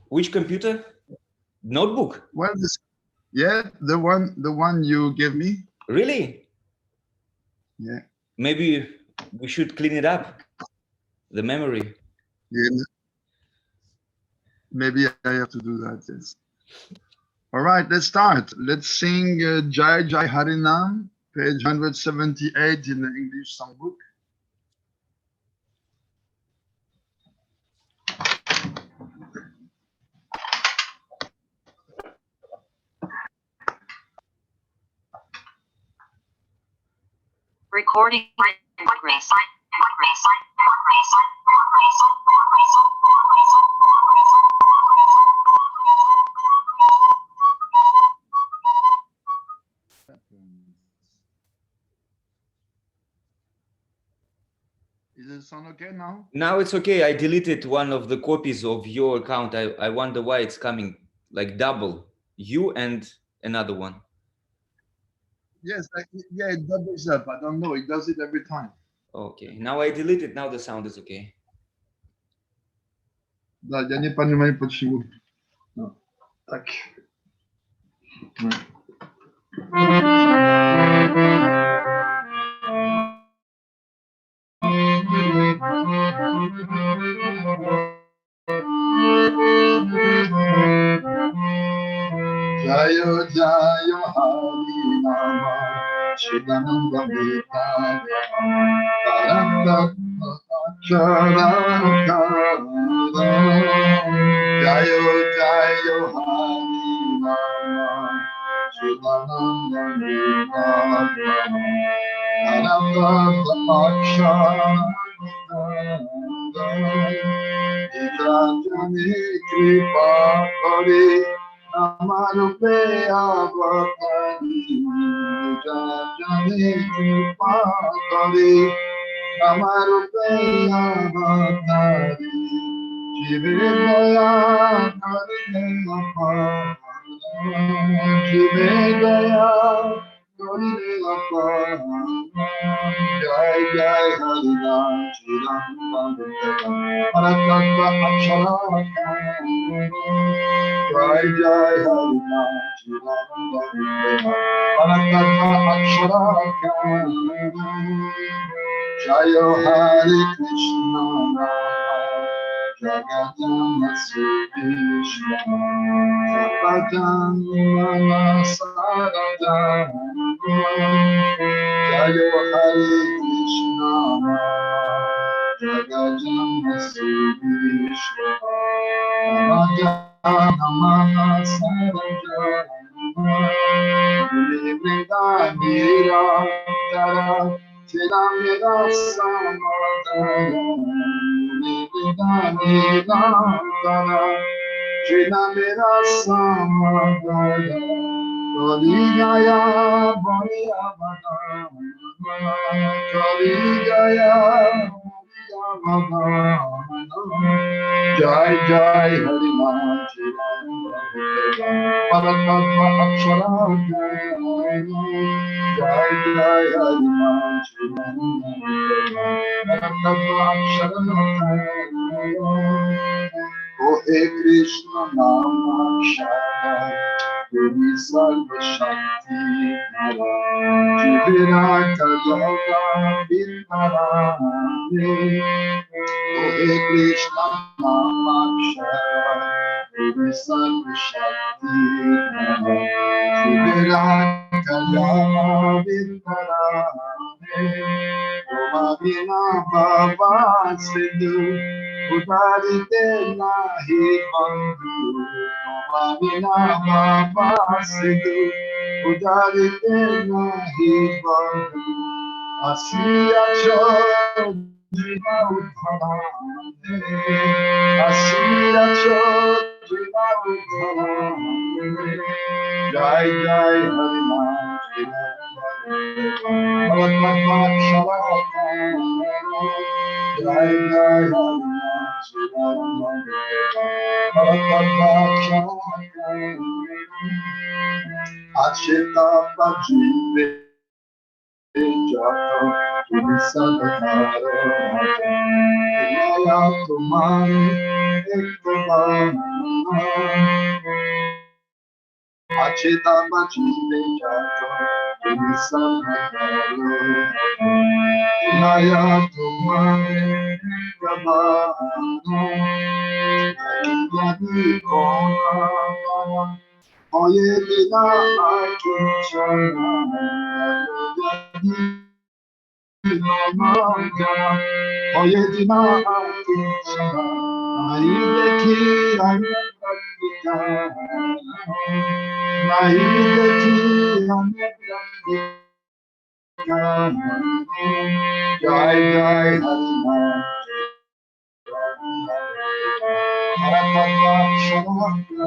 Which computer? Notebook? Well, yeah, the one you gave me. Really? Yeah. Maybe we should clean it up. The memory. Yeah. Maybe I have to do that. Yes. All right, let's start. Let's sing Jai Jai Harinam, page 178 in the English songbook. Recording in progress. Is it sound okay now? Now it's okay. I deleted one of the copies of your account. I wonder why it's coming like double. You and another one. Yes, yeah, it doubles up. I don't know. It does it every time. Okay. Now I deleted. Now the sound is okay. Да, я не понимаю, почему. Так. Jayo Jayo Harinama Chidananda Vita Paranta Charakara Jayo Jayo Harinama Chidananda Vita Paranta Charakara Kripa Kari Amarupe Avatari Jajani Kripa Kari Amarupe Avatari Jivedaya Karinapa Jivedaya Karinapa Jai Jai Harinam Chiram Parataka Aksharaka Jai Jai Harinam Chiram Parataka Aksharaka Jayo Hare Krishna Jagadama Krishna Sapatam Manasaradam Jayo Hare Krishna Jagadama Krishna Sapatam Manasaradam Vrindavan Chiramira Samadaya Vrindavan Chiramira Samadaya Kaligaya Variyavada Kaligaya Variyavada Jai Jai Harinam Paratma Aksharaka Jai Jai Harinam Paratma Aksharaka Oh He Krishna Nama Shara Guru Sarva Shakti Hara Jivirata Yoga Vinarane Oh He Krishna Nama Shara Guru Sarva Shakti Hara Jivirata Yoga Vinarane Oma Vina Baba Sidhu Udarite nahi bandhu, Oma Vina Baba Sidhu Udarite nahi bandhu, Asiya Chodhina Udharane, Asiya Chodhina Udharane, Jai Jai Harinam Paratma Aksharaka Jai Jai Harinam Paratma Aksharaka Acheta Pajive Jato Turisadakaro Maya Tumani Achita Machite Jato, Kimisamato, Naya Tumane Gabano, Yadi Kona, Oyedina Akichana, Oyedina Akichana, Aideki Anakita, Aideki Anakita, Jai Jai Harima, Haratma Shanaka,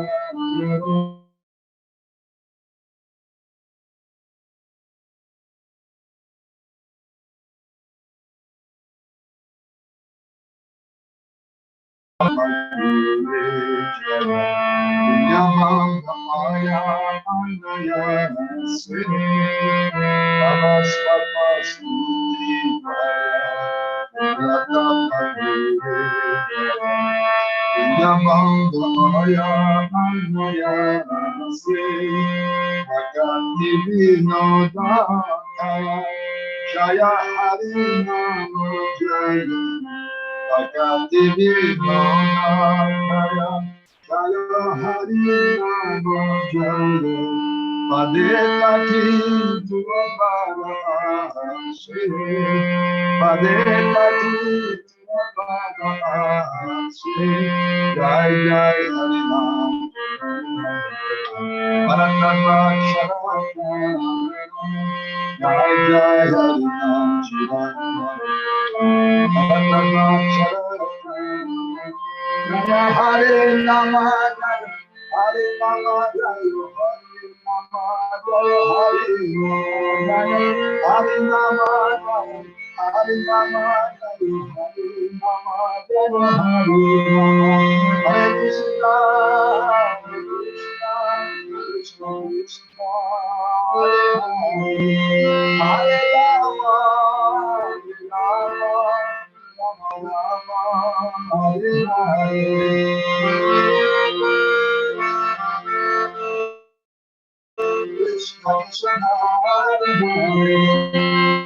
Jaya Harinama Jaya Bhaktivinoda, Jaya Harinama Jaya, Padetaki Tuabara Shri, Padetaki Tuabara Shri, Jai Jai Harinama, Paratma Sharaka, Jai Jai Harinama Shiva. Hare Nama, Hare Nama, Hare Nama, Hare Nama, Hare Krishna, Krishna Krishna, Hare Hare, Hare Krishna Krishna, Hare Hare.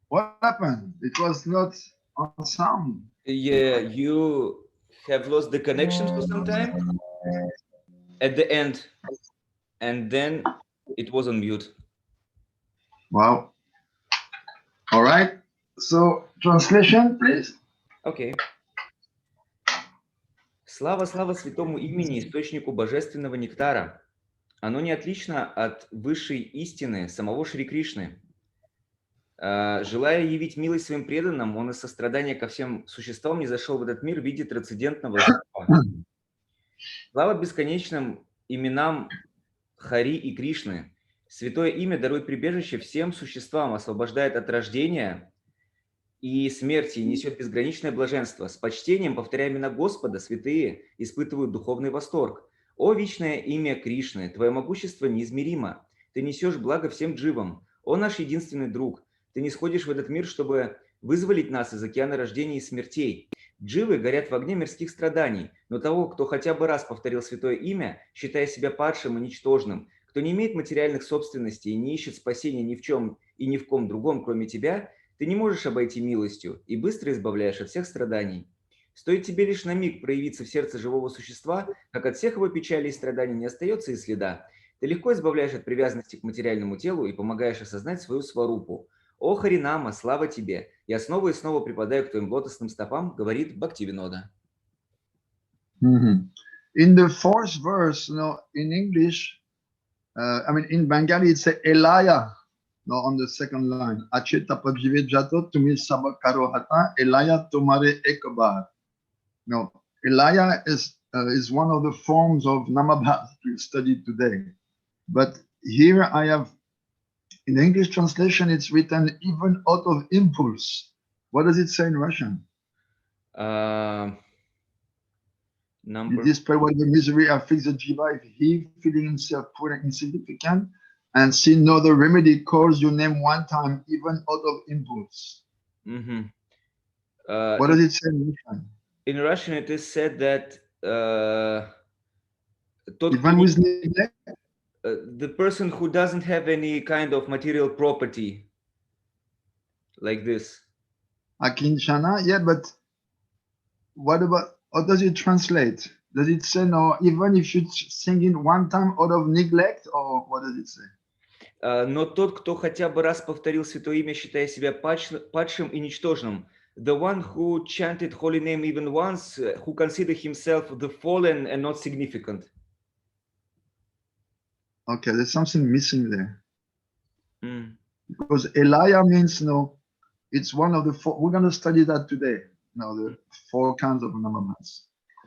What happened? It was not Awesome. Yeah, you have lost the connection for some time at the end, and then it was on mute. Wow. All right. So, translation, please. Окей. Слава, слава святому имени, источнику божественного нектара. Оно не отлично от высшей истины самого Шри Кришны. Желая явить милость своим преданным, он из сострадания ко всем существам не зашел в этот мир в виде трансцендентного зла. Слава бесконечным именам Хари и Кришны. Святое имя дарует прибежище всем существам, освобождает от рождения и смерти, и несет безграничное блаженство. С почтением, повторяя имена Господа, святые испытывают духовный восторг. О вечное имя Кришны, твое могущество неизмеримо. Ты несешь благо всем дживам. О наш единственный друг, ты не сходишь в этот мир, чтобы вызволить нас из океана рождений и смертей. Дживы горят в огне мирских страданий, но того, кто хотя бы раз повторил святое имя, считая себя падшим и ничтожным, кто не имеет материальных собственностей и не ищет спасения ни в чем и ни в ком другом, кроме тебя, ты не можешь обойти милостью и быстро избавляешь от всех страданий. Стоит тебе лишь на миг проявиться в сердце живого существа, как от всех его печалей и страданий не остается и следа. Ты легко избавляешь от привязанности к материальному телу и помогаешь осознать свою сварупу. О Харинама, слава тебе! Я снова и снова припадаю к твоим лотосным стопам, говорит Бхактивинода. In the fourth verse, in English, in Bengali, it's Elaya. On the second line, Acheta Pajive Jato Tumi Sabakaro Hata Elaya Tomare Ekobar. No, Elaya is one of the forms of Namabha we studied today. But here I have, in the English translation, it's written even out of impulse. What does it say in Russian? Number. It display what the misery afflicts the jiva if he, feeling himself poor and insignificant, and see no other remedy, calls your name one time, even out of impulse. What does it say in Russian? In Russian, it is said that even with neglect, the person who doesn't have any kind of material property, like this. Akinchana, yeah, but what about, how does it translate? Does it say no, even if you sing it one time out of neglect, or what does it say? Но тот, кто хотя бы раз повторил святое имя, считая себя падшим и ничтожным, the one who chanted holy name even once, who considered himself the fallen and not significant. Okay, there's something missing there. Because Elia means, it's one of the four, we're going to study that today, the four kinds of namamas.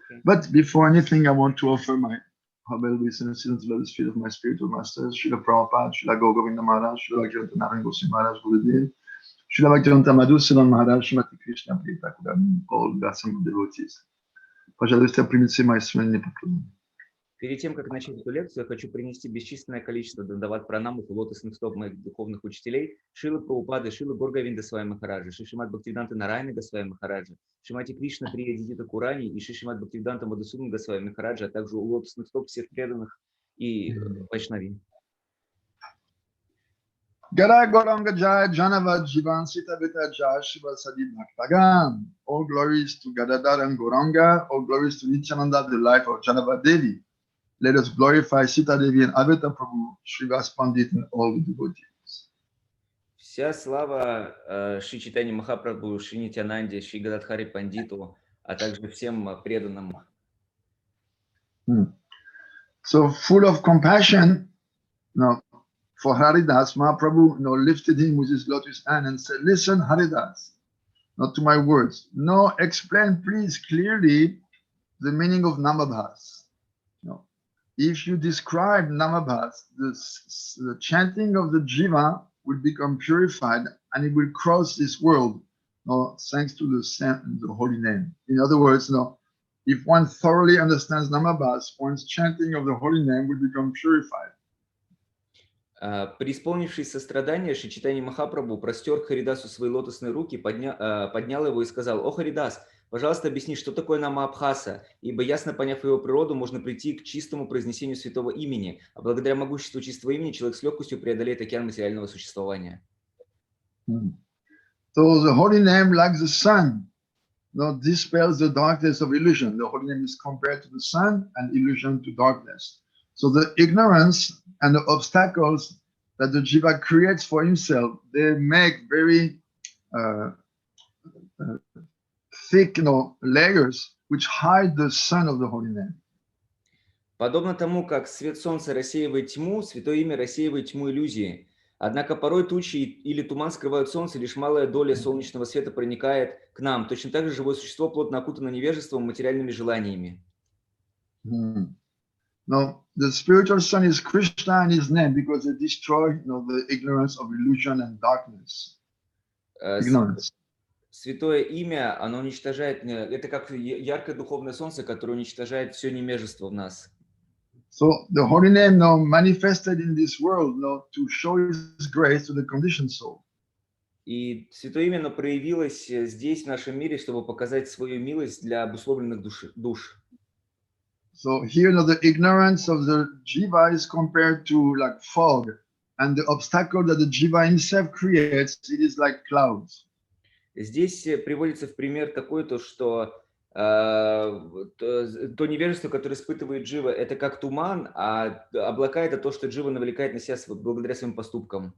Okay. But before anything, I want to offer my humble obeisances to the feet of my spiritual masters, Srila Prabhupada, Srila Govinda Maharaj, Srila Bhaktivinoda Goswami Maharaj, Gurudev, Srila Bhaktivinoda Madhusudan Maharaj, Srimati Krishna, Thakur, all Dasan devotees. Пожалуйста, примите мои смиренные поклоны. Перед тем, как начать эту лекцию, я хочу принести бесчисленное количество дандават пранамов и лотосных стоп моих духовных учителей, Шрилы Прабхупады, Шрилы Горговинда Махараджа, Шри Шримад Бхактивиданты Нарайана Махараджа, Шримати Кришна Прия Тхакурани и Шри Шримад Бхактивиданта Мадхусудана Махараджа, а также у лотосных стоп всех преданных и вайшнави. Gara Goranga Jaya Janavad Jivan Sita Vita Jaya Shiva Sadi Bhaktagam. All glories to Gadadhar and Goranga, all glories to Nityananda, the life of Janava Devi. Let us glorify Sita Devi and Aveta Prabhu, Srivas Pandit and all the devotees. Вся слава Шри Чайтанье Махапрабху, Шри Нитянанде, Шри Гададхари Пандиту, а также всем преданным. So full of compassion, for Haridas, Mahaprabhu lifted him with his lotus hand and said, listen, Haridas, not to my words. No, explain please clearly the meaning of Namabhas. If you describe Namabhas, the chanting of the jiva will become purified and it will cross this world, thanks to the holy name. In other words, if one thoroughly understands Namabhas, one's chanting of the holy name will become purified. Преисполнившись сострадания, Шри Чайтанье Махапрабху простер к Харидасу свои лотосные руки, поднял его и сказал: «О Харидас, пожалуйста, объясни, что такое Нама-Абхаса, ибо ясно поняв его природу, можно прийти к чистому произнесению святого имени, а благодаря могуществу чистого имени человек с легкостью преодолеет океан материального существования». So the holy name, like the sun, dispels the darkness of illusion. The holy name is compared to the sun and illusion to darkness. So the ignorance and the obstacles that the jiva creates for himself, they make very thick layers which hide the sun of the holy name. Подобно тому, как свет солнца рассеивает тьму, святое имя рассеивает тьму иллюзии. Однако порой тучи или туман скрывают солнце, лишь малая доля солнечного света проникает к нам. Точно так же живое существо плотно окутано невежеством, материальными желаниями. Now, the spiritual sun is Krishna in his name because they destroy the ignorance of illusion and darkness. Ignorance. Святое имя, оно уничтожает, это как яркое духовное солнце, которое уничтожает все невежество в нас. So the holy name now manifested in this world to show his grace to the conditioned soul. И святое имя, оно проявилось здесь, в нашем мире, чтобы показать свою милость для обусловленных душ. So here the ignorance of the jiva is compared to like fog, and the obstacle that the jiva himself creates, it is like clouds. Здесь приводится в пример такой, то, что то невежество, которое испытывает джива, это как туман, а облака – это то, что джива навлекает на себя благодаря своим поступкам.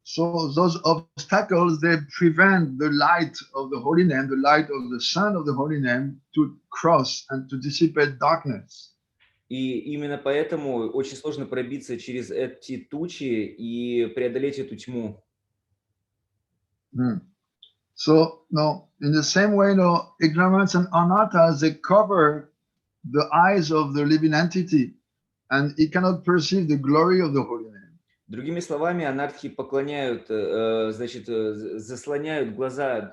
So those obstacles, they prevent the light of the holy name, the light of the sun of the holy name, to cross and to dissipate darkness. И именно поэтому очень сложно пробиться через эти тучи и преодолеть эту тьму. So, in the same way, ignorance and anatta, they cover the eyes of the living entity, and it cannot perceive the glory of the holy name. Другими словами, анархи поклоняют, заслоняют глаза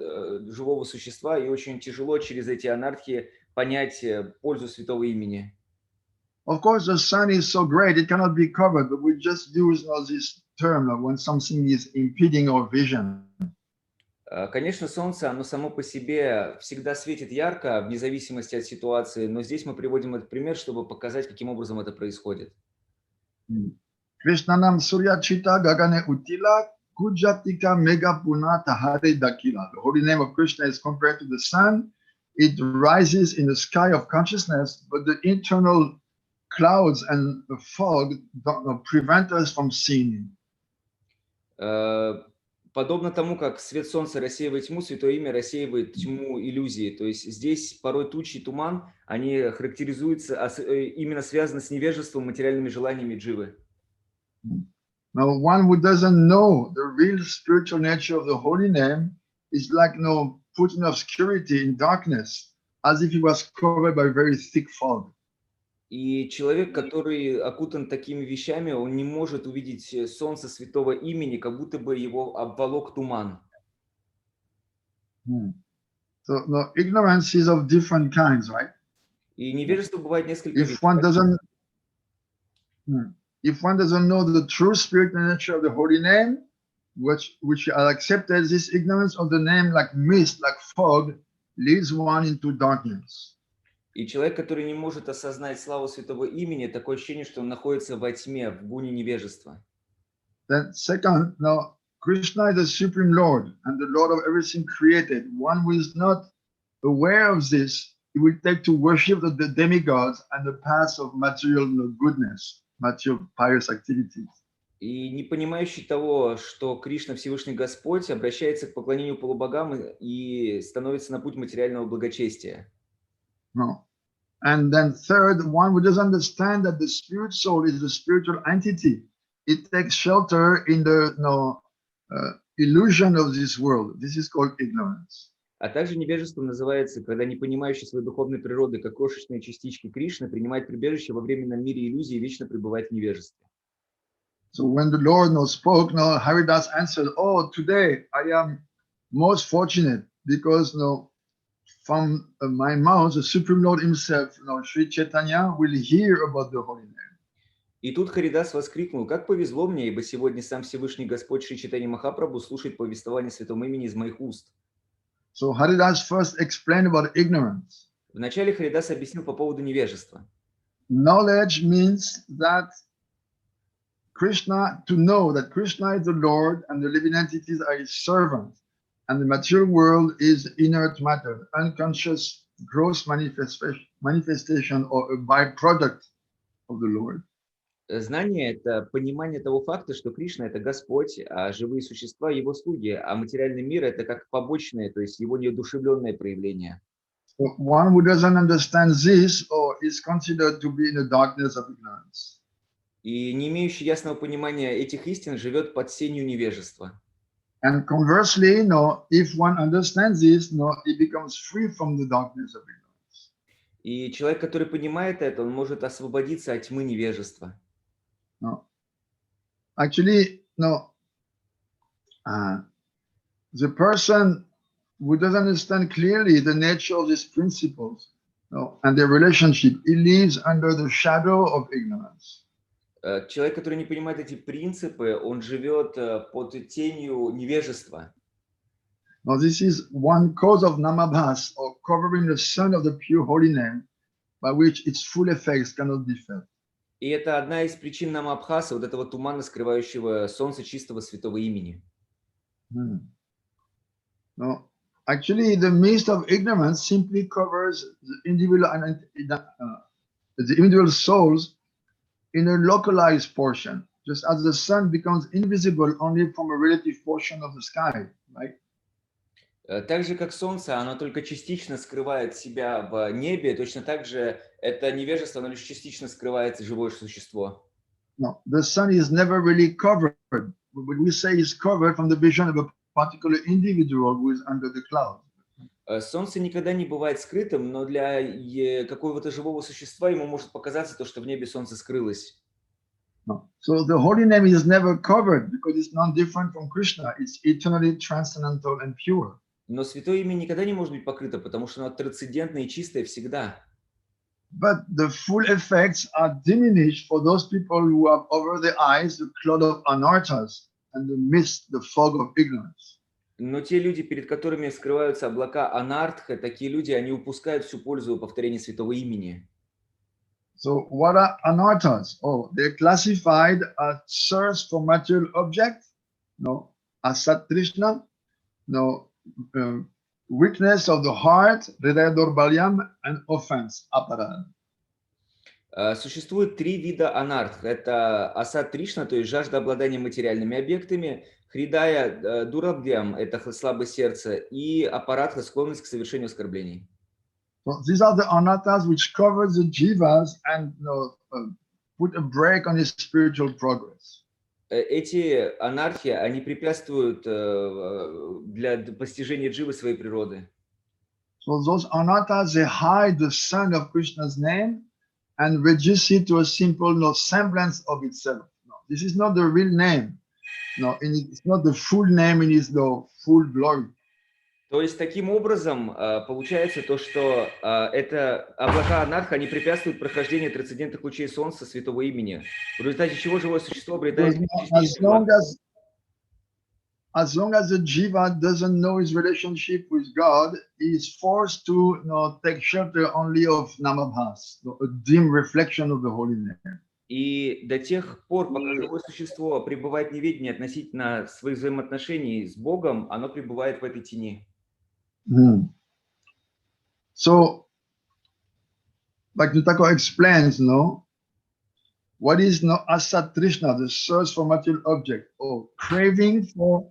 живого существа, и очень тяжело через эти анархи понять пользу святого имени. Of course, the sun is so great, it cannot be covered, but we just use this term when something is impeding our vision. Конечно, солнце, оно само по себе всегда светит ярко, вне зависимости от ситуации, но здесь мы приводим этот пример, чтобы показать, каким образом это происходит. Krishnanam Suryachita Gagane Utila Kujatika Megapuna Tahare Dakila. The holy name of Krishna is compared to the sun. It rises in the sky of consciousness, but the internal clouds and the fog prevent us from seeing it. Подобно тому, как свет солнца рассеивает тьму, святое имя рассеивает тьму иллюзии. То есть здесь порой тучи и туман, они характеризуются, именно связаны с невежеством, материальными желаниями дживы. Now, one who doesn't know the real spiritual nature of the holy name is like put in obscurity, in darkness, as if he was covered by very thick fog. И человек, который окутан такими вещами, он не может увидеть солнце святого имени, как будто бы его обволок туман. So, ignorance is of different kinds, right? И невежество бывает несколько видов. If one doesn't know the true spiritual nature of the holy name, which are accepted, this ignorance of the name, like mist, like fog, leads one into darkness. И человек, который не может осознать славу святого имени, такое ощущение, что он находится во тьме, в гуне невежества. Then second, Krishna is the supreme Lord and the Lord of everything created. One who is not aware of this, he will take to worship the demigods and the paths of material goodness, material pious activities. И не понимающий того, что Кришна, Всевышний Господь, обращается к поклонению полубогам и становится на путь материального благочестия. No. And then third, one who doesn't understand that the spirit soul is the spiritual entity. It takes shelter in the illusion of this world. This is called ignorance. А также невежеством называется, когда не понимающий своей духовной природы, как крошечные частички Кришны, принимает прибежище во временном мире иллюзий и вечно пребывает в невежестве. So when the Lord spoke, Haridas answered, "Oh, today I am most fortunate because from my mouth, the Supreme Lord Himself, Sri Chaitanya, will hear about the holy name." И тут Харидас воскликнул: «Как повезло мне, ибо сегодня сам Всевышний Господь Шри Чайтанья Махапрабху слушает повествование святого имени из моих уст». So Haridas first explained about ignorance. Вначале Харидас объяснил по поводу невежества. Knowledge means that Krishna, to know that Krishna is the Lord and the living entities are His servants. And the material world is inert matter, unconscious gross manifestation or a byproduct of the Lord. Знание – это понимание того факта, что Кришна – это Господь, а живые существа – Его слуги, а материальный мир – это как побочное, то есть Его неодушевленное проявление. So one who doesn't understand this or is considered to be in the darkness of ignorance. И не имеющий ясного понимания этих истин живет под сенью невежества. And conversely, if one understands this, he becomes free from the darkness of ignorance. И человек, который понимает это, он может освободиться от тьмы невежества. No. Actually, the person who doesn't understand clearly the nature of these principles and their relationship, he lives under the shadow of ignorance. Человек, который не понимает эти принципы, он живет под тенью невежества. Now, this is one cause of namabhas, or covering the sun of the pure holy name, by which its full effects cannot be felt. И это одна из причин намабхаса, вот этого тумана, скрывающего солнце чистого святого имени. No, actually, the mist of ignorance simply covers the individual souls in a localized portion, just as the sun becomes invisible only from a relative portion of the sky, right? Так же, как солнце, оно только частично скрывает себя в небе, точно так же это невежество, оно лишь частично скрывает живое существо. No, the sun is never really covered, but we say it's covered from the vision of a particular individual who is under the cloud. Солнце никогда не бывает скрытым, но для какого-то живого существа ему может показаться то, что в небе солнце скрылось. No. So the holy name is never covered because it's not different from Krishna. It's eternally transcendental and pure. Но святое имя никогда не может быть покрыто, потому что оно трансцендентное и чистое всегда. But the full effects are diminished for those people who have over their eyes the cloud of anarthas and the mist, the fog of ignorance. Но те люди, перед которыми скрываются облака анартха, такие люди, они упускают всю пользу повторения святого имени. So what are anarthas? Oh, they're classified as thirst for material objects, asatrishna, weakness of the heart, hridaya and offense, aparad. Существует три вида анартх. Это асат тришна, то есть жажда обладания материальными объектами, хридая дурабдьям, это слабость сердца, и апаратха, склонность к совершению оскорблений. So these are the anarthas which cover the jivas and put a break on his spiritual progress. Эти анархии, они препятствуют для постижения дживы своей природы. So those anarthas, they hide the sun of Krishna's name and reduce it to a simple semblance of itself. No, this is not the real name. No, it's not the full name in its full glory. То есть таким образом получается то, что это облака анарха, они препятствуют прохождению трансцендентных лучей солнца святого имени, в результате чего живое существо обретает as long as the jiva doesn't know his relationship with God, he is forced to take shelter only of namabhas, a dim reflection of the holy name. И до тех пор, пока живое существо пребывает в неведении относительно своих взаимоотношений с Богом, оно пребывает в этой тени. So, like Thakur explains, what is asat trishna, the search for material object, or craving for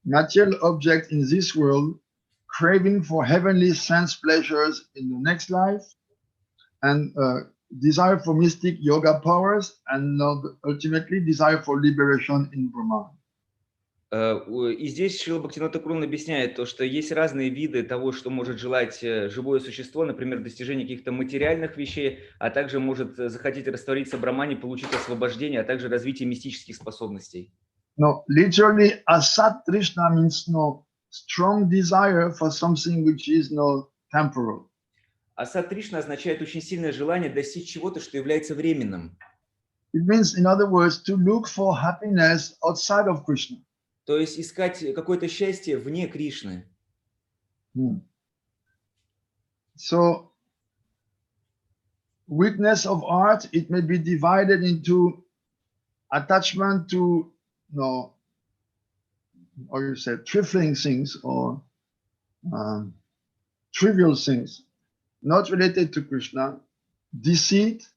material object in this world, craving for heavenly sense pleasures in the next life, and desire for mystic yoga powers, and ultimately desire for liberation in Brahman. И здесь Шрила Бхактивиноды объясняет то, что есть разные виды того, что может желать живое существо, например, достижение каких-то материальных вещей, а также может захотеть раствориться в Брахмане, получить освобождение, а также развитие мистических способностей. No, literally, asat trishna means strong desire for something which is temporal. Асат тришна означает очень сильное желание достичь чего-то, что является временным. It means, in other words, to look for happiness outside of Krishna. То есть искать какое-то счастье вне Кришны. So, weakness of art, it may be divided into attachment to or you say trifling things or trivial things, not related to Krishna, deceit,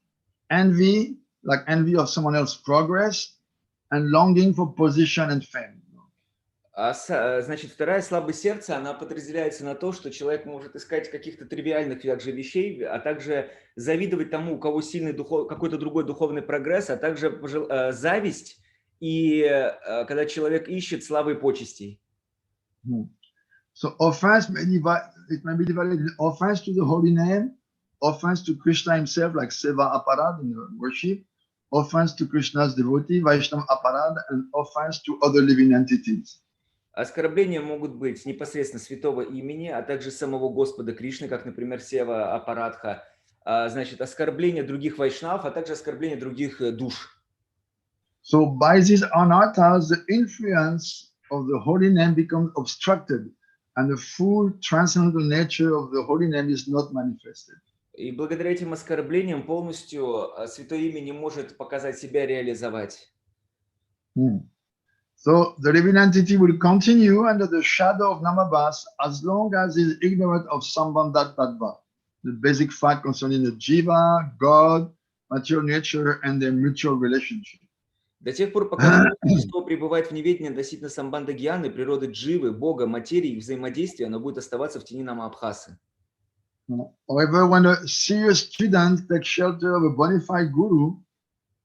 envy, like envy of someone else's progress, and longing for position and fame. Значит, вторая слабость сердца, она подразделяется на то, что человек может искать каких-то тривиальных также вещей, а также завидовать тому, у кого сильный какой-то другой духовный прогресс, а также зависть, и когда человек ищет славы и почестей. So offense it may be divided in offense to the holy name, offense to Krishna himself, like seva aparad in worship, offense to Krishna's devotee, Vaishnava aparad, and offense to other living entities. Оскорбления могут быть непосредственно святого имени, а также самого Господа Кришны, как, например, сева апарадха, значит, оскорбления других вайшнав, а также оскорбления других душ. So by these anarthas, the influence of the holy name becomes obstructed, and the full transcendental nature of the holy name is not manifested. И благодаря этим оскорблениям полностью святое имя не может показать себя, реализовать. So the living entity will continue under the shadow of Namabhas as long as he is ignorant of Sambandha Tattva, the basic fact concerning the jiva, God, material nature, and their mutual relationship. До тех пор, пока существо пребывает в неведении относительно самбанда гьяны, природы дживы, Бога, материи и взаимодействия, оно будет оставаться в тени Намабхасы. However, when a serious student takes shelter of a bona fide guru,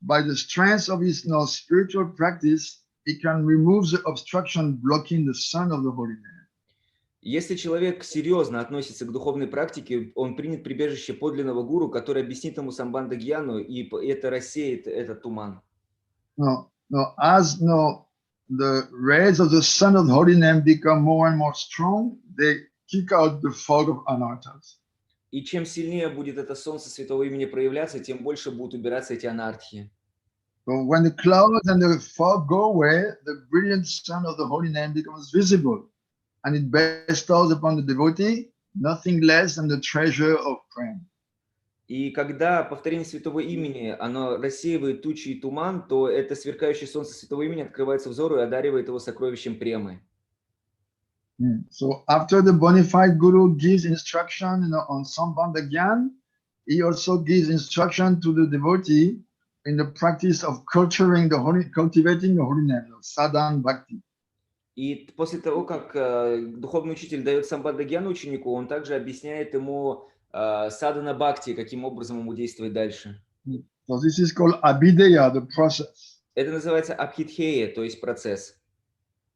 by the strength of his spiritual practice, he can remove the obstruction blocking the sun of the holy name. Если человек серьезно относится к духовной практике, он примет прибежище подлинного гуру, который объяснит ему самбанда гьяну, и это рассеет этот туман. As the rays of the sun of the holy name become more and more strong, they kick out the fog of anarthas. И чем сильнее будет это солнце святого имени проявляться, тем больше будут убираться эти анархии. So when the clouds and the fog go away, the brilliant sun of the holy name becomes visible, and it bestows upon the devotee nothing less than the treasure of prema. И когда повторение святого имени, оно рассеивает тучи и туман, то это сверкающее солнце святого имени открывается взору и одаривает его сокровищем премы. So after the bona fide guru gives instruction on Sambandha Gyan, he also gives instruction to the devotee in the practice of cultivating the holy name, sadhana bhakti. И после того, как духовный учитель дает самбанда гьяну ученику, он также объясняет ему садхана бхакти, каким образом ему действовать дальше. So this is called abhideya, the process. Это называется абхидхея, то есть процесс.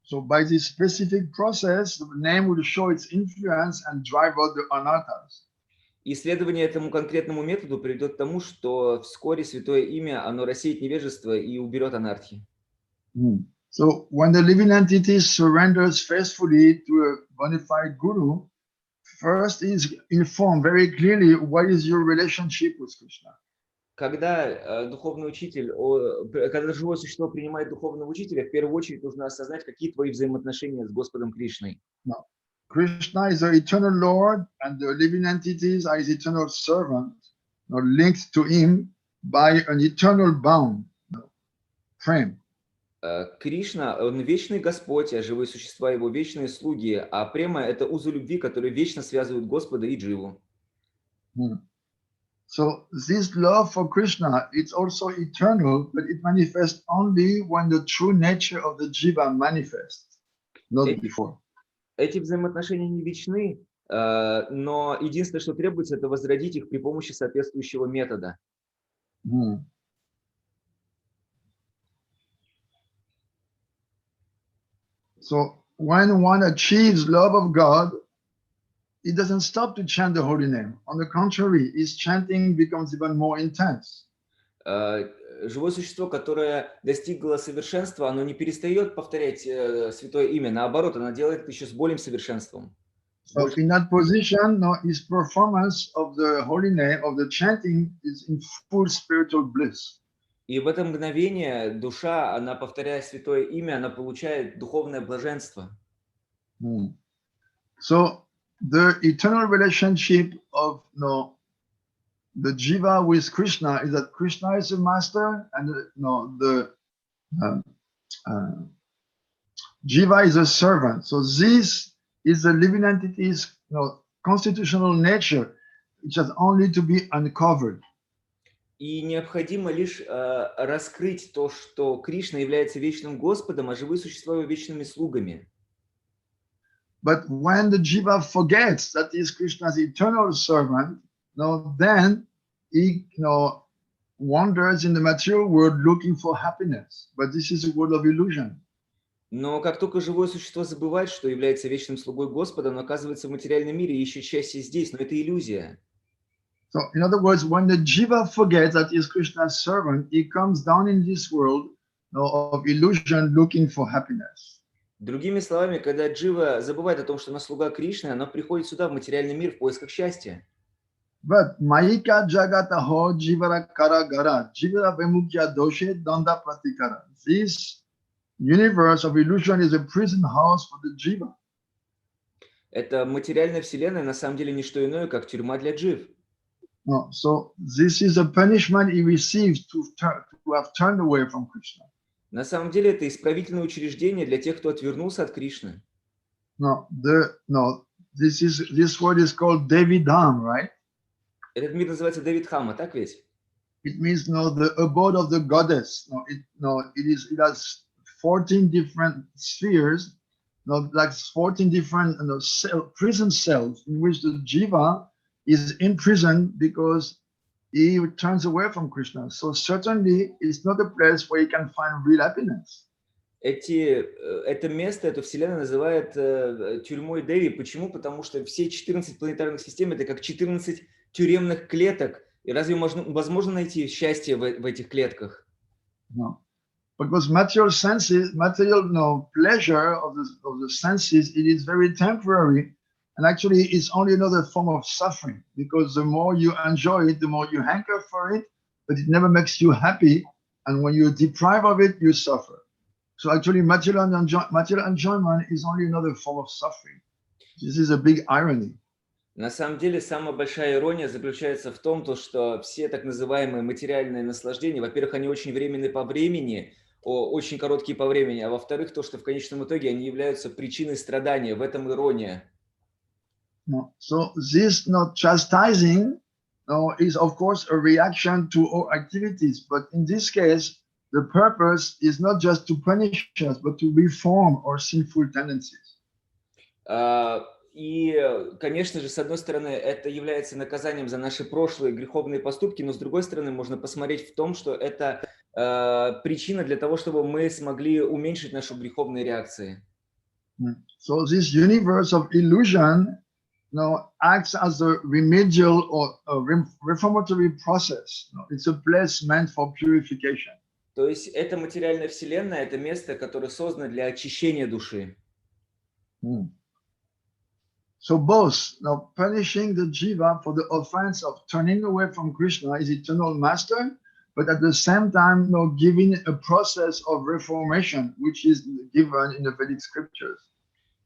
So by this specific process, the name will show its influence and drive out the anarthas. Исследование этому конкретному методу приведет к тому, что вскоре святое имя, оно рассеет невежество и уберет анархии. So when the living entity surrenders faithfully to a bona fide guru, first is informed very clearly what is your relationship with Krishna. Когда духовный учитель, когда живое существо принимает духовного учителя, в первую очередь нужно осознать, какие твои взаимоотношения с Господом Кришной. Krishna is the eternal Lord, and the living entities are his eternal servants, linked to him by an eternal bond, prema. Кришна, он вечный Господь, а живые существа его вечные слуги, а према — это узы любви, которые вечно связывают Господа и Дживу. So this love for Krishna, it's also eternal, but it manifests only when the true nature of the jiva manifests, not before. Эти взаимоотношения не вечны, но единственное, что требуется, это возродить их при помощи соответствующего метода. So when one achieves love of God, he doesn't stop to chant the holy name. On the contrary, his chanting becomes even more intense. Живое существо, которое достигло совершенства, оно не перестает повторять святое имя. Наоборот, оно делает это еще с большим совершенством. So in that position, his performance of the holy name, of the chanting, is in full spiritual bliss. И в это мгновение душа, она, повторяя святое имя, она получает духовное блаженство. So the eternal relationship of the jiva with Krishna is that Krishna the master, and the Jiva is a servant. So this is the living entity's constitutional nature, which has only to be uncovered. И необходимо лишь раскрыть то, что Кришна является вечным Господом, а живые существа его вечными слугами. But when the jiva forgets that he is Krishna's eternal servant, then he wanders in the material world looking for happiness. But this is a world of illusion. Но как только живое существо забывает, что является вечным слугой Господа, оно оказывается в материальном мире и ищет счастье здесь, но это иллюзия. So, in other words, when the jiva forgets that he is Krishna's servant, he comes down in this world of illusion looking for happiness. Другими словами, когда джива забывает о том, что она слуга Кришны, она приходит сюда, в материальный мир, в поисках счастья. But Mayika Jagataho Jivara Karagara Jivara Vemukya Doshe Danda Pratikara. This universe of illusion is a prison house for the jiva. Это материальная вселенная на самом деле не что иное, как тюрьма для джив. No, so this is a punishment he receives to have turned away from Krishna. На самом деле это исправительное учреждение для тех, кто отвернулся от Кришны. This word is called Devidam, right? Этот мир называется Девидхама, так ведь? It means the abode of the goddess. It has 14 different spheres, like 14 different prison cells in which the jiva is imprisoned because he turns away from Krishna. So certainly it's not a place where he can find real happiness. Это место, эту вселенную называют тюрьмой Деви. Почему? Потому что все 14 планетарных систем это как 14 тюремных клеток. И разве возможно найти счастье в этих клетках? No. Because material pleasure of the senses, it is very temporary. And actually, it's only another form of suffering because the more you enjoy it, the more you hanker for it, but it never makes you happy. And when you're deprived of it, you suffer. So actually, material enjoyment is only another form of suffering. This is a big irony. На самом деле, самая большая ирония заключается в том, что все так называемые материальные наслаждения, во-первых, они очень временны по времени, очень короткие по времени, а во-вторых, то, что в конечном итоге они являются причиной страдания. В этом ирония. So this chastising is of course a reaction to all activities, but in this case, the purpose is not just to punish us, but to reform our sinful tendencies. И, конечно же, с одной стороны, это является наказанием за наши прошлые греховные поступки, но с другой стороны, можно посмотреть в том, что это причина для того, чтобы мы смогли уменьшить наши греховные реакции. So this universe of illusion acts as a remedial or a reformatory process. It's a place meant for purification. То есть это материальная вселенная, это место, которое создано для очищения души. So both punishing the jiva for the offense of turning away from Krishna, his eternal master, but at the same time giving a process of reformation, which is given in the Vedic scriptures.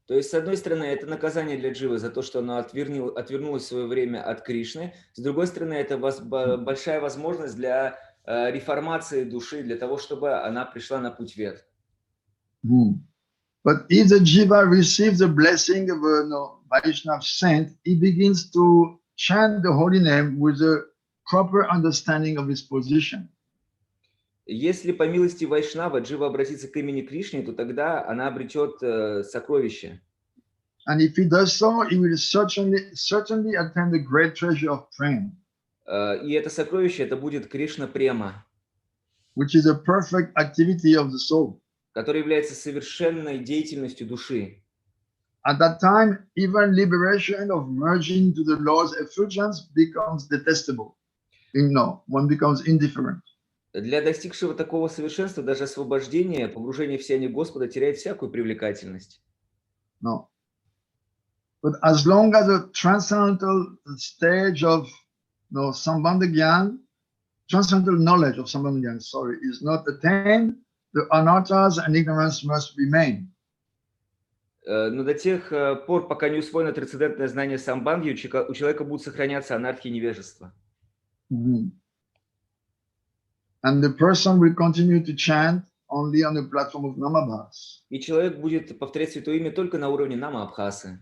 То есть, с одной стороны, это наказание для дживы за то, что она отвернулась в свое время от Кришны. С другой стороны, это большая возможность для реформации души, для того, чтобы она пришла на путь вет. But if the jiva receives the blessing of a Vaishnava saint, he begins to chant the holy name with a proper understanding of his position. Если по милости Вайшнава джива обратится к имени Кришны, то тогда она обретет сокровище. And if he does so, he will certainly attain the great treasure of prema. И это сокровище, это будет Кришна Према, which is a perfect activity of the soul. Которое является совершенной деятельностью души. At that time, even liberation of merging to the Lord's effulgence becomes detestable. One becomes indifferent. Для достигшего такого совершенства даже освобождение, погружение в сияние Господа теряет всякую привлекательность. No. But as long as the transcendental stage of transcendental knowledge of Sambandha Gyan, is not attained, the anarthas and ignorance must remain. Но до тех пор, пока не усвоено трансцендентное знание самбандхи, у человека будут сохраняться анархия и невежество. And the person will continue to chant only on the platform of Namabhas. И человек будет повторять Святое Имя только на уровне Нама-Абхасы.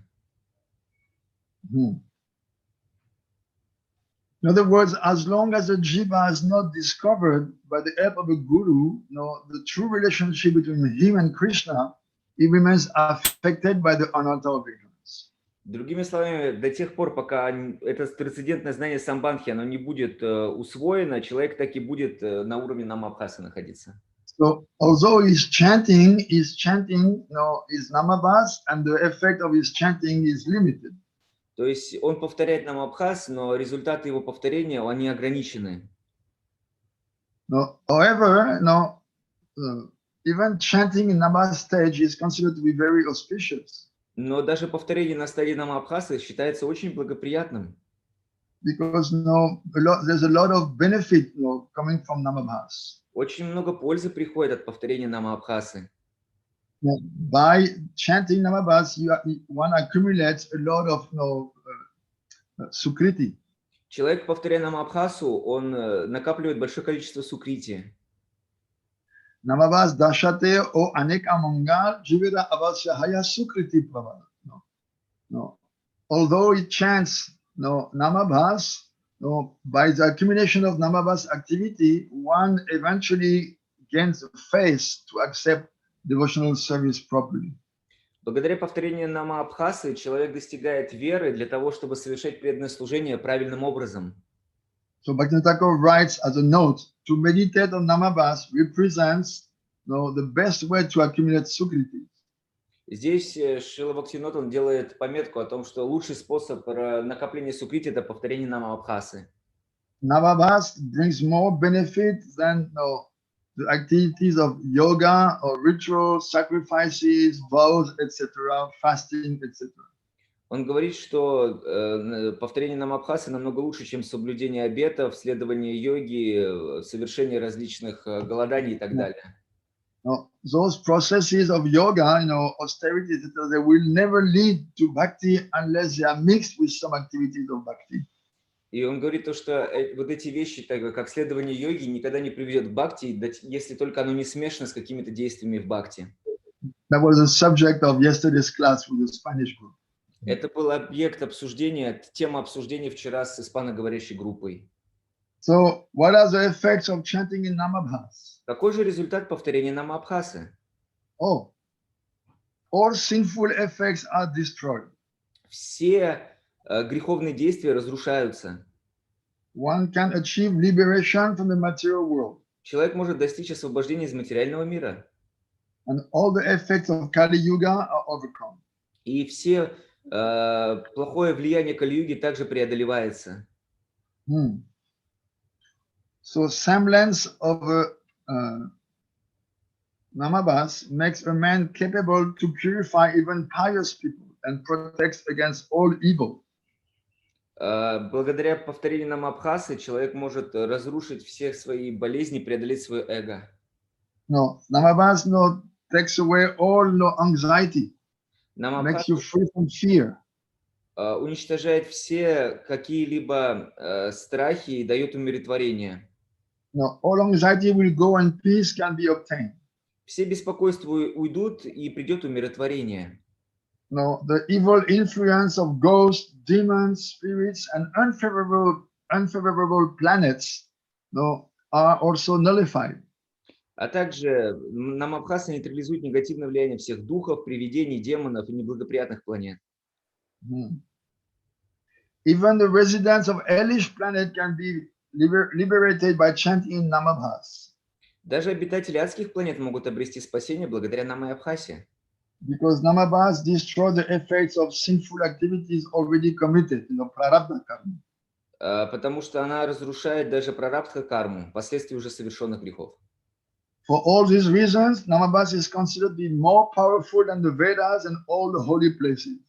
In other words, as long as the jiva is not discovered by the help of a guru, the true relationship between him and Krishna, it remains affected by the anartha of ignorance. Другими словами, до тех пор, пока это трансцендентное знание самбандхи, оно не будет усвоено, человек так и будет на уровне Нама-Абхасы находиться. So, although he's chanting is Namabhas, and the effect of his chanting is limited. То есть он повторяет Нама-Абхас, но результаты его повторения, они ограничены. However, even chanting in Namabhas stage is considered to be very auspicious. Но даже повторение на стадии Нама-Абхасы считается очень благоприятным. Because there's a lot of benefit coming from Namabhas. Очень много пользы приходит от повторения Нама-Абхасы. By chanting Namabhas, one accumulates a lot of sukriti. Человек, повторяя Нама-Абхасу, он накапливает большое количество сукрити. Namabhas dashate o aneka mangal jivira avasya haya sukriti pravala. Although it chants Namabhas, by the accumulation of Namabhas activity, one eventually gains a faith to accept devotional service properly. Благодаря повторению Нама-Абхасы человек достигает веры для того, чтобы совершать преданное служение правильным образом. So Bhaktivinoda writes as a note, to meditate on Namabhas represents the best way to accumulate sukriti. Здесь Шрила Бхактивинод, он делает пометку о том, что лучший способ накопления сукрити – это повторение Нама-Абхасы. Namabhas brings more benefit than the activities of yoga or rituals, sacrifices, vows, etc., fasting, etc. Он говорит, что повторение Нама-Абхасы намного лучше, чем соблюдение обетов, следование йоги, совершение различных голоданий и так далее. Those processes of yoga, austerity, etc., they will never lead to bhakti unless they are mixed with some activities of bhakti. И он говорит то, что вот эти вещи, как следование йоги, никогда не приведет к бхакти, если только оно не смешано с какими-то действиями в бхакти. That was the subject of yesterday's class with the Spanish group. Это был объект обсуждения, тема обсуждения вчера с испаноговорящей группой. So, what are the effects of chanting in Namabhas? Какой же результат повторения Нама-Абхасы? All sinful effects are destroyed. Все греховные действия разрушаются. One can achieve liberation from the material world. Человек может достичь освобождения из материального мира. And all the effects of Kali Yuga are overcome. И все плохое влияние Кали-юги также преодолевается. So semblance of Namabhas makes a man capable to purify even pious people and protects against all evil. Благодаря повторению Нама-Абхасы человек может разрушить все свои болезни, преодолеть свое эго. Namabhas takes away all anxiety, makes you free from fear. Уничтожает все какие-либо страхи и дает умиротворение. All anxiety will go and peace can be obtained. Все беспокойства уйдут и придет умиротворение. The evil influence of ghosts, demons, spirits, and unfavorable planets are also nullified. А также Нама-Абхаса нейтрализует негативное влияние всех духов, привидений, демонов и неблагоприятных планет. Even the residents of hellish planet can be liberated by chanting Namabhas. Даже обитатели адских планет могут обрести спасение благодаря Нама-Абхасе. Because Namabhas destroy the effects of sinful activities already committed, prarabdha karma. Потому что она разрушает даже прарабдха карму, последствия уже совершенных грехов. For all these reasons, Namabhas is considered to be more powerful than the Vedas and all the holy places.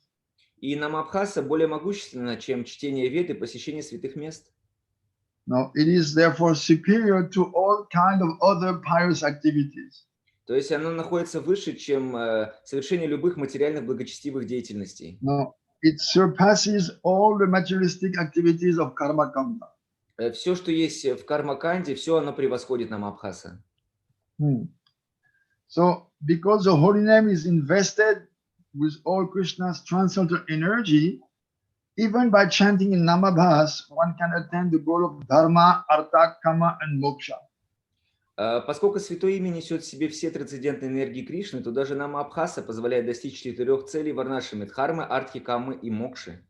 И Нама-Абхаса более могущественна, чем чтение Вед и посещение святых мест. It is therefore superior to all kind of other pious activities. То есть оно находится выше, чем совершение любых материальных благочестивых деятельностей. It surpasses all the materialistic activities of karma kanda. Все, что есть в карма-канде, все оно превосходит Нама-Абхаса. So, because the holy name is invested with all Krishna's transcendental energy, even by chanting in Namabhas, one can attain the goal of Dharma, Artha, Kama, and Moksha. Поскольку святое имя несет в себе все трансцендентные энергии Кришны, то даже нама Абхаса позволяет достичь 4 целей варнашами: дхармы, артхи, каммы и мокши.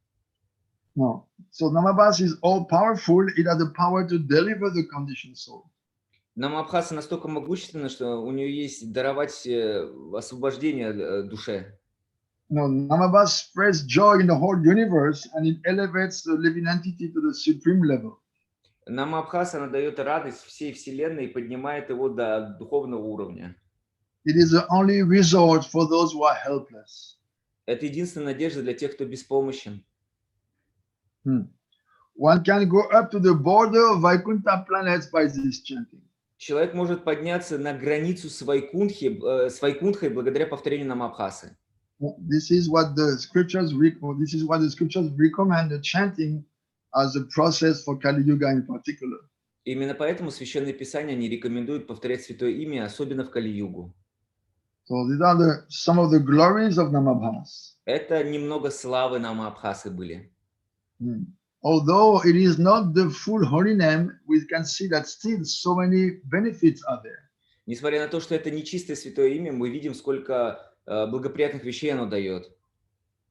No. So Namabhas is all powerful. It has the power to deliver the conditioned soul. Нама Абхаса настолько могущественна, что у нее есть даровать освобождение душе. No, Namabhas spreads joy in the whole universe and it elevates the living entity to the supreme level. Нама Абхаса, она дает радость всей вселенной и поднимает его до духовного уровня. It is the only resort for those who are helpless. Это единственная надежда для тех, кто беспомощен. One can go up to the border of Vaikuntha planets by this chanting. Человек может подняться на границу с Вайкунтхой благодаря повторению нама Абхасы. This is what the scriptures recommend the chanting as a process for Kali Yuga in particular. Именно поэтому Священное Писание не рекомендует повторять святое имя, особенно в Кали-югу. So these are some of the glories of Namabhas. Это немного славы нама Абхасы были. Although it is not the full holy name, we can see that still so many benefits are there. Несмотря на то, что это не чистое святое имя, мы видим, сколько благоприятных вещей оно дает.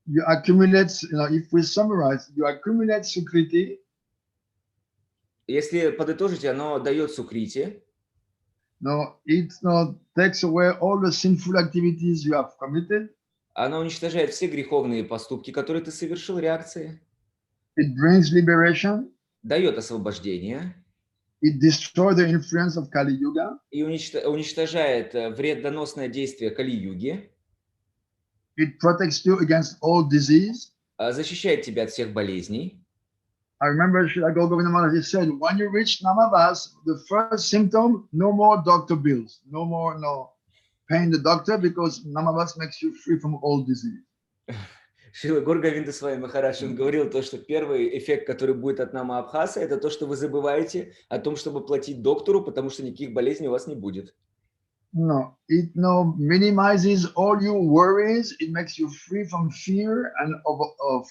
You accumulate, if we summarize, you accumulate sukriti. Если подытожить, оно дает сукрити. No, it takes away all the sinful activities you have committed. Оно уничтожает все греховные поступки, которые ты совершил, реакции. It brings liberation. Дает освобождение. It destroys the influence of Kali Yuga. И уничтожает вредоносное действие Кали-юги. It protects you against all disease. Защищает тебя от всех болезней. I remember Srila Govinda Maharaj said, when you reach Namabhas, the first symptom, no more doctor bills, no paying the doctor, because Namabhas makes you free from all disease. Шрила Говинда Махарадж, он говорил то, что первый эффект, который будет от нама Абхаса, это то, что вы забываете о том, чтобы платить доктору, потому что никаких болезней у вас не будет. No, it minimizes all your worries. It makes you free from fear and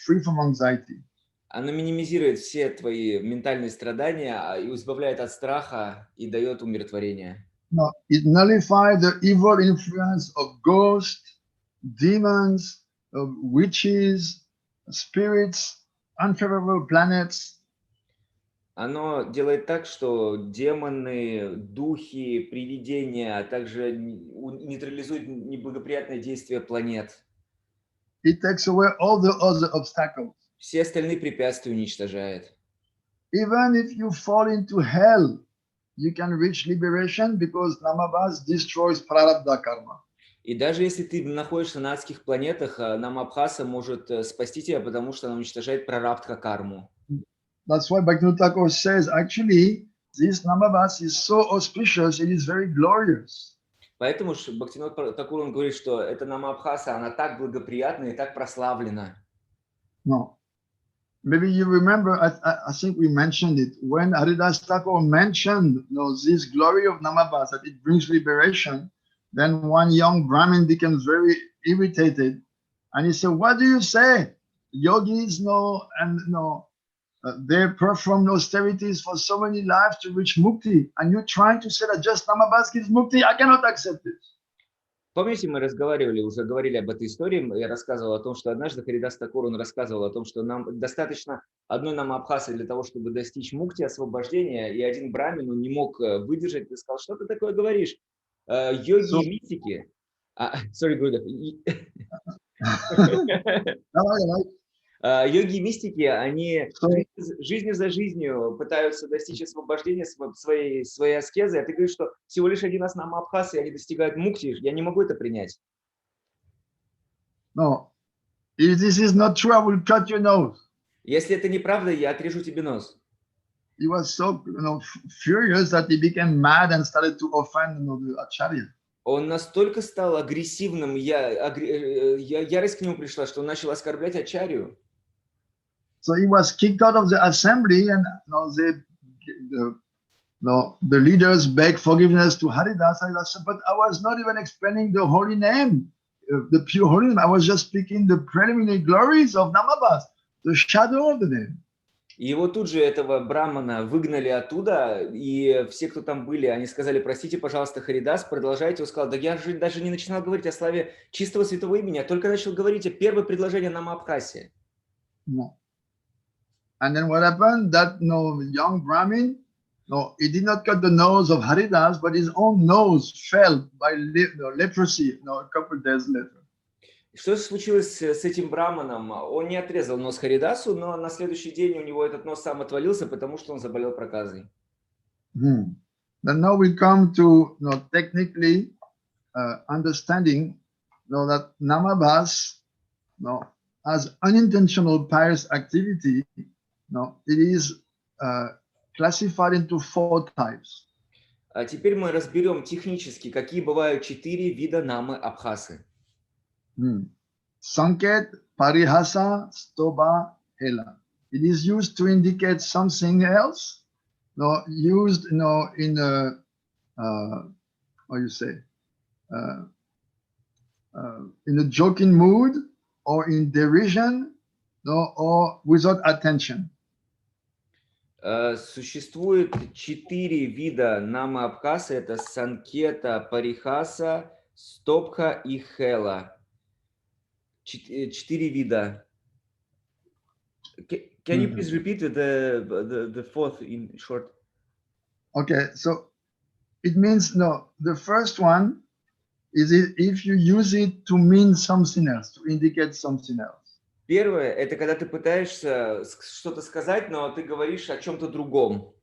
free from anxiety. Оно минимизирует все твои ментальные страдания и избавляет от страха и дает умиротворение. No, it nullifies the evil influence of ghosts, demons, of witches, spirits, unfavorable planets. Оно делает так, что демоны, духи, привидения, а также нейтрализует неблагоприятные действия планет. It takes away all the other obstacles. Все остальные препятствия уничтожает. Even if you fall into hell, you can reach liberation because Namabhas destroys prarabdha karma. И даже если ты находишься на адских планетах, нама Абхаса может спасти тебя, потому что она уничтожает прарабдха карму. That's why Bhaktivinoda says, actually, this Namabhas is so auspicious, it is very glorious. Поэтому Бхактивинод Тхакура говорит, что эта нама Абхаса, она так благоприятна и так прославлена. No. Maybe you remember, I think we mentioned it, when Haridas Thakur mentioned this glory of Namabhas, that it brings liberation, then one young Brahmin becomes very irritated. And he said, what do you say? Yogis they perform austerities for so many lives to reach mukti. And you're trying to say that just Namabhas gives mukti? I cannot accept it. Помните, мы говорили об этой истории, я рассказывал о том, что однажды Харидас Тхакур, он рассказывал о том, что нам достаточно одной нама Абхасы для того, чтобы достичь мукти, освобождения, и один брамин, он не мог выдержать и сказал, что ты такое говоришь? Йоги и мистики. Sorry, Гурудев. Йоги и мистики, они жизнь за жизнью пытаются достичь освобождения своей аскезы, а ты говоришь, что всего лишь один раз нама Абхасы, и они достигают мукти, я не могу это принять. No, if this is not true, I will cut your nose. Если это неправда, я отрежу тебе нос. He was so furious that he became mad and started to offend the acharya. Он настолько стал агрессивным, ярость к нему пришла, что он начал оскорблять ачарью. So he was kicked out of the assembly, and No, the leaders beg forgiveness to Haridas. Haridas said, but I was not even explaining the holy name, the pure holy name. I was just speaking the preliminary glories of Namabhas, the shadow of the name. И его тут же, этого брамана, выгнали оттуда, и все, кто там были, они сказали: простите, пожалуйста, Харидас, продолжайте. Он сказал: да я же даже не начинал говорить о славе чистого святого имени, а только начал говорить о первое предложение Намабхасе. No. And then what happened? That young Brahmin, he did not cut the nose of Haridas, but his own nose fell by leprosy a couple days later. Что случилось с этим браманом? Он не отрезал нос Харидасу, но на следующий день у него этот нос сам отвалился, потому что он заболел проказой. Then now we come to technically understanding that Namabhas as unintentional pious activity, it is classified into 4 types. А теперь мы разберем технически, какие бывают 4 вида намы Абхасы. Sanket, Parihasa, Stoba, Hela. It is used to indicate something else, used in a in a joking mood or in derision, or without attention. Существует 4 вида намы Абхасы. Это Санкета, Парихаса, Стопха и Хела. 4 вида. Can you please repeat the 4th in short? Okay, so it means the first one is if you use it to mean something else, to indicate something else. Первое — это когда ты пытаешься что-то сказать, но ты говоришь о чем-то другом.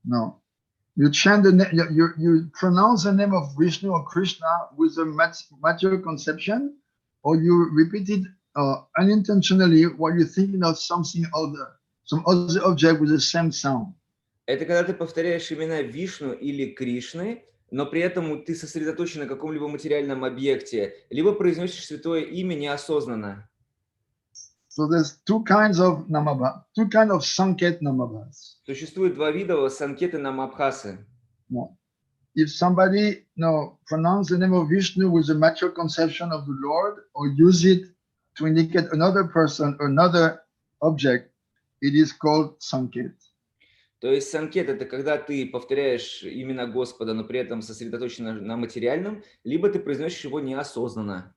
No, you chant you pronounce the name of Vishnu or Krishna with a material conception, or you repeat it unintentionally while you're thinking of something other, some other object with the same sound. Это когда ты повторяешь имена Вишну или Кришны, но при этом ты сосредоточен на каком-либо материальном объекте, либо произносишь святое имя неосознанно. So there's two kinds of sanket namabhas. Существует 2 вида санкеты намабхасы. No. If somebody pronounce the name of Vishnu with a material conception of the Lord, or use it to indicate another person or another object, it is called sanket. То есть санкет — это когда ты повторяешь имена Господа, но при этом сосредоточен на материальном, либо ты произносишь его неосознанно.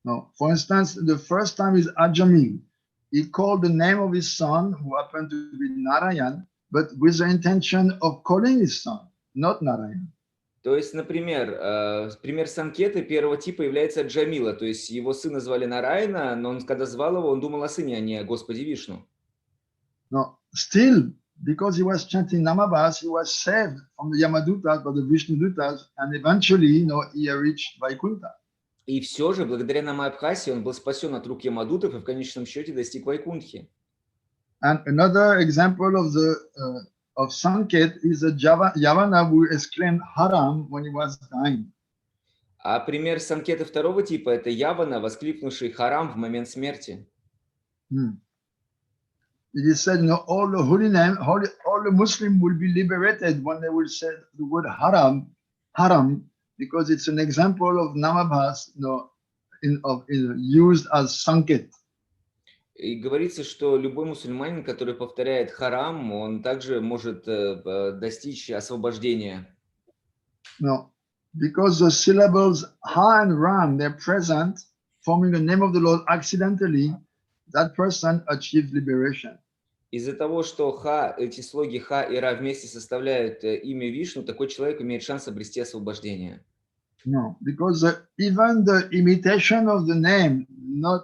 No. For instance, the first time is Ajami. He called the name of his son, who happened to be Narayan, but with the intention of calling his son, not Narayan. То есть, например, пример санкеты первого типа является Джамила, то есть его сына звали Нараяна, но он, когда звал его, он думал о сыне, а не о Господе Вишну. No, still, because he was chanting Namabhas, he was saved from the Yamadutas, by the Vishnu Dutas, and eventually, he reached Vaikuntha. И все же, благодаря Намабхасе, он был спасен от рук Ямадутов и в конечном счете достиг Вайкунтхи. And another example of Sanket is a Yavana who exclaimed Haram when he was dying. А пример санкета второго типа — это Явана, воскликнувший Харам в момент смерти. It is said, all the holy name, all the Muslims will be liberated when they will say the word Haram, because it's an example of Namabhas, used as Sanket. И говорится, что любой мусульманин, который повторяет Харам, он также может достичь освобождения. No, because the syllables Ha and Ram, they're present, forming the name of the Lord accidentally, that person achieves liberation. Из-за того, что эти слоги Ха и Ра вместе составляют имя Вишну, такой человек имеет шанс обрести освобождение. No, because even the imitation of the name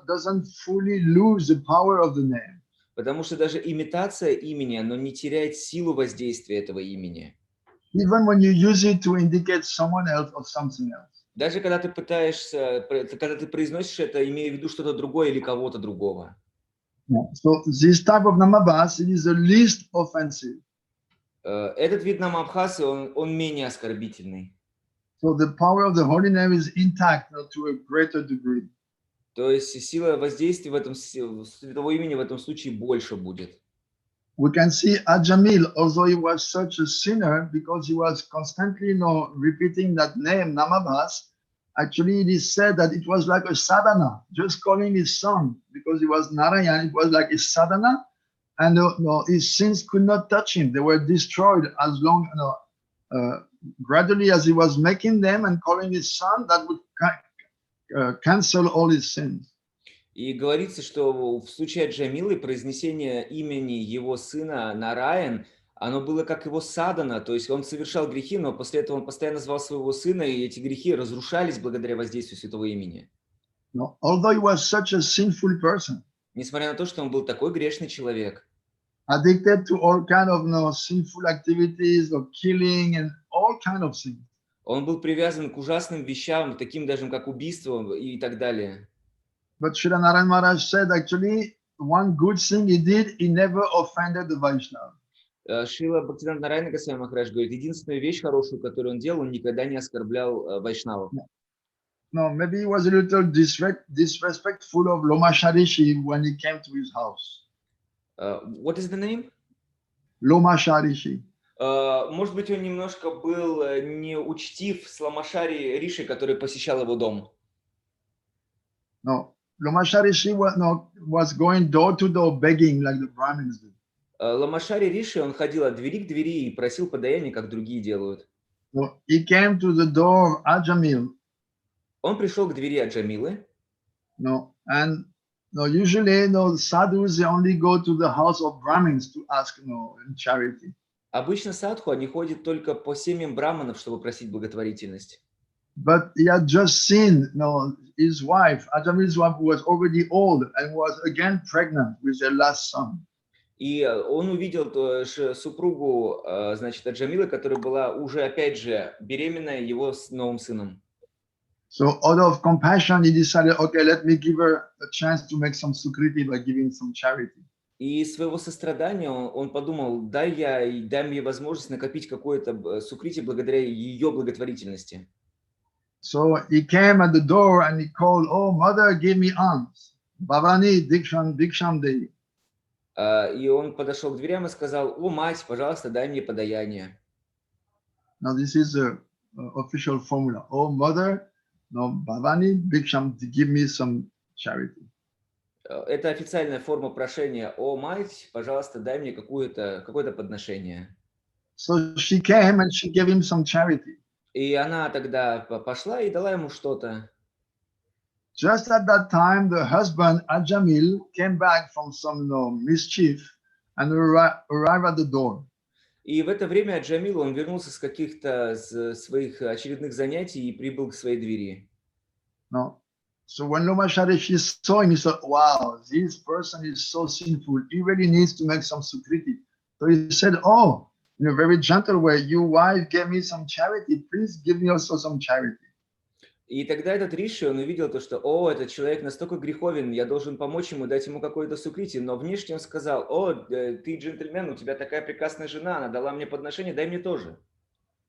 doesn't fully lose the power of the name. Потому что даже имитация имени, оно не теряет силу воздействия этого имени. Even when you use it to indicate someone else or something else. Даже когда ты когда ты произносишь это, имея в виду что-то другое или кого-то другого. No. So this type of namabhas, it is the least offensive. Этот вид намабхасы, он менее оскорбительный. So the power of the holy name is intact to a greater degree. То есть сила воздействия святого имени в этом случае больше будет. we can see Ajamil, although he was such a sinner because he was constantly repeating that name, Namabhas, actually it is said that it was like a sadhana, just calling his son, because he was Narayan, it was like his sadhana, and his sins could not touch him. They were destroyed as long, gradually as he was making them and calling his son, that would cancel all his sins. И говорится, что в случае Аджамилы произнесение имени его сына Нараян, оно было как его садана, то есть он совершал грехи, но после этого он постоянно звал своего сына, и эти грехи разрушались благодаря воздействию святого имени. No, although he was such a sinful person, Несмотря на то, что он был такой грешный человек, addicted to all kind of sinful activities of killing and all kind of things. он был привязан к ужасным вещам, таким даже как убийство и так далее. But Sri Narayana Maharaj said actually one good thing he did, he never offended the Vaishnava. Шрила Бхактивиданта Нараяна Госвами Махарадж говорит, единственную вещь хорошую, которую он делал, он никогда не оскорблял вайшнавов. No, maybe he was a little disrespectful of Loma Sharishi when he came to his house. What is the name? Loma Sharishi. Может быть, он немножко был неучтив с Ламашари Риши, который посещал его дом. No, Loma Sharishi was going door to door begging like the Brahmins do. Ламашари Риши, он ходил от двери к двери и просил подаяние, как другие делают. So he came to the door of Ajamil. Он пришел к двери Аджамилы. No, and usually sadhus they only go to the house of Brahmins to ask in charity. Обычно садху, они ходят только по семьям браманов, чтобы просить благотворительность. But he had just seen his wife, Ajamil's wife, who was already old and was again pregnant with their last son. И он увидел супругу, значит, Аджамилы, которая была уже, опять же, беременная его новым сыном. So out of compassion, he decided, okay, let me give her a chance to make some sukriti by giving some charity. И из своего сострадания он подумал, дай мне возможность накопить какое-то сукрити благодаря ее благотворительности. So he came at the door and he called, oh, mother, give me alms. Bhavani Diksham Devi. И он подошел к дверям и сказал, о, мать, пожалуйста, дай мне подаяние. Now this is the official formula. Oh, mother, Bhavani Diksham, give me some charity. Это официальная форма прошения, о, мать, пожалуйста, дай мне какое-то подношение. So she came and she gave him some charity. И она тогда пошла и дала ему что-то. Just at that time, the husband, Ajamil, came back from some mischief and arrived at the door. И в это время Аджамил, он вернулся с каких-то своих очередных занятий и прибыл к своей двери. No. So when Loma Sharishi saw him, he said, wow, this person is so sinful. He really needs to make some sukriti. So he said, oh, in a very gentle way, your wife gave me some charity. Please give me also some charity. И тогда этот Риши, он увидел то, что, о, этот человек настолько греховен, я должен помочь ему, дать ему какое-то сукрити. Но внешне он сказал, о, ты джентльмен, у тебя такая прекрасная жена, она дала мне подношение, дай мне тоже.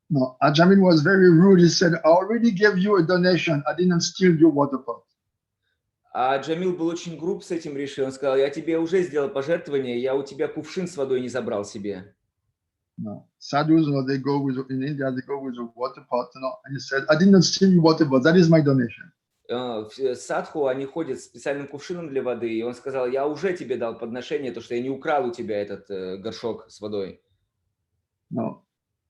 No, Ajamil was very rude. He said, I already gave you a donation. I didn't steal your water pot. А Джамил был очень груб с этим Риши. Он сказал, я тебе уже сделал пожертвование, я у тебя кувшин с водой не забрал себе. No, sadhus, they go with, in India, they go with a water pot, and he said, I didn't steal your water pot. That is my donation. Садху, они ходят с специальным кувшином для воды, и он сказал, я уже тебе дал подношение, то, что я не украл у тебя этот горшок с водой. No,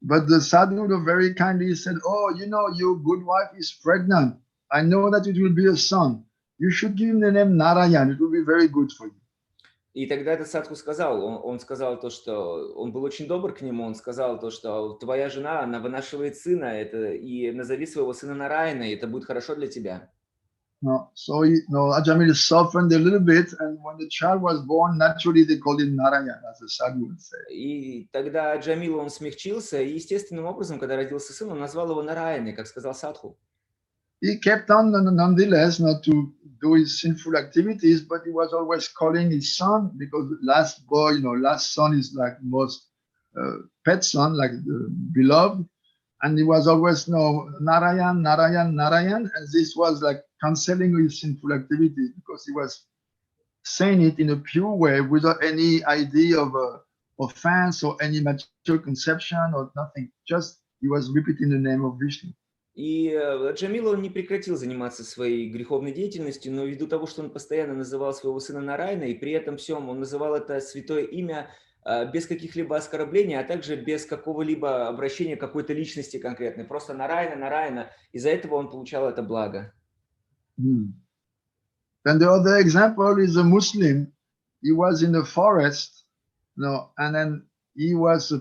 but the sadhu very kindly said, oh, your good wife is pregnant. I know that it will be a son. You should give him the name Narayan. It will be very good for you. И тогда этот садху сказал, он сказал то, что он был очень добр к нему, он сказал то, что твоя жена, она вынашивает сына, и назови своего сына Нараяна, и это будет хорошо для тебя. No, so Ajamil softened a little bit, and when the child was born, naturally they called him Narayan, as the sadhu would say. И тогда Аджамил, он смягчился, и естественным образом, когда родился сын, он назвал его Нараяной, как сказал садху. He kept on nonetheless not to do his sinful activities, but he was always calling his son, because last son is like most pet son, like the beloved, and he was always Narayan, Narayan, Narayan, and this was like cancelling his sinful activities because he was saying it in a pure way without any idea of offense or any mature conception or nothing. Just he was repeating the name of Vishnu. И Джамила, он не прекратил заниматься своей греховной деятельностью, но ввиду того, что он постоянно называл своего сына Нарайна, и при этом всем он называл это святое имя без каких-либо оскорблений, а также без какого-либо обращения к какой-то личности конкретной. Просто Нарайна, Нарайна. Из-за этого он получал это благо. Then the other example is a Muslim. He was in the forest, and then he was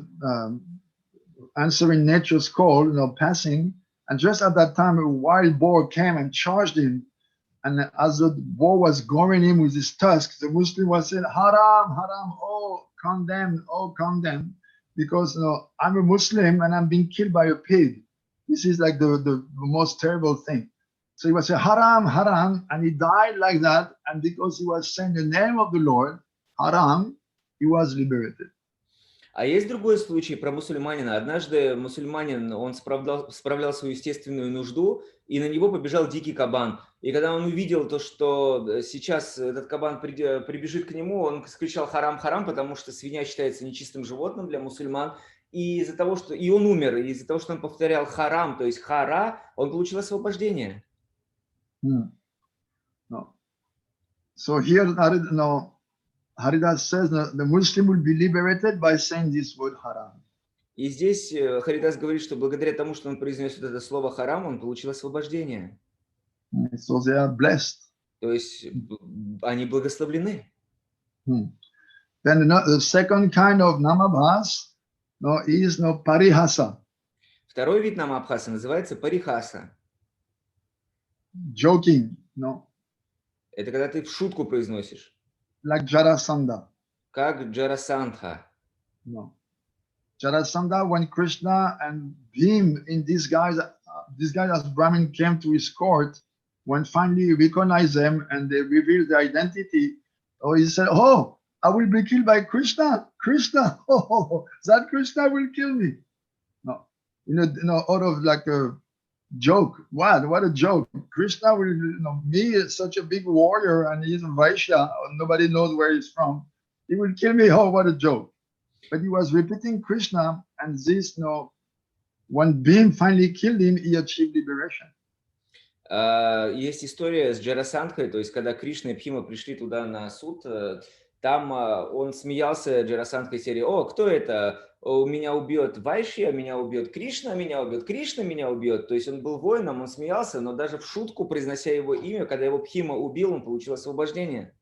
answering nature's call, passing. And just at that time, a wild boar came and charged him. And as the boar was goring him with his tusks, the Muslim was saying, Haram, Haram, oh, condemn. Because I'm a Muslim and I'm being killed by a pig. This is like the most terrible thing. So he was saying, Haram, Haram, and he died like that. And because he was saying the name of the Lord, Haram, he was liberated. А есть другой случай про мусульманина. Однажды мусульманин, он справлял свою естественную нужду, и на него побежал дикий кабан. И когда он увидел то, что сейчас этот кабан прибежит к нему, он скричал «Харам, харам», потому что свинья считается нечистым животным для мусульман. И из-за того, что... И он умер, и из-за того, что он повторял «харам», то есть «хара», он получил освобождение. So here, Haridas says the Muslim will be liberated by saying this word haram. И здесь Харидас говорит, что благодаря тому, что он произнес вот это слово харам, он получил освобождение. So they are blessed. То есть они благословлены. Then the second kind of namabhas is parihasa. Второй вид намабхаса называется парихаса. Joking, Это когда ты в шутку произносишь. Like Jarasandha. Как Джарасандха. Jarasandha, when Krishna and Bhim in disguise as Brahmin came to his court, when finally he recognized them and they revealed their identity, he said, "Oh, I will be killed by Krishna. Krishna, that Krishna will kill me." Out of like a joke. What a joke. Krishna will, me is such a big warrior and he's a Vaishya, nobody knows where he's from. He will kill me. Oh, what a joke. But he was repeating Krishna, and this, when Bhim finally killed him, he achieved liberation. Есть история с Джарасандхой, то есть когда Кришна и Бхима пришли туда на суд, там он смеялся Джарасандхой серии: «О, кто это? Меня убьет Вайшья, меня убьет Кришна, меня убьет Кришна, меня убьет». То есть он был воином, он смеялся, но даже в шутку, произнося его имя, когда его Бхима убил, он получил освобождение.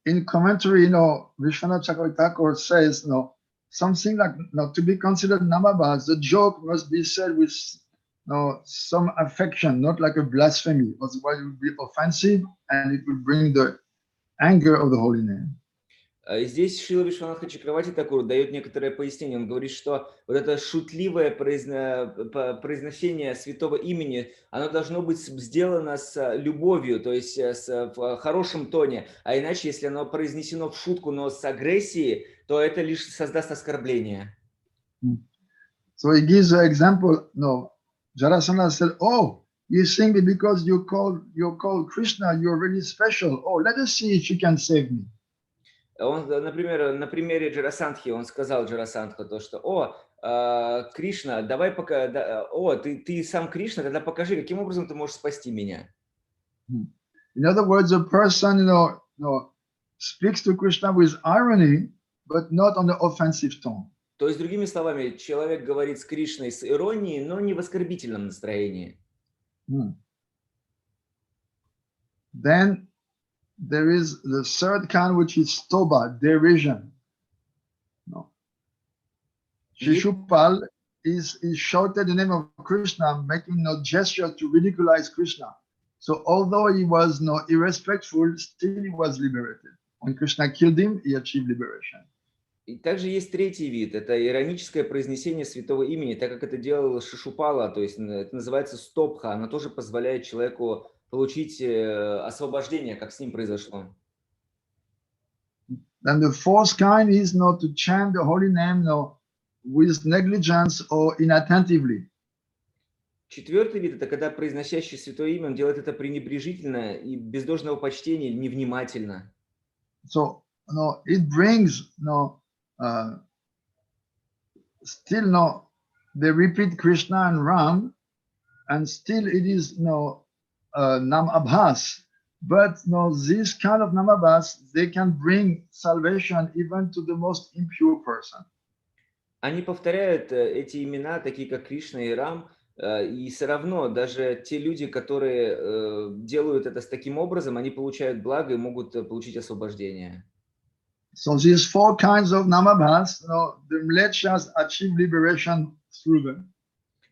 In commentary, Vishwanath Chakravarti Thakur says, something like, to be considered namabhas, the joke must be said with some affection, not like a blasphemy, otherwise it would be offensive and it will bring the anger of the holy name. Здесь Шрила Вишванатха Чакраварти Тхакур дает некоторое пояснение. Он говорит, что вот это шутливое произношение святого имени, оно должно быть сделано с любовью, то есть в хорошем тоне. А иначе, если оно произнесено в шутку, но с агрессией, то это лишь создаст оскорбление. So he gives an example. Jarasandha said, "Oh, you think because you call Krishna, you're really special. Oh, let us see if you can save me." Он, например, на примере Джарасандхи, он сказал Джарасандха то, что Кришна, давай пока, ты сам Кришна, тогда покажи, каким образом ты можешь спасти меня. In other words, a person speaks to Krishna with irony, but not on the offensive tone. То есть, другими словами, человек говорит с Кришной с иронией, но не в оскорбительном настроении. Then there is the third kind, which is stoba, derision. Shishupal is shouted the name of Krishna, making no gesture to ridiculize Krishna. So although he was irrespectful, still he was liberated. When Krishna killed him, he achieved liberation. И также есть третий вид, это ироническое произнесение святого имени, так как это делал Шишупала, то есть это называется стопха, оно тоже позволяет человеку получить освобождение, как с ним произошло. Then the fourth kind is not to chant the holy name with negligence or inattentively. Четвертый вид – это когда произносящий святое имя, он делает это пренебрежительно и без должного почтения, невнимательно. So no, it brings no, still no, they repeat Krishna and Ram, and still it is no nam abhas. But no, this kind of namabhas, they can bring salvation even to the most impure person. Они повторяют эти имена, такие как Кришна и Рам, и все равно даже те люди, которые делают это с таким образом, они получают благо и могут получить освобождение. So these four kinds of namabhas, no, the mlecchas achieve liberation through them.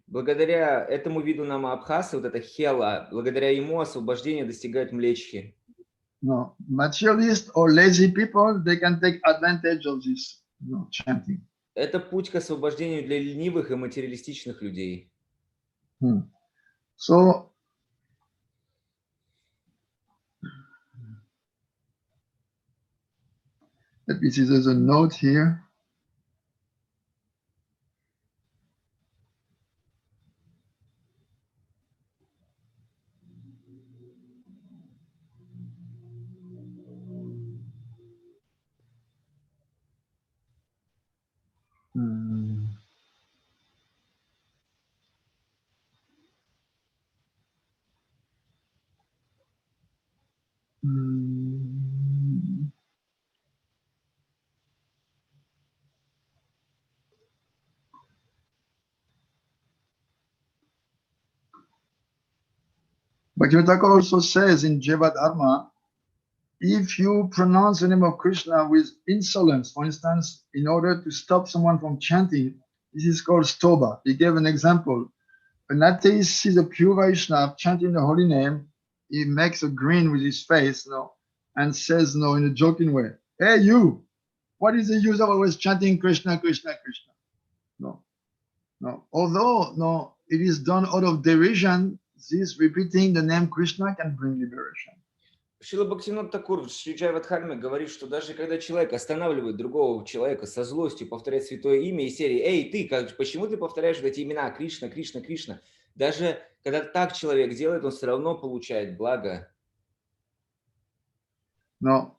Благодаря этому виду намабхасы, вот это хела, благодаря ему освобождение достигают млечхи. No, materialist or lazy people, they can take advantage of this chanting. Это путь к освобождению для ленивых и материалистичных людей. So, let me see, there's a note here. Bhaktivinoda also says in Jiva Dharma, if you pronounce the name of Krishna with insolence, for instance, in order to stop someone from chanting, this is called stoba. He gave an example. An atheist sees a pure Vaishnava chanting the holy name, he makes a grin with his face, and says, in a joking way, "Hey, you, what is the use of always chanting Krishna, Krishna, Krishna?" No. Although, it is done out of derision, this repeating the name Krishna can bring liberation. Шрила Бхактивиноды Тхакур в Шри Вадхарме говорит, что даже когда человек останавливает другого человека со злостью повторять святое имя из серии «Эй, ты, почему ты повторяешь эти имена Кришна, Кришна, Кришна?» Даже когда так человек делает, он все равно получает благо. No.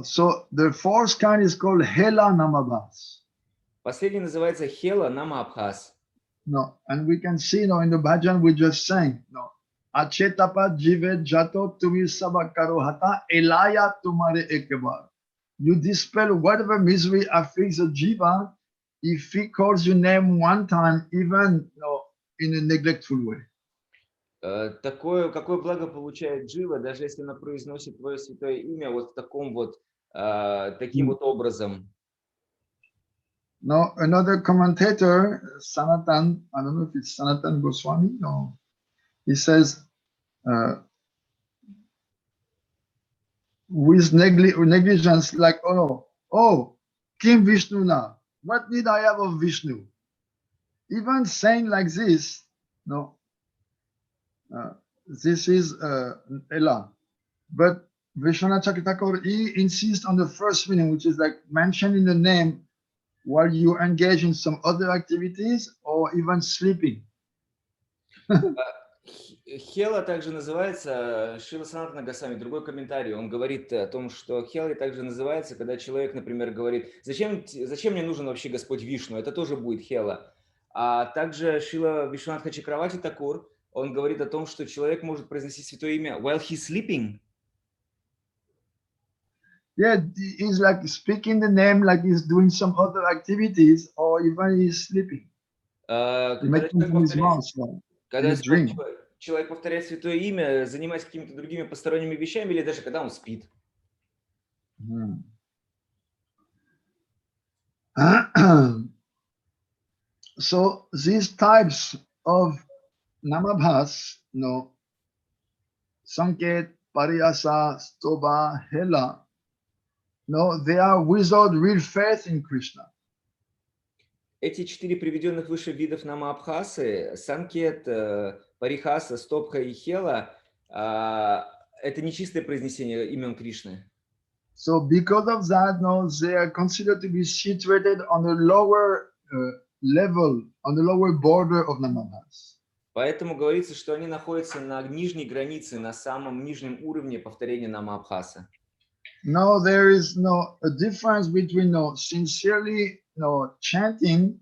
So the fourth kind is called Hela Namabhas. Последний называется Хела Намабхас. No, and we can see in the bhajan we just sang. Achetapa jive jato tumi sabakaro hata elaya tumare ekebar. You dispel whatever misery afflicts a jiva if he calls your name one time, even in a neglectful way. Какое благо получает джива, даже если она произносит твое святое имя вот в таком вот, таким вот образом. Now, another commentator, Sanatan, I don't know if it's Sanatan Goswami, he says, with negligence, like, oh, Kim Vishnu now, what need I have of Vishnu? Even saying like this, this is Ella. But Vishwanath Chakravarti, he insists on the first meaning, which is like mentioning the name while you engage in some other activities or even sleeping. Хела также называется, Шрила Санатана Госвами, другой комментарий, он говорит о том, что Хела также называется, когда человек, например, говорит, зачем мне нужен вообще Господь Вишну, это тоже будет Хела. А также Шрила Вишванатха Чакраварти Тхакур, он говорит о том, что человек может произносить святое имя while he's sleeping. Yeah, he's like speaking the name like he's doing some other activities or even he's sleeping. Когда человек повторяет святое имя, занимаясь какими-то другими посторонними вещами или даже когда он спит. So these types of namabhas, Sanket, Pariyasa, Stoba, Hela, they are without real faith in Krishna. Эти 4 приведенных выше видов намабхасы, Санкет, Парихаса, Стопха и Хела, это нечистое произнесение имен Кришны. So because of that, they are considered to be situated on the lower level, on the lower border of namabhas. Поэтому говорится, что они находятся на нижней границе, на самом нижнем уровне повторения намабхаса. no, there is no a difference between no sincerely no chanting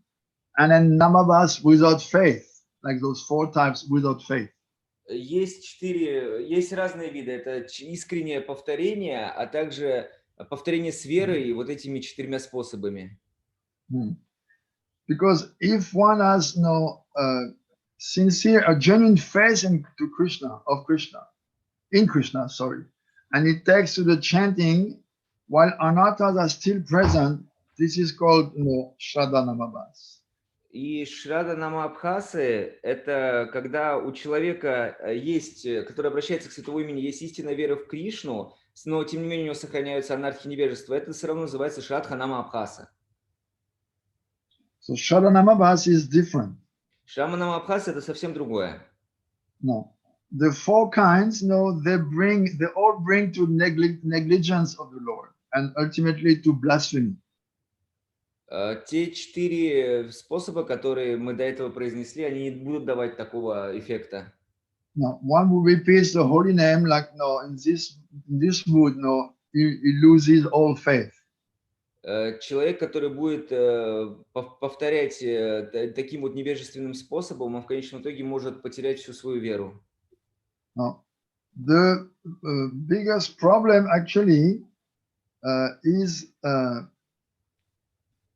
and then namabhas without faith, like those 4 types without faith. Есть разные виды. Это искреннее повторение, а также повторение с верой вот этими 4 способами. Because if one has no sincere, a genuine faith in Krishna, sorry, and it takes to the chanting while anatas are still present, this is called Shraddha Namabhas. И Шрада Намабхасы – это когда у человека есть, который обращается к святому имени, есть истинная вера в Кришну, но тем не менее у него сохраняются анархи невежества. Это все равно называется Шрадха Намабхаса. So Shraddha Namabhas is different. Шрама Намабхаса – это совсем другое. No. The 4 kinds, they all bring to negligence of the Lord and ultimately to blasphemy. Те 4 способа, которые мы до этого произнесли, они не будут давать такого эффекта. No, one who repeats the holy name like in this mood, he loses all faith. Человек, который будет повторять таким вот невежественным способом, он в конечном итоге может потерять всю свою веру. No. The biggest problem actually is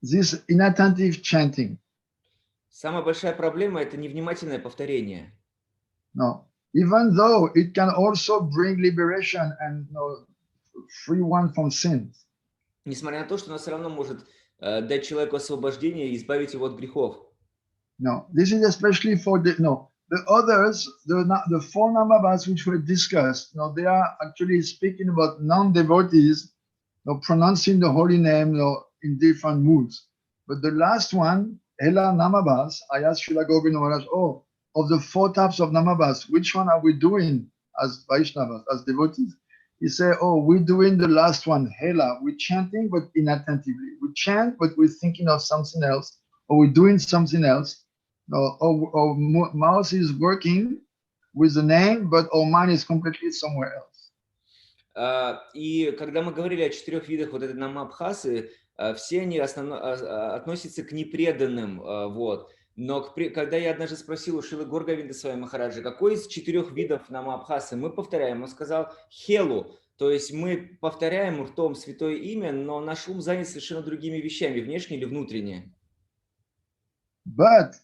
this inattentive chanting. Самая большая проблема – это невнимательное повторение. No, even though it can also bring liberation and free one from sins. Несмотря на то, что оно все равно может дать человеку освобождение и избавить его от грехов. No, this is especially for the others, the 4 namabhas which were discussed. They are actually speaking about non-devotees, pronouncing the holy name, in different moods. But the last one, Hela Namabhas, I asked Srila Govinda Maharaj, of the 4 types of Namabhas, which one are we doing as Vaishnavas, as devotees? He said, we're doing the last one, Hela. We're chanting, but inattentively. We chant, but we're thinking of something else, or we're doing something else. Our mouth is working with the name, but our mind is completely somewhere else. И когда мы говорили о 4 видах вот этой намабхасы, все они относятся к непреданным, вот. Но когда я однажды спросил у Шрилы Горговинда Махараджа, какой из 4 видов намабхасы мы повторяем, он сказал хелу, то есть мы повторяем ртом святое имя, но наш ум занят совершенно другими вещами, внешне или внутренне. But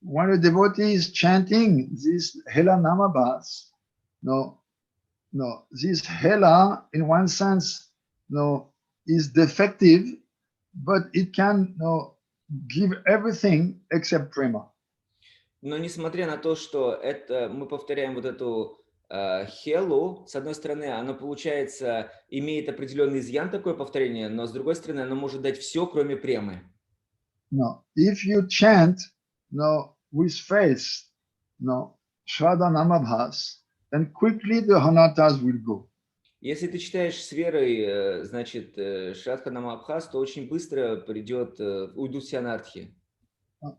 when a devotee is chanting this hela namabhas, this hela in one sense is defective, but it can give everything except prema. Но несмотря на то, что это мы повторяем вот эту хелу, с одной стороны, оно получается имеет определенный изъян такое повторение, но с другой стороны, оно может дать все, кроме премы. No, if you chant with faith, Shraddha Namabhas, then quickly the anatas will go. Если ты читаешь с верой, значит, Шрадха Намабхас, то очень быстро уйдут все анархи.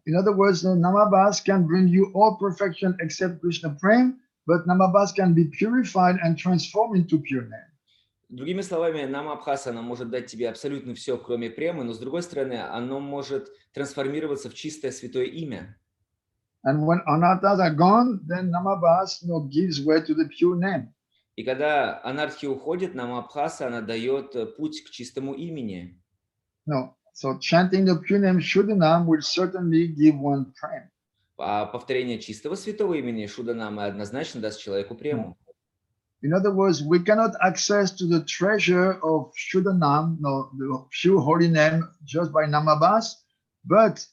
In other words, Namabhas can bring you all perfection except Krishna Prem, but Namabhas can be purified and transformed into pure name. Другими словами, намабхас, оно может дать тебе абсолютно все, кроме премы, но с другой стороны, оно может трансформироваться в чистое святое имя. And when anatas are gone, then Namabhas gives way to the pure name. И когда анархи уходит, намабхаса, она дает путь к чистому имени. No, so chanting the pure name Shuddhanam will certainly give one prem. А повторение чистого святого имени Шудданама однозначно даст человеку прему. In other words, we cannot access to the treasure of Shuddhanam, the pure holy name, just by Namabhas, but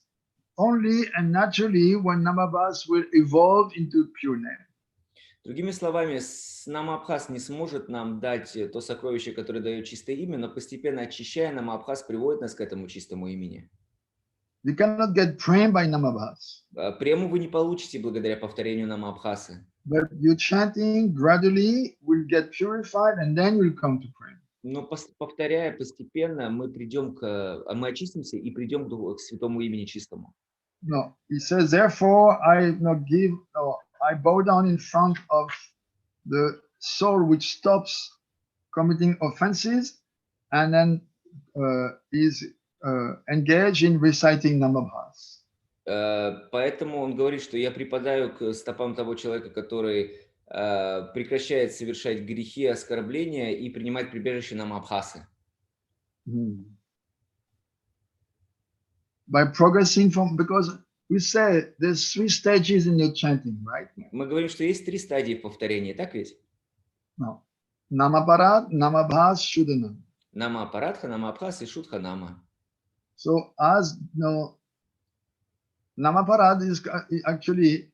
only and naturally when Namabhas will evolve into pure name. Другими словами, намабхас не сможет нам дать то сокровище, которое дает чистое имя, но постепенно очищая, намабхас приводит нас к этому чистому имени. You cannot get prem by Namabhas. Прему вы не получите благодаря повторению намабхасы. But your chanting gradually will get purified and then will come to prem. Но повторяя постепенно, мы очистимся и придем к святому имени чистому. No, he says, therefore, I bow down in front of the soul which stops committing offenses, and then is engaged in reciting Namabhas. Поэтому он говорит, что я припадаю к стопам того человека, который прекращает совершать грехи, оскорбления и принимать прибежище намабхасы. By progressing from, because we say there's 3 stages in your chanting, right? Мы говорим, что есть 3 стадии в повторении, так ведь? No. Namaparad, Namabhas, Shuddhanam. Нама-апарадха, нама-абхас и шуддханама. So as Namaparad is actually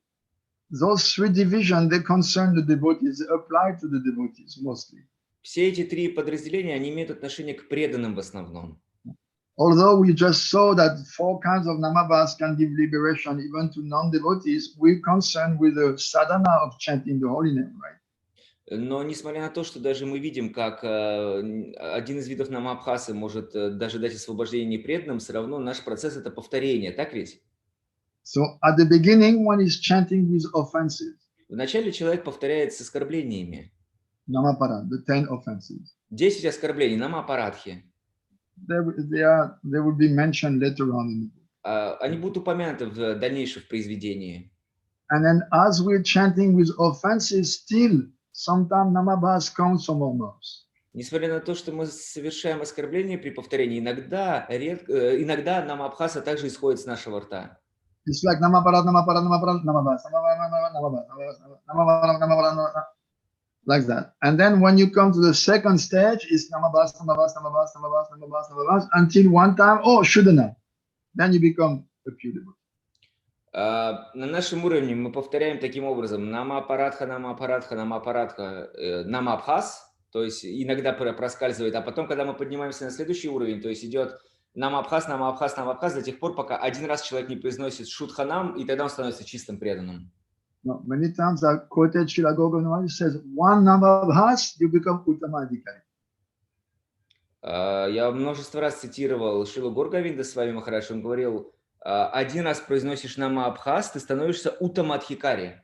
those 3 divisions, they concern the devotees, they apply to the devotees mostly. Все эти 3 подразделения, они имеют отношение к преданным в основном. Although we just saw that 4 kinds of Namabhas can give liberation even to non-devotees, we're concerned with the sadhana of chanting the holy name, right? Но несмотря на то, что даже мы видим, как один из видов намабхасы может даже дать освобождение непреданным, все равно наш процесс – это повторение, так ведь? So at the beginning, one is chanting with offenses. Вначале человек повторяет с оскорблениями. Namaparad, the 10 offenses. 10 оскорблений, нама-апарадхи. They will be mentioned later on in the book. Они будут упомянуты в дальнейшем в произведении. And then as we're chanting with offenses, still sometimes Namabhas comes from our mouths. Несмотря на то, что мы совершаем оскорбление при повторении, иногда намабхаса также исходит с нашего рта. It's like Namaparad, Namaparad, Namaparad, Namabhas, Namaparad, like that. And then when you come to the second stage, it's Namabhas, Namabhas, Namabhas, Namabhas, Namabhas, Namabhas, until one time, oh, Shuddhana. Then you become a pure devotee. На нашем уровне мы повторяем таким образом: нама-апарадха, нама-апарадха, нама-апарадха, нама-абхас, то есть иногда проскальзывает, а потом, когда мы поднимаемся на следующий уровень, то есть идет нама-абхас, нама-абхас, нама-абхас до тех пор, пока один раз человек не произносит шуддханам, и тогда он становится чистым преданным. No, many times I quoted Srila Govinda, he says, one Namabhas, you become Uttamadhikari. Я множество раз цитировал Шрилу Горговинда с вами, Махарадж, он говорил: один раз произносишь нама-абхас, ты становишься уттамадхикари.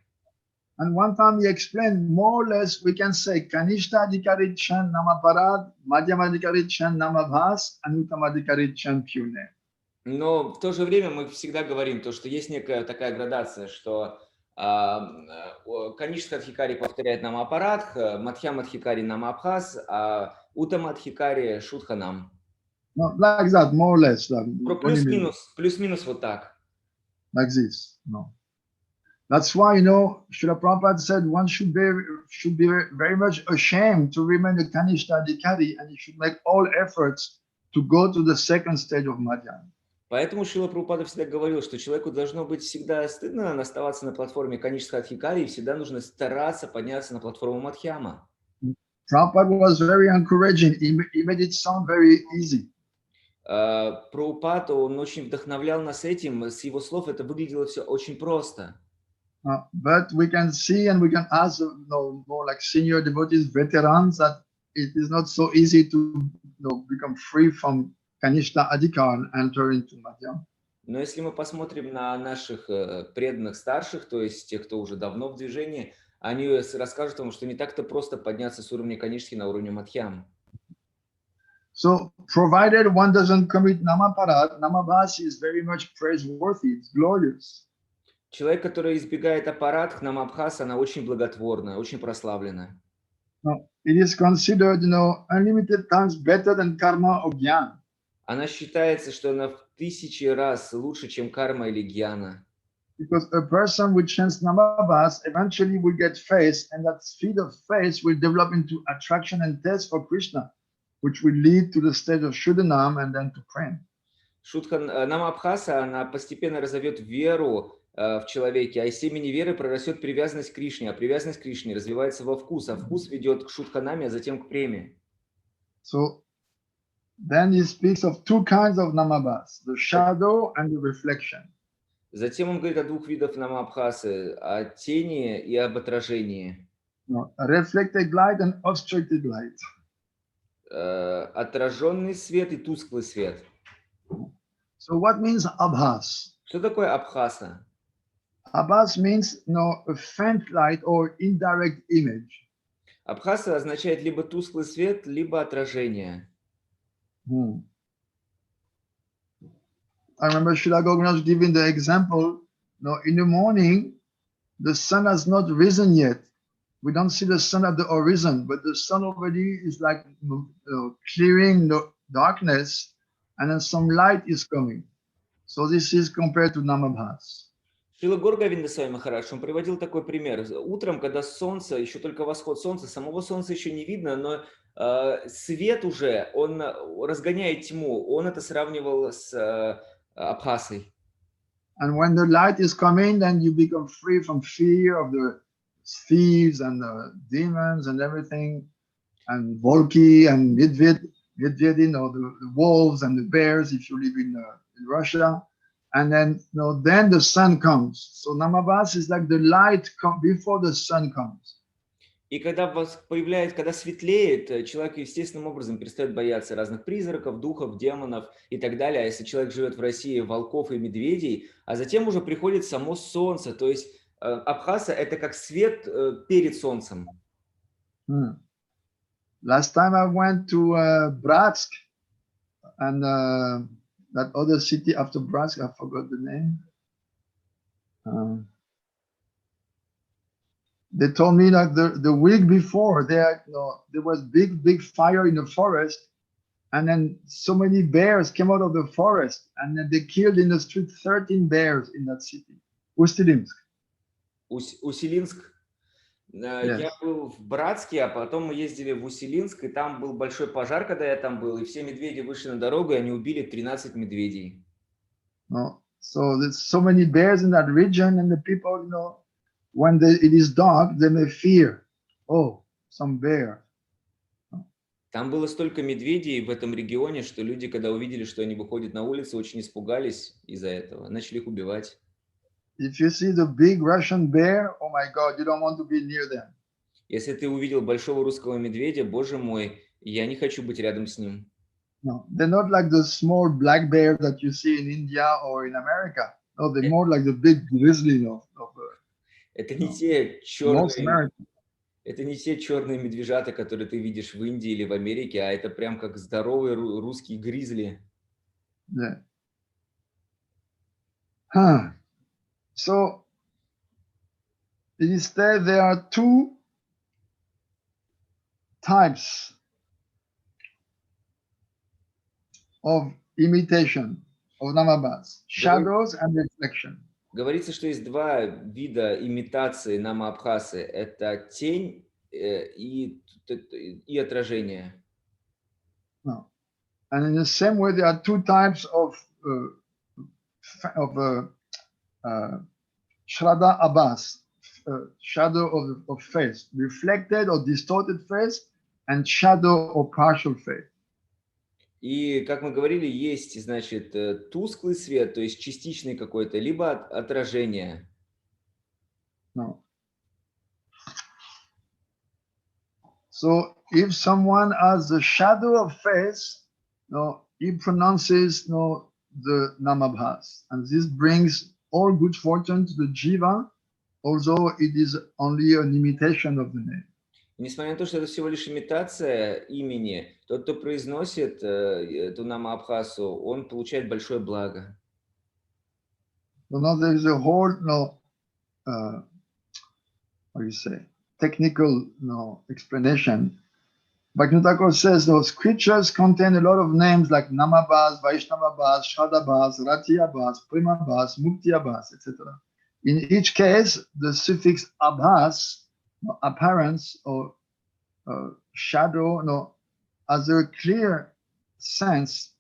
And one time he explained, more or less, we can say, Kanishtadhikari chant Namaparad, Madhyamadhikari chant Namabhas, and Uttamadhikari chant pure name. Но в то же время мы всегда говорим то, что есть некая такая градация, что Каништадхикари повторяет нама-апарадх, Мадхьямадхикари нама-абхас, а Уттамадхикари шуддханам. No, like that, more or less. Like, Плюс-минус вот так. Like this, no. That's why, you know, Srila Prabhupada said one should be very much ashamed to remain a Kanishtadhikari, and he should make all efforts to go to the second stage of Madhyama. Поэтому Шрила Прабхупада всегда говорил, что человеку должно быть всегда стыдно оставаться на платформе Каништадхикари, и всегда нужно стараться подняться на платформу Мадхьяма. Prabhupada was very encouraging. He made it sound very easy. Прабхупада, он очень вдохновлял нас этим, с его слов это выглядело все очень просто. But we can see and we can ask, you know, more like senior devotees, veterans, that it is not so easy to, you know, become free from Kanishta Adhikar and enter into Madhyama. Но если мы посмотрим на наших преданных старших, то есть тех, кто уже давно в движении, они расскажут вам, что не так-то просто подняться с уровня Каништхи на уровень Мадхьям. So, provided one doesn't commit Namaparad, Namabhas is very much praiseworthy, it's glorious. Человек, который избегает аппарадх, намабхас, она очень благотворная, очень прославленная. No, it is considered, you know, unlimited times better than karma or jnana. Она считается, что она в 1000 раз лучше, чем карма или гьяна. Because a person who chants Namabhas eventually will get faith, and that speed of faith will develop into attraction and taste for Krishna, which will lead to the stage of Shuddhanam and then to prem. Намабхаса, она постепенно разовьет веру в человеке, а из семени веры прорастет привязанность к Кришне, а привязанность к Кришне развивается во вкус, а вкус ведет к шуддханаме, а затем к преме. So then he speaks of 2 kinds of Namabhas, the shadow and the reflection. Затем он говорит о 2 видах намабхасы, о тени и об отражении. No, reflected light and obstructed light. Отраженный свет и тусклый свет. So what means abhas? Что такое абхаса? Abhas means, you know, a faint light or indirect image. Абхаса означает либо тусклый свет, либо отражение. I remember Srila Govindas giving the example, in the morning, the sun has not risen yet. We don't see the sun at the horizon, but the sun already is like clearing the darkness, and then some light is coming. So this is compared to Namabhas. Шрила Горгавиндасвами Махарадж, он приводил такой пример. Утром, когда солнце, еще только восход солнца, самого солнца еще не видно, но свет уже, он разгоняет тьму. Он это сравнивал с Абхасой. And when the light is coming, then you become free from fear of the thieves and the demons and everything, and Volki and Medvedin, the wolves and the bears if you live in Russia. And then, then the sun comes. So Namabhas is like the light before the sun comes. И когда когда светлеет, человек естественным образом перестает бояться разных призраков, духов, демонов и так далее. А если человек живет в России, волков и медведей, а затем уже приходит само солнце. То есть Абхаса – это как свет перед солнцем. Last time I went to Bratsk and that other city after Bratsk, I forgot the name. They told me that the week before there was big fire in the forest, and then so many bears came out of the forest, and then they killed in the street 13 bears in that city. Ustilinsk. Усилинск. Yes. Я был в Братске, а потом мы ездили в Усилинск, и там был большой пожар, когда я там был, и все медведи вышли на дорогу, и они убили 13 медведей. So there's so many bears in that region, and the people, when it is dark, they may fear, some bear. Там было столько медведей в этом регионе, что люди, когда увидели, что они выходят на улицу, очень испугались из-за этого, начали их убивать. If you see the big Russian bear, oh my God, you don't want to be near them. Если ты увидел большого русского медведя, боже мой, я не хочу быть рядом с ним. No, they're not like the small black bear that you see in India or in America. No, they're more like the big grizzly Это не те черные, это не те черные медвежата, которые ты видишь в Индии или в Америке, а это прям как здоровый русский гризли. Yeah. So instead, there are two types of imitation of Namabhas, shadows and reflection. Говорится, что есть два вида имитации Нама-Абхасы. Это тень и отражение. No. And in the same way, there are two types of Shraddha Abhas, shadow of face, reflected or distorted face, and shadow or partial face. И, как мы говорили, есть, значит, тусклый свет, то есть частичный какой-то, либо отражение. No. So if someone has the shadow of face, he pronounces the Namabhas, and this brings all good fortune to the jiva, although it is only an imitation of the name. Несмотря на то, что это всего лишь имитация имени, тот, кто произносит эту Нама-Абхасу, он получает большое благо. So now there is a whole, technical explanation. Bhaktivinoda says those scriptures contain a lot of names like Namabhas, Vaishnavabhas, Shraddhabhas, Ratiyabhas, Primabhas, Muktiabhas, etc. In each case, the suffix abhas, appearance or shadow, has a clear sense,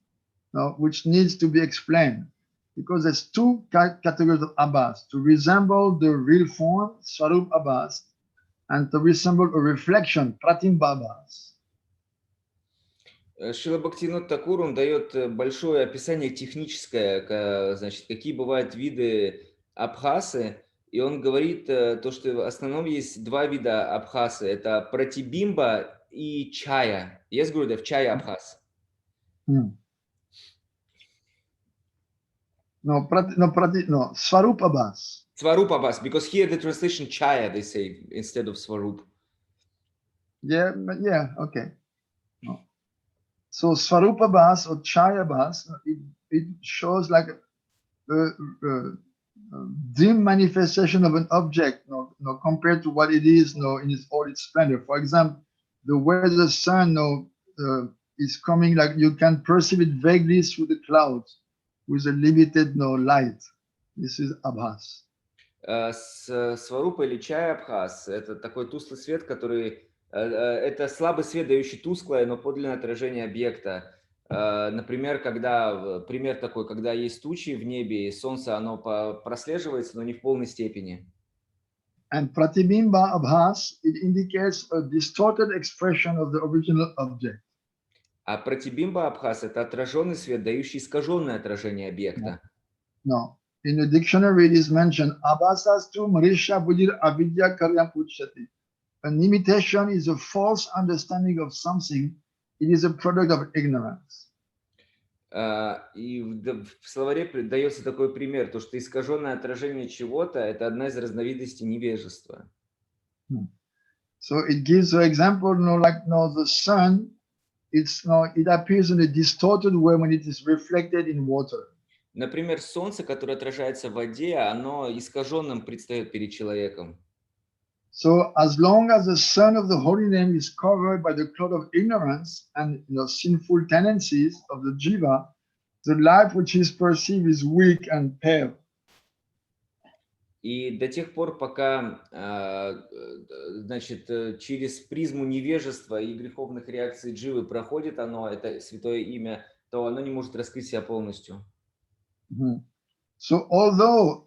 which needs to be explained, because there's two categories of abhas: to resemble the real form, Swarup abhas, and to resemble a reflection, Pratimba abhas. Шрила Бхактивиноды Тхакур, он дает большое описание техническое, значит, какие бывают виды абхасы, и он говорит то, что в основном есть два вида абхасы, это пратибимба и чая. Yes, Gurudev, чая абхас. No, Swarup abhas. Swarup abhas, because here the translation chaya, they say, instead of Swarup. Yeah, okay. No. So Swarupa Bhas or Chaya Bhas, it shows like dim manifestation of an object, compared to what it is, in all its splendor. For example, the way the sun, is coming, like you can perceive it vaguely through the clouds with a limited, light. This is Abhas. Сварупа или чая абхаз – это такой тусклый свет, который… Это слабый свет, дающий тусклое, но подлинное отражение объекта. Например, пример такой, когда есть тучи в небе, и солнце, оно прослеживается, но не в полной степени. And pratibimba abhas, it indicates a distorted expression of the original object. А пратибимба абхаз – это отраженный свет, дающий искаженное отражение объекта. No. In the dictionary, it is mentioned, abhasastu marisha buddhir avidya karyam uchati. An imitation is a false understanding of something. It is a product of ignorance. И в словаре дается такой пример, то, что искаженное отражение чего-то – это одна из разновидностей невежества. So it gives an example, the sun, it appears in a distorted way when it is reflected in water. Например, солнце, которое отражается в воде, оно искаженным предстает перед человеком. So as long as the sun of the holy name is covered by the cloud of ignorance and sinful tendencies of the jiva, the life which is perceived is weak and pale. И до тех пор, пока, через призму невежества и греховных реакций дживы проходит оно, это святое имя, то оно не может раскрыть себя полностью. So although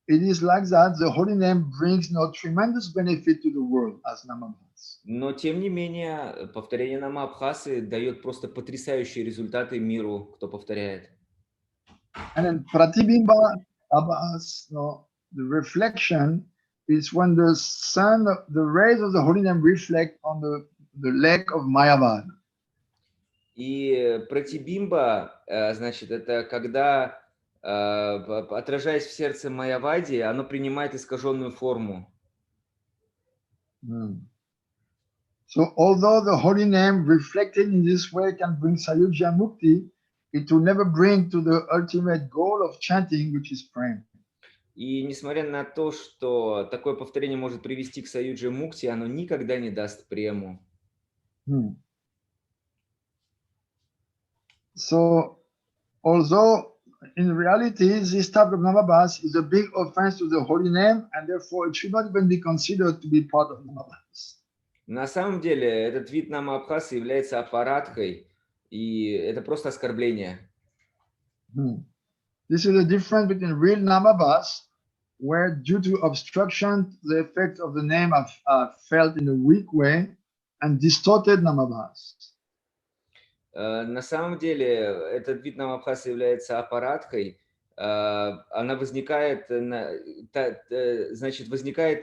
it is like that, the holy name brings tremendous benefit to the world as Namabhas. Но тем не менее, повторение Намабхасы дает просто потрясающие результаты миру, кто повторяет. And then Pratibimba Abhas, the reflection is when the sun, the rays of the holy name reflect on the lake of Mayavad. И пратибимба, это когда, отражаясь в сердце Майявади, оно принимает искаженную форму. So although the holy name reflected in this way can bring Sayujya Mukti, it will never bring to the ultimate goal of chanting, which is praying. И несмотря на то, что такое повторение может привести к Саюджа Мукти, оно никогда не даст прему. So although in reality this type of Namabhas is a big offense to the holy name, and therefore it should not even be considered to be part of Namabhas. На самом деле этот вид Намабхаса является аппараткой, и это просто оскорбление. This is the difference between real Namabhas, where due to obstruction the effects of the name are felt in a weak way, and distorted Namabhas. На самом деле этот вид Намабхаса является аппараткой. Она возникает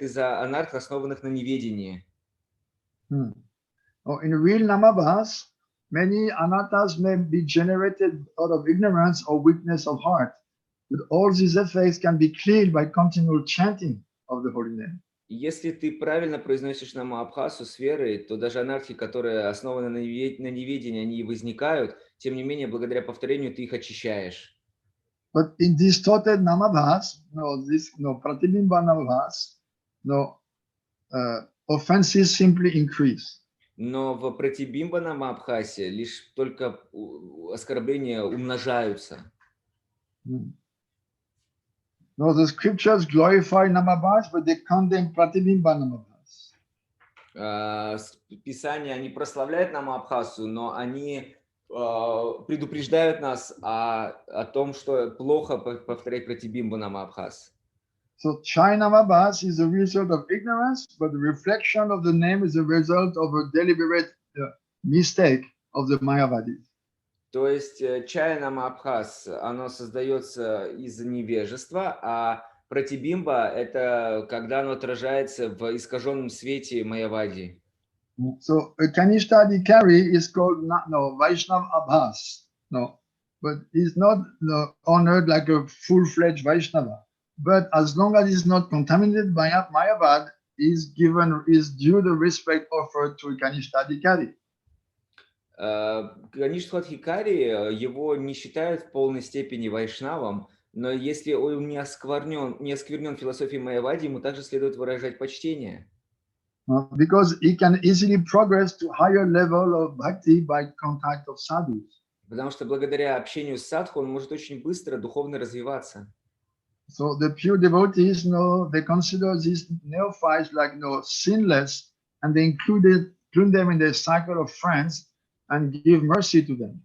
из-за анарх, основанных на неведении. In real Namabhas, many anarthas may be generated out of ignorance or weakness of heart, but all these effects can be cleared by continual chanting of the holy name. Если ты правильно произносишь Намабхасу с верой, то даже анархи, которые основаны на неведении, они возникают, тем не менее, благодаря повторению ты их очищаешь. But in distorted Namabhas, Pratibimba Namabhas, offenses simply increase. Но в Пратибимба Намабхасе лишь только оскорбления умножаются. No, the scriptures glorify Namabhas, but they condemn Pratibimba Namabhas. Писания, они прославляют Намабхасу, но они предупреждают нас о том, что плохо повторять Пратибимба Намабхас. So Chai Namabhas is a result of ignorance, but the reflection of the name is a result of a deliberate mistake of the Mayavadis. То есть Чая Намабхас, оно создается из-за невежества, а Пратибимба – это когда оно отражается в искаженном свете Майявади. So a Kanishta Adhikari is called Vaishnav Abhas, but he's not honored like a full-fledged Vaishnava. But as long as it's not contaminated by Mayavad, is due the respect offered to Kanishthadikari. Каништхадхикари, его не считают в полной степени вайшнавом, но если он не осквернен философией майявади, ему также следует выражать почтение. Because he can easily progress to higher level of bhakti by contact of sadhus. Потому что благодаря общению с садху он может очень быстро духовно развиваться. So the pure devotees, they consider these neophytes like sinless, and they include them in their cycle of friends and give mercy to them.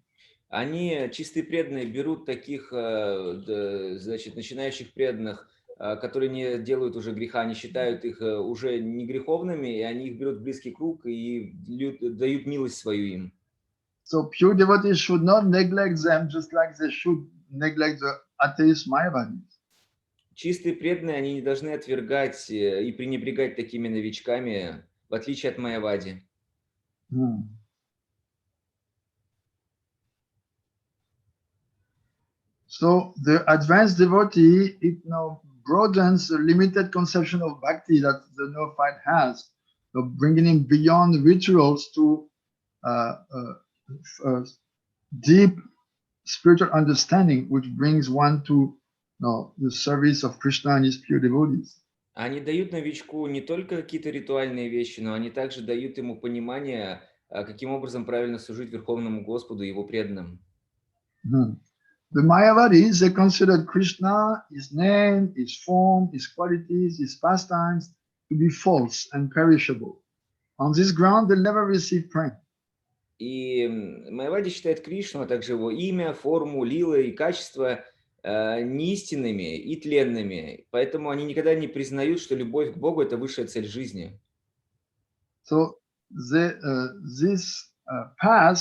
Они, чистые преданные, берут таких, значит, начинающих преданных, которые не делают уже греха, они считают их уже не греховными, и они их берут в близкий круг и дают милость свою им. So pure devotees should not neglect them, just like they should neglect the atheist Mayavadis. Чистые преданные, они не должны отвергать и пренебрегать такими новичками, в отличие от майявади. So the advanced devotee, it broadens the limited conception of bhakti that the neophyte has, bringing him beyond rituals to deep spiritual understanding, which brings one to the service of Krishna and his pure devotees. Они дают новичку не только какие-то ритуальные вещи, но они также дают ему понимание, каким образом правильно служить Верховному Господу и его преданным. The Mayavadis, they considered Krishna, his name, his form, his qualities, his pastimes to be false and perishable. On this ground, they'll never receive prema. И майявади считает Кришну, а также его имя, форму, лилы и качества неистинными и тленными. Поэтому они никогда не признают, что любовь к Богу – это высшая цель жизни. So this path,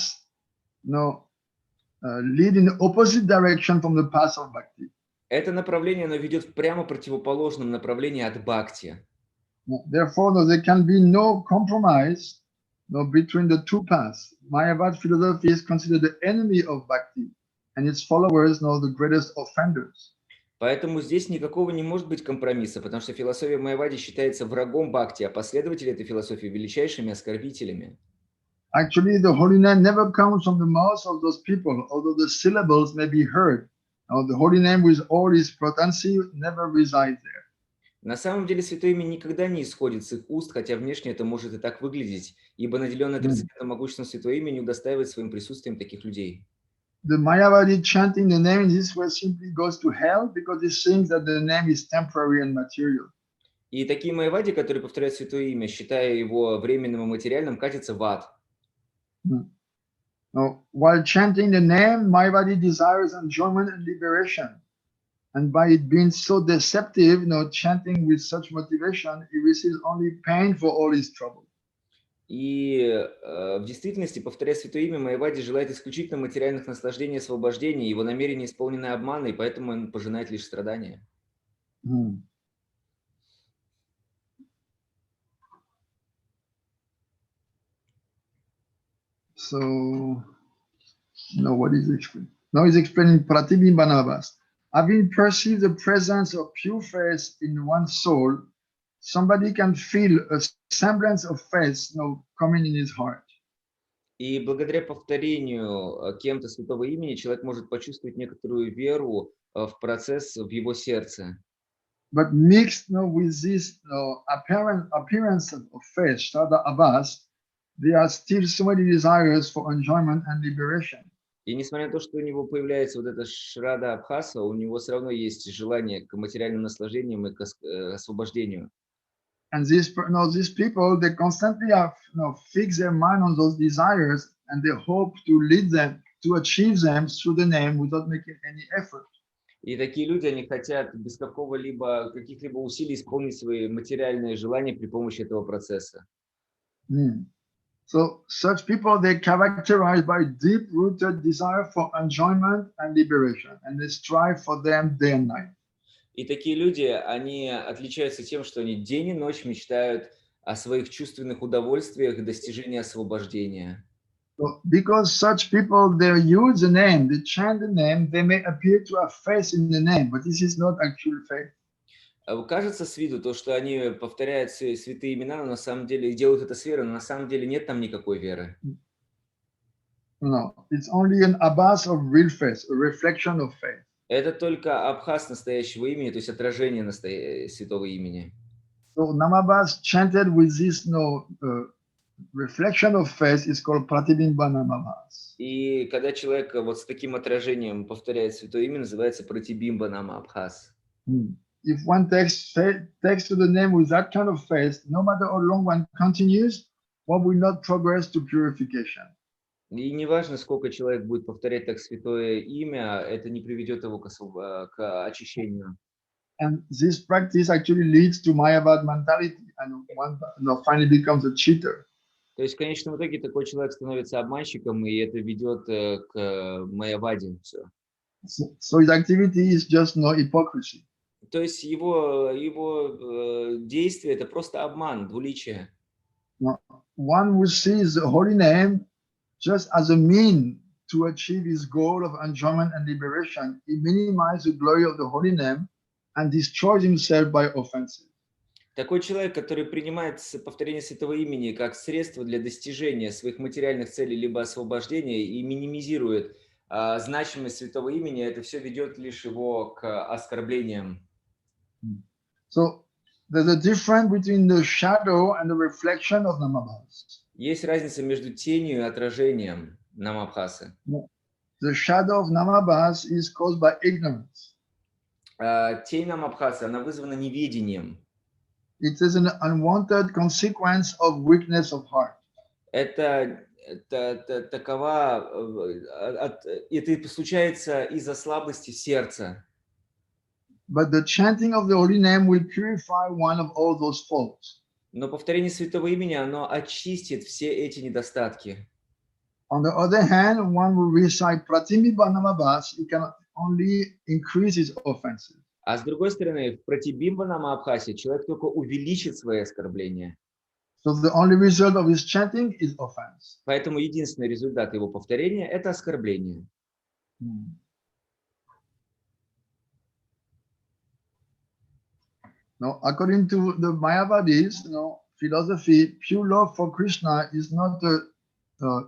lead in the opposite direction from the path of bhakti. Это направление, оно ведет в прямо противоположном направлении от бхакти. Therefore, there can be no compromise between the two paths. Mayavad philosophy is considered the enemy of bhakti, and its followers the greatest offenders. Поэтому здесь никакого не может быть компромисса, потому что философия майявади считается врагом бхакти, а последователи этой философии величайшими оскорбителями. Actually, the holy name never comes from the mouths of those people, although the syllables may be heard. The holy name with all its potency never resides there. На самом деле, святое имя никогда не исходит с их уст, хотя внешне это может и так выглядеть, ибо наделенное трансцендентным могуществом святое имя не удостаивает своим присутствием таких людей. The Mayavadi chanting the name in this way simply goes to hell because it thinks that the name is temporary and material. И такие майявади, которые повторяют святое имя, считая его временным и материальным, катятся в ад. While chanting the name, Mayavadi desires enjoyment and liberation. And by it being so deceptive, chanting with such motivation, he receives only pain for all his trouble. И в действительности, повторяя святое имя, майявади желает исключительно материальных наслаждений и освобождения, его намерение исполнены обмана, и поэтому он пожинает лишь страдания. So, what is explained? Now he's explaining Pratibimbanavas. Having perceived the presence of pure faith in one's soul, somebody can feel a semblance of faith coming in his heart. И благодаря повторению кем-то святого имени человек может почувствовать некоторую веру в процесс в его сердце. But mixed with this appearance of faith, Shraddha Abbas, there are still so many desires for enjoyment and liberation. И несмотря на то, что у него появляется вот эта шрада абхаса, у него все равно есть желание к материальным наслаждениям и к освобождению. And these people, they constantly have fix their mind on those desires, and they hope to lead them to achieve them through the name without making any effort. И такие люди, они хотят без каких-либо усилий исполнить свои материальные желания при помощи этого процесса. So such people, they're characterized by deep-rooted desire for enjoyment and liberation, and they strive for them day and night. И такие люди, они отличаются тем, что они день и ночь мечтают о своих чувственных удовольствиях и достижении освобождения. So because such people, they use the name, they chant the name, they may appear to have faith in the name, but this is not actual faith. Кажется с виду то, что они повторяют святые имена, но на самом деле делают это с верой, но на самом деле нет там никакой веры. No, it's only an abbas of real faith, a reflection of faith. Это только абхаз настоящего имени, то есть отражение святого имени. So Namabhas chanted with this reflection of faith is called Pratibimba Namabhas. И когда человек вот с таким отражением повторяет святое имя, называется пратибимба нама абхаз. If one takes to the name with that kind of faith, no matter how long one continues, one will not progress to purification. И неважно, сколько человек будет повторять так святое имя, это не приведет его к очищению. And this practice actually leads to Mayavad mentality, and one finally becomes a cheater. То есть в конечном итоге такой человек становится обманщиком, и это ведет к майяваде. Все. So his activity is just no hypocrisy. То есть его действие это просто обман, двуличие. One who sees the holy name just as a mean to achieve his goal of enjoyment and liberation, he minimizes the glory of the holy name and destroys himself by offenses. Такой человек, который принимает повторение святого имени как средство для достижения своих материальных целей либо освобождения и минимизирует значимость святого имени, это все ведет лишь его к оскорблениям. So there's a difference between the shadow and the reflection of Namabhas. Есть разница между тенью и отражением намабхасы. The shadow of Namabhas is caused by ignorance. Тень намабхасы, она вызвана неведением. It is an unwanted consequence of weakness of heart. Это случается из-за слабости сердца. But the chanting of the holy name will purify one of all those faults. Но повторение святого имени, оно очистит все эти недостатки. On the other hand, one will recite Pratibimba Namabhas, it can only increase his offenses. А с другой стороны, в пратибимба намабхасе человек только увеличит свои оскорбления. So the only result of his chanting is offense. Поэтому единственный результат его повторения – это оскорбление. Now, according to the Mayavadis, philosophy, pure love for Krishna is not the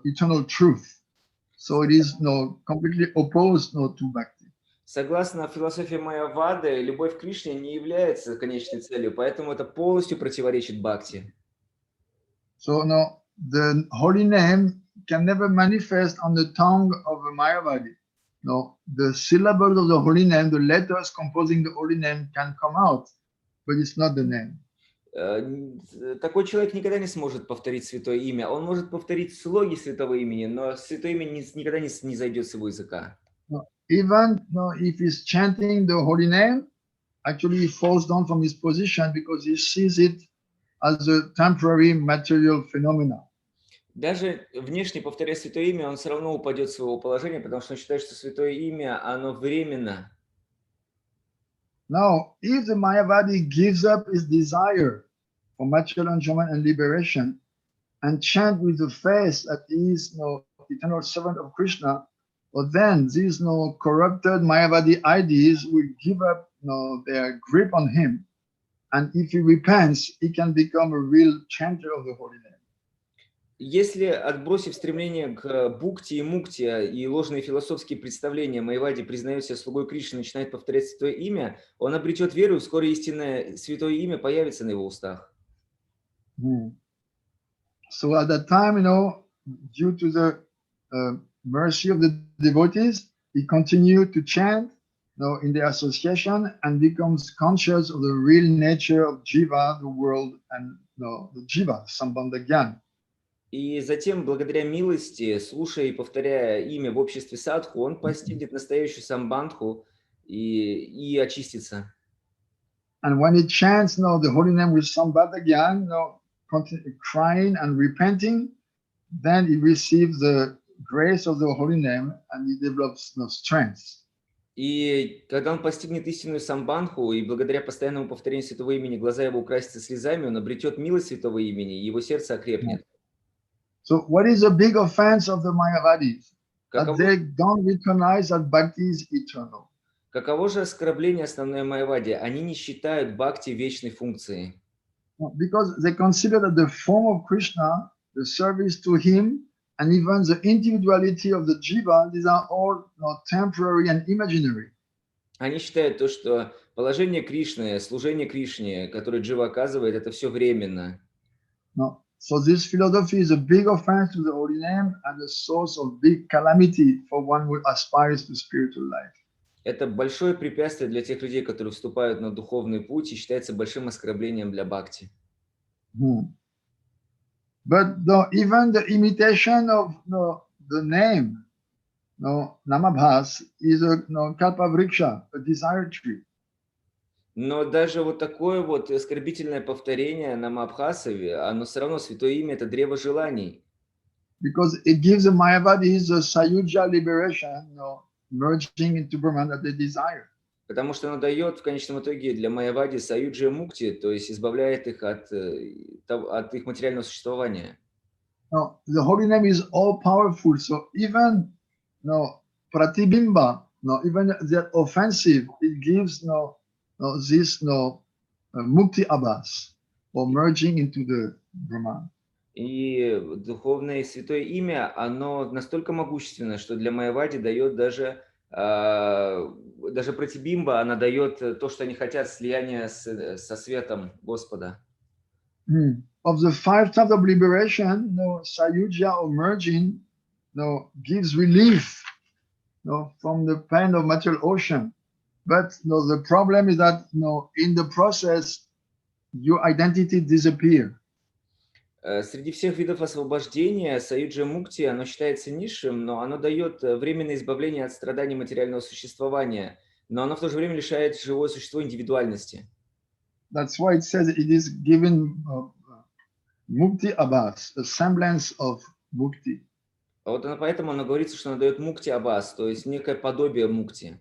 eternal truth. So it is completely opposed to bhakti. Согласно философии Майявады, любовь к Кришне не является конечной целью, поэтому это полностью противоречит бхакти. So the holy name can never manifest on the tongue of a Mayavadi. No, the syllables of the holy name, the letters composing the holy name can come out, but it's not the name. Такой человек никогда не сможет повторить святое имя. Он может повторить слоги святого имени, но святое имя никогда не зайдет с его языка. Even if he's chanting the holy name, actually he falls down from his position because he sees it as a temporary material phenomenon. Даже внешне повторяя святое имя, он все равно упадет с своего положения, потому что он считает, что святое имя, оно временно. Now, if the Mayavadi gives up his desire for material enjoyment and liberation and chant with the faith that he is eternal servant of Krishna, well, then these corrupted Mayavadi ideas will give up their grip on him. And if he repents, he can become a real chanter of the holy name. Если, отбросив стремление к бхукти и мукти и ложные философские представления, Майявади признает себя слугой Кришны и начинает повторять святое имя, он обретет веру, и вскоре истинное святое имя появится на его устах. So at that time, due to the mercy of the devotees, he continued to chant in the association and becomes conscious of the real nature of Jiva, the world, and the Jiva, Sambandha Gyan. И затем, благодаря милости, слушая и повторяя имя в обществе садху, он постигнет настоящую самбандху и очистится. And when he chants the holy name with Sambandha Gyan, crying and repenting, then he receives the grace of the holy name and he develops strength. И когда он постигнет истинную самбандху, и благодаря постоянному повторению святого имени глаза его украсятся слезами, он обретет милость святого имени, и его сердце окрепнет. So what is a big offense of the Mayavadis? That they don't recognize that bhakti is eternal. Каково же оскорбление основной майявади? Они не считают бхакти вечной функцией. Because they consider that the form of Krishna, the service to him, and even the individuality of the jiva, these are all temporary and imaginary. Они считают то, что положение Кришны, служение Кришне, которое джива оказывает, это все временно. No. So this philosophy is a big offense to the holy name and a source of big calamity for one who aspires to spiritual life. Это большое препятствие для тех людей, которые вступают на духовный путь, и считается большим оскорблением для бхакти. But even the imitation of the name, Namabhas, is a kalpavriksha, a desire tree. Но даже вот такое вот оскорбительное повторение Намабхасове, оно все равно святое имя, это древо желаний. Because it gives the Mayavadis a sayuja liberation, merging into Brahman that they desire. Потому что оно дает в конечном итоге для майявади саюджа мукти, то есть избавляет их от их материального существования. Now, the holy name is all powerful, so even pratibimba, even that offensive, it gives this mukti abhas, or merging into the Brahman. И духовное и святое имя, оно настолько могущественно, что для майявади дает даже пратибимба, она дает то, что они хотят, слияние со светом Господа. Of the 5 types of liberation, sayuja or merging gives relief from the pain of material ocean. But the problem is that in the process, your identity disappears. Среди всех видов освобождения саюджа мукти, оно считается низшим, но оно дает временное избавление от страданий материального существования, но оно в то же время лишает живое существо индивидуальности. That's why it says it is given mukti abhas, a semblance of mukti. Вот поэтому оно говорится, что оно дает мукти абас, то есть некое подобие мукти.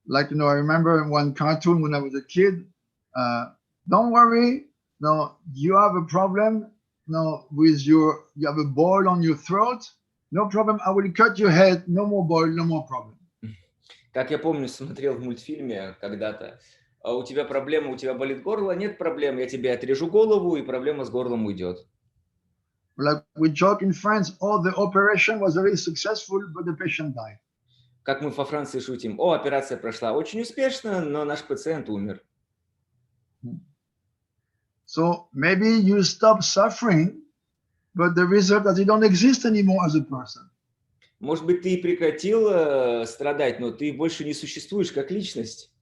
Like, I remember in one cartoon when I was a kid, don't worry, you have a problem, with you have a boil on your throat, no problem, I will cut your head, no more boil, no more problem. Как я помню, смотрел в мультфильме когда-то, у тебя проблема, у тебя болит горло, нет проблем, я тебе отрежу голову, и проблема с горлом уйдет. Like we joke in France, the operation was very successful, but the patient died. Как мы во Франции шутим, операция прошла очень успешно, но наш пациент умер. So maybe you stop suffering, but the result is you don't exist anymore as a person. Может быть, ты прекратил страдать, но ты больше не существуешь как личность.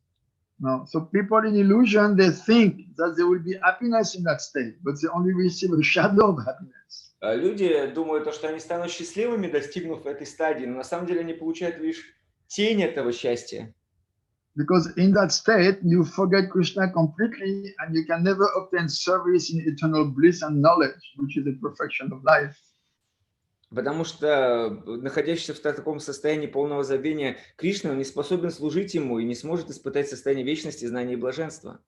No. So people in illusion, they think that there will be happiness in that state, but they only receive a shadow of happiness. Люди думают, что они станут счастливыми, достигнув этой стадии, но на самом деле они получают лишь тень этого счастья. Because in that state, you forget Krishna completely and you can never obtain service in eternal bliss and knowledge, which is the perfection of life. Потому что, находящийся в таком состоянии полного забвения Кришны, он не способен служить ему и не сможет испытать состояние вечности, знания и блаженства.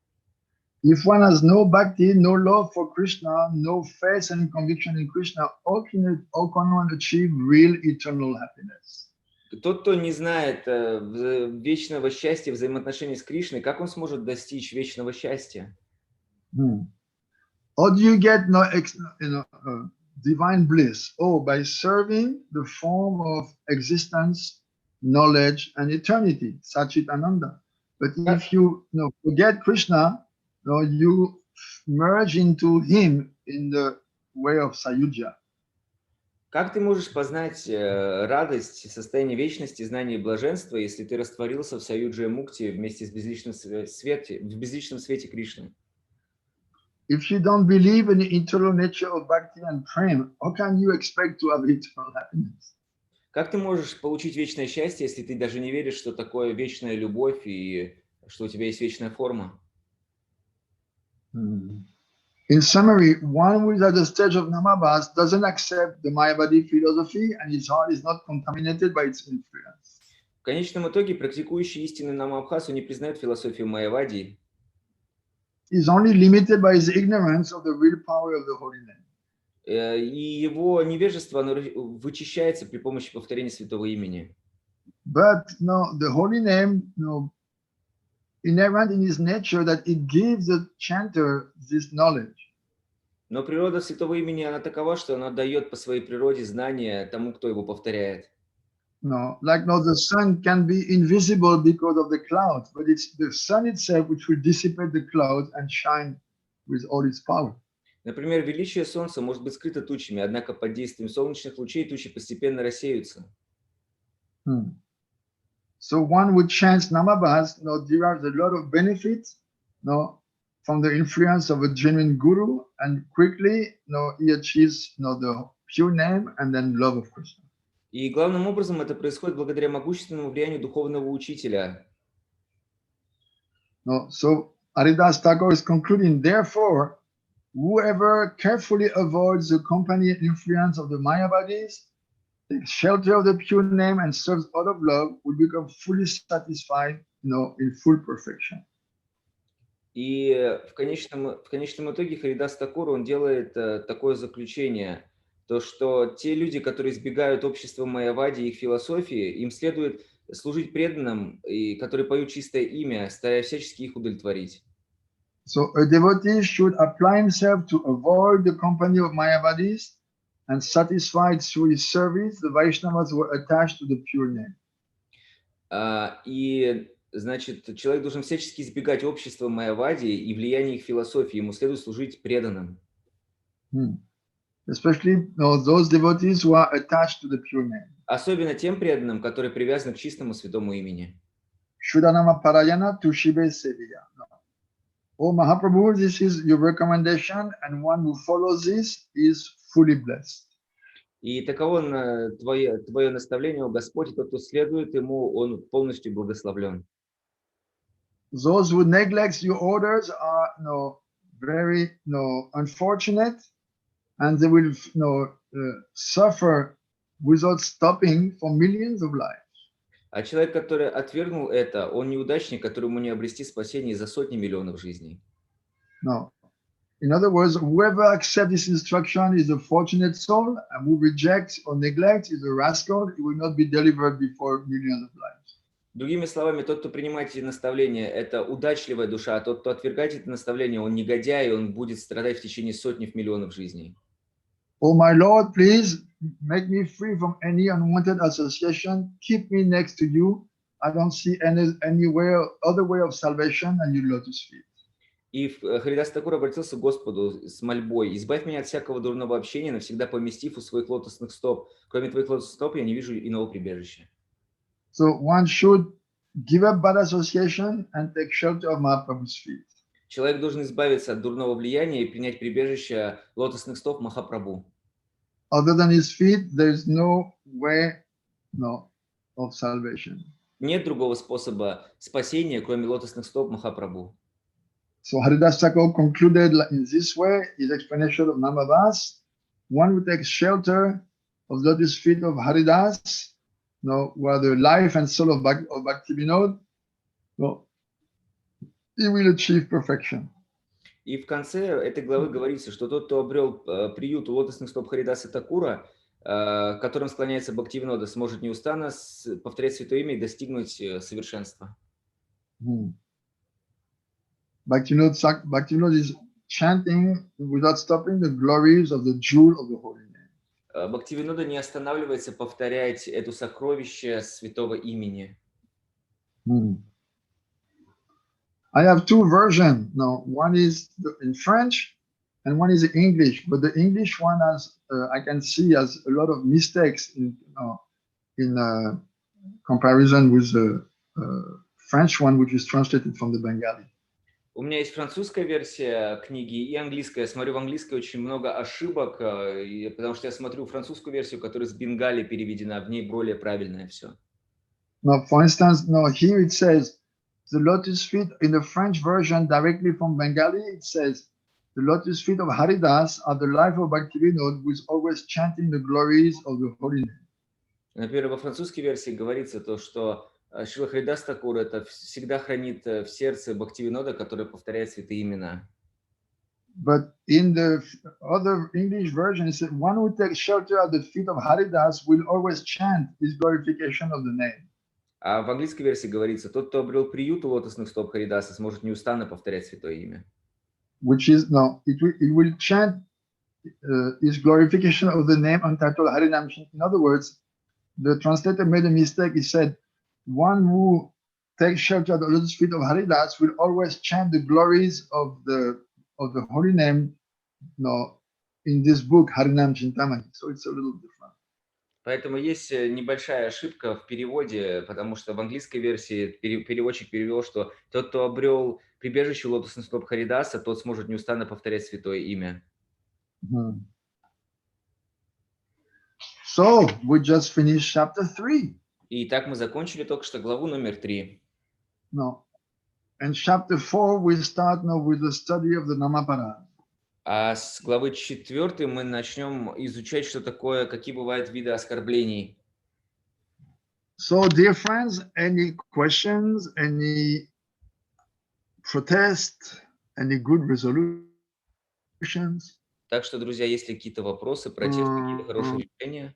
If one has no bhakti, no love for Krishna, no faith and conviction in Krishna, how can one achieve real eternal happiness? Тот, кто не знает вечного счастья, взаимоотношений с Кришной, как он сможет достичь вечного счастья? How do you get divine bliss? By serving the form of existence, knowledge, and eternity, Sachit Ananda. But if you forget Krishna, you merge into him in the way of Sayuja. Как ты можешь познать радость, состояние вечности, знания и блаженства, если ты растворился в саюджа мукти вместе с безличным свете Кришны? If you don't believe in the internal nature of bhakti and prema, how can you expect to have eternal happiness? Как ты можешь получить вечное счастье, если ты даже не веришь, что такое вечная любовь и что у тебя есть вечная форма? In summary, one who is at the stage of Namabhas doesn't accept the Mayavadi philosophy and his heart is not contaminated by its influence. В конечном итоге, практикующий истинный Намабхасу не признает философию Майявади. Is only limited by his ignorance of the real power of the holy name. И его невежество, оно вычищается при помощи повторения святого имени. But no, the holy name, no, inherent in its nature that it gives the chanter this knowledge. Но природа святого имени, она такова, что она дает по своей природе знания тому, кто его повторяет. No, like no, the sun can be invisible because of the clouds, but it's the sun itself which will dissipate the clouds and shine with all its power. Например, величие солнца может быть скрыто тучами, однако под действием солнечных лучей тучи постепенно рассеются. So one would chant Namabhas, no, derives a lot of benefits, no, from the influence of a genuine guru, and quickly, no, he achieves, no, the pure name and then love of Krishna. И главным образом это происходит благодаря могущественному влиянию духовного учителя. No, so Haridas Thakur is concluding, therefore, whoever carefully avoids the company and influence of the Mayavadis, takes shelter of the pure name and serves out of love, will become fully satisfied, no, in full perfection. И в конечном итоге Харидас Такур, он делает такое заключение, то что те люди, которые избегают общества Майявади и их философии, им следует служить преданным, и которые поют чистое имя, стараясь всячески их удовлетворить. So a devotee should apply himself to avoid the company of Mayavadis and satisfied through his service the Vaishnavas were attached to the pure name. И, значит, человек должен всячески избегать общества Майявади и влияния их философии, ему следует служить преданным. Especially those devotees who are attached to the pure name. Особенно тем преданным, которые привязаны к чистому святому имени. Shuddhanama Parayana Tushibe Seviya. Oh Mahaprabhu, this is your recommendation, and one who follows this is fully blessed. И таково твое наставление, о Господь, и тот, кто следует ему, он полностью благословлен. Those who neglect your orders are very unfortunate, and they will suffer without stopping for millions of lives. А человек, который отвергнул это, он неудачник, которому не обрести спасение за сотни миллионов жизней. No. In other words, whoever accepts this instruction is a fortunate soul, and who rejects or neglects is a rascal. He will not be delivered before millions of lives. Другими словами, тот, кто принимает эти наставления, это удачливая душа, а тот, кто отвергает эти наставления, он негодяй, и он будет страдать в течение сотни миллионов жизней. Oh my Lord, please make me free from any unwanted association. Keep me next to you. I don't see any other way of salvation than your lotus feet. И Харидас Такур обратился к Господу с мольбой: «Избавь меня от всякого дурного общения, навсегда поместив у своих лотосных стоп. Кроме твоих лотосных стоп я не вижу иного прибежища». So one should give up bad association and take shelter of Mahaprabhu's feet. Человек должен избавиться от дурного влияния и принять прибежище лотосных стоп Махапрабху. Other than his feet, there is no way, of salvation. Нет другого способа спасения, кроме лотосных стоп Махапрабху. So Haridas Thakur concluded in this way his explanation of Namavas. One who takes shelter of the lotus feet of Haridas, where the life and soul of Bhaktivinoda, he will achieve perfection. И в конце этой главы говорится, что тот, кто обрел приют у лотосных стоп Харидаса Такура, к которым склоняется Бхактивинода, сможет неустанно повторять святое имя и достигнуть совершенства. Bhaktivinoda is chanting without stopping the glories of the jewel of the holy name. Бхактивинода не останавливается повторять это сокровище святого имени. I have two versions. One is in French and one is in English. But the English one I can see has a lot of mistakes in comparison with the French one, which is translated from the Bengali. У меня есть французская версия книги и английская. Я смотрю в английской очень много ошибок, потому что я смотрю французскую версию, которая с Бенгали переведена, в ней более правильное все. Now, for instance, here it says the lotus feet in the French version directly from Bengali. It says the lotus feet of Haridas are the life of Bhaktivinoda, who is always chanting the glories of the holy name. Например, во французской версии говорится то, что Шрила Харидас Такур это всегда хранит в сердце Бхактивинода, который повторяет святые имена. But in the other English version, it says one who takes shelter at the feet of Haridas will always chant his glorification of the name. А в английской версии говорится, тот, кто обрел приют у лотосных стоп Харидаса, сможет неустанно повторять святое имя. Which is, no, it will chant is glorification of the name untitled Harinam Chintamani. In other words, the translator made a mistake. He said, one who takes shelter at the lotus feet of Haridas will always chant the glories of the holy name, no, in this book, Harinam Chintamani. So it's a little different. Поэтому есть небольшая ошибка в переводе, потому что в английской версии переводчик перевел, что тот, кто обрел прибежище у лотосных стоп Харидаса, тот сможет неустанно повторять святое имя. So we just finished chapter 3. И так мы закончили только что главу номер 3. No. And chapter 4 we start now with the study of the Namapada. А с главы 4 мы начнем изучать, что такое, какие бывают виды оскорблений. So, dear friends, any questions, any protest, any good resolutions? Так что, друзья, есть ли какие-то вопросы, протесты, какие-то хорошие решения?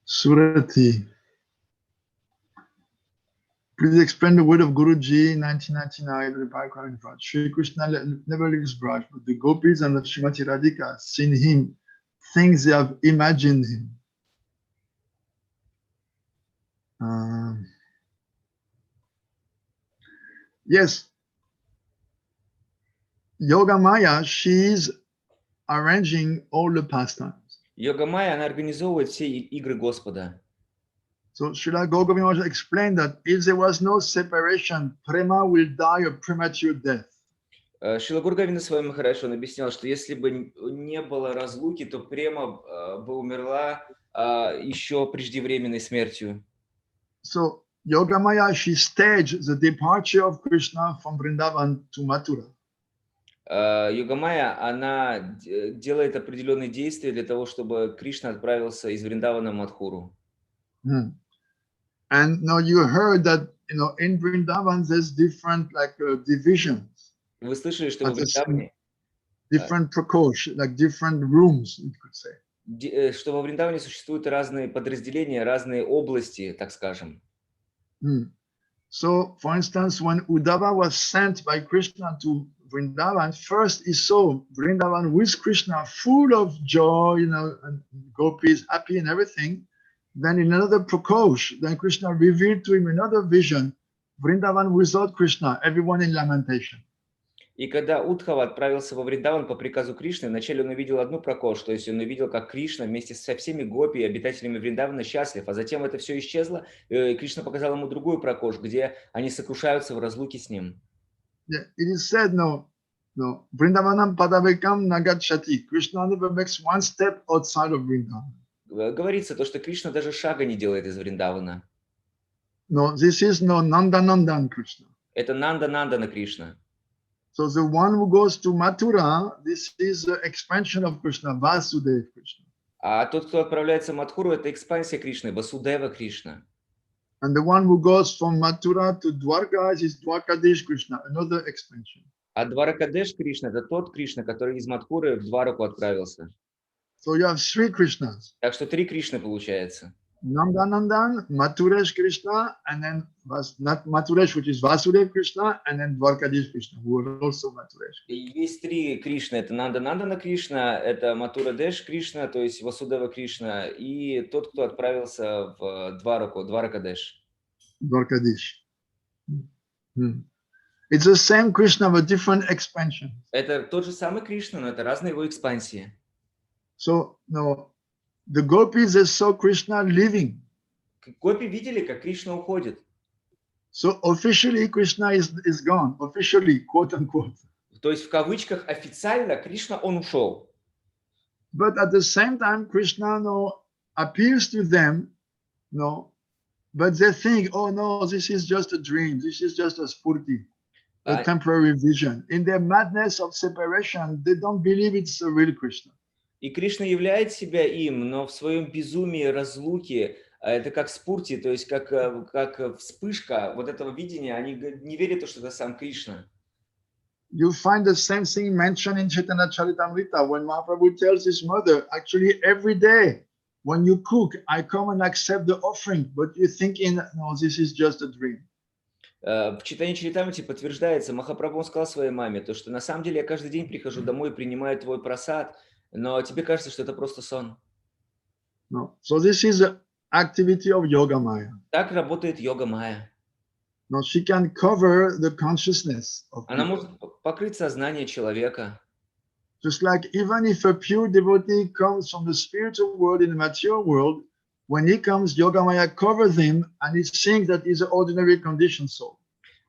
Surati. Please explain the word of Guruji, 1999, Reply calling for Shri Krishna never leaves Braj, but the gopis and the Srimati Radhika seen him, things they have imagined him. Yes. Yoga Maya, she's arranging all the pastimes. Йога Майя, она организовывает все игры Господа. So Srila Gogovin also explained that if there was no separation, Prema will die a premature death. Шрила Гургавина своим Махарадж, он объяснял, что если бы не было разлуки, то Према бы умерла еще преждевременной смертью. So Yogamaya, she staged the departure of Krishna from Vrindavan to Mathura. Йога Майя, она делает определенные действия для того, чтобы Кришна отправился из Вриндавана в Мадхуру. And now you heard that, you know, in Vrindavan there's different divisions. Вы слышали, что во Вриндаване different prakosh, like different rooms, you could say. Что во Вриндаване существуют разные подразделения, разные области, так скажем. So, for instance, when Uddhava was sent by Krishna to Vrindavan, first he saw Vrindavan with Krishna full of joy, you know, and gopis happy and everything. Then in another prakosh, then Krishna revealed to him another vision, Vrindavan without Krishna, everyone in lamentation. И когда Удхава отправился во Вриндаван по приказу Кришны, вначале он увидел одну пракош, то есть он увидел, как Кришна вместе со всеми гопи, обитателями Вриндавана, счастлив, а затем это все исчезло, и Кришна показал ему другую пракош, где они сокрушаются в разлуке с ним. Yeah, it is said, no, Vrindavanam padavekam nagachati. Krishna never makes one step outside of Vrindavan. Говорится то, что Кришна даже шага не делает из Вриндавана. No, this is no Nandanandan Krishna. Это Нанда-Нандана Кришна. So the one who goes to Mathura, this is the expansion of Krishna, Vasudeva Krishna. А тот, кто отправляется в Мадхуру, это экспансия Кришны, Васудева Кришна. And the one who goes from Mathura to Dwarka is Dwarkadish Krishna, another expansion. А Дваракадеш Кришна – это тот Кришна, который из Мадхуры в Двараку отправился. So you have three Krishnas. Так что 3 Кришны получается. Nandanandan, Mathuresh Krishna, and then not Mathuresh, which is Vasudeva Krishna, and then Dwarkadish Krishna, who are also Mathuresh. И есть 3 Кришны. Это Нанда-Нандана Кришна, это Матурадеш Кришна, то есть Васудева Кришна, и тот, кто отправился в Двараку, Дваракадеш. Dwarkadish. It's the same Krishna, but different expansion. Это тот же самый Кришна, но это разные его экспансии. So, no, the gopis, they saw Krishna leaving. Гопи видели, как Кришна уходит. So officially Krishna is gone, officially, quote unquote. То есть в кавычках официально Кришна, он ушел. But at the same time, Krishna appears to them, but they think, oh no, this is just a dream, this is just a spurti, a temporary vision. In their madness of separation, they don't believe it's a real Krishna. И Кришна являет себя им, но в своем безумии разлуки, это как спурти, то есть как вспышка вот этого видения, они не верят, что это сам Кришна. You find the same thing mentioned in Chaitanya Charitamrita when Mahaprabhu tells his mother, actually every day when you cook, I come and accept the offering, but you're thinking, no, this is just a dream. В читании Чаритамрити подтверждается, Махапрабху сказал своей маме, то, что на самом деле я каждый день прихожу домой и принимаю твой просад, но тебе кажется, что это просто сон. No. So this is the activity of Yoga Maya. Так работает йога майя. Now she can cover the consciousness of Она people. может покрыть сознание человека. Just like even if a pure devotee comes from the spiritual world in the material world, when he comes, Yoga Maya covers him and he thinks that he's an ordinary conditioned soul.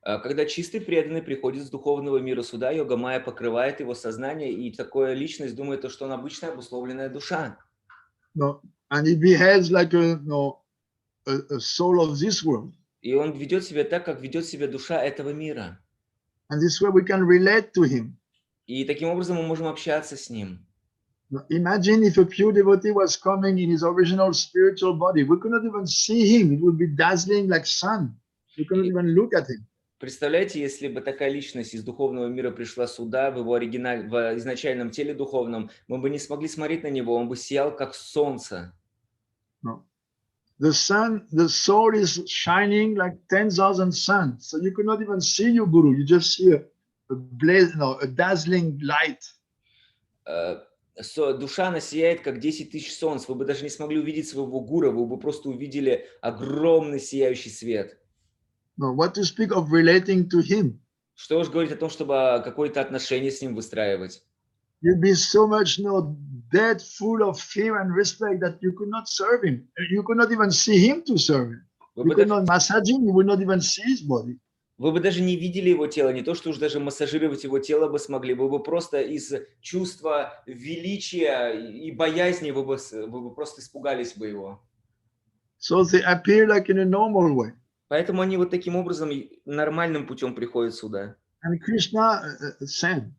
Когда чистый преданный приходит с духовного мира сюда, йога майя покрывает его сознание, и такая личность думает, что он обычная обусловленная душа. No, and he behaves like a soul of this world. И он ведет себя так, как ведет себя душа этого мира. And this way we can relate to him. И таким образом мы можем общаться с ним. Now, imagine if a pure devotee was coming in his original spiritual body. We could not even see him. It would be dazzling like sun. We couldn't even look at him. Представляете, если бы такая личность из духовного мира пришла сюда, в его в изначальном теле духовном, мы бы не смогли смотреть на него, он бы сиял как солнце. No. The sun, the soul is shining like 10,000 suns. So you could not even see your guru. You just see a blaze, a dazzling light. Душа, она сияет как 10 тысяч солнц. Вы бы даже не смогли увидеть своего гуру, вы бы просто увидели огромный сияющий свет. No, what to speak of relating to him? Что уж говорить о том, чтобы какое-то отношение с ним выстраивать. You'd be so much dead, full of fear and respect that you could not serve him. You could not even see him to serve him. You could not massage him. You would not even see his body. Вы бы даже не видели его тело, не то, что уж даже массажировать его тело бы смогли. Вы бы просто из чувства величия и боязни вы бы просто испугались бы его. So they appear like in a normal way. Поэтому они вот таким образом нормальным путем приходят сюда. And Krishna same.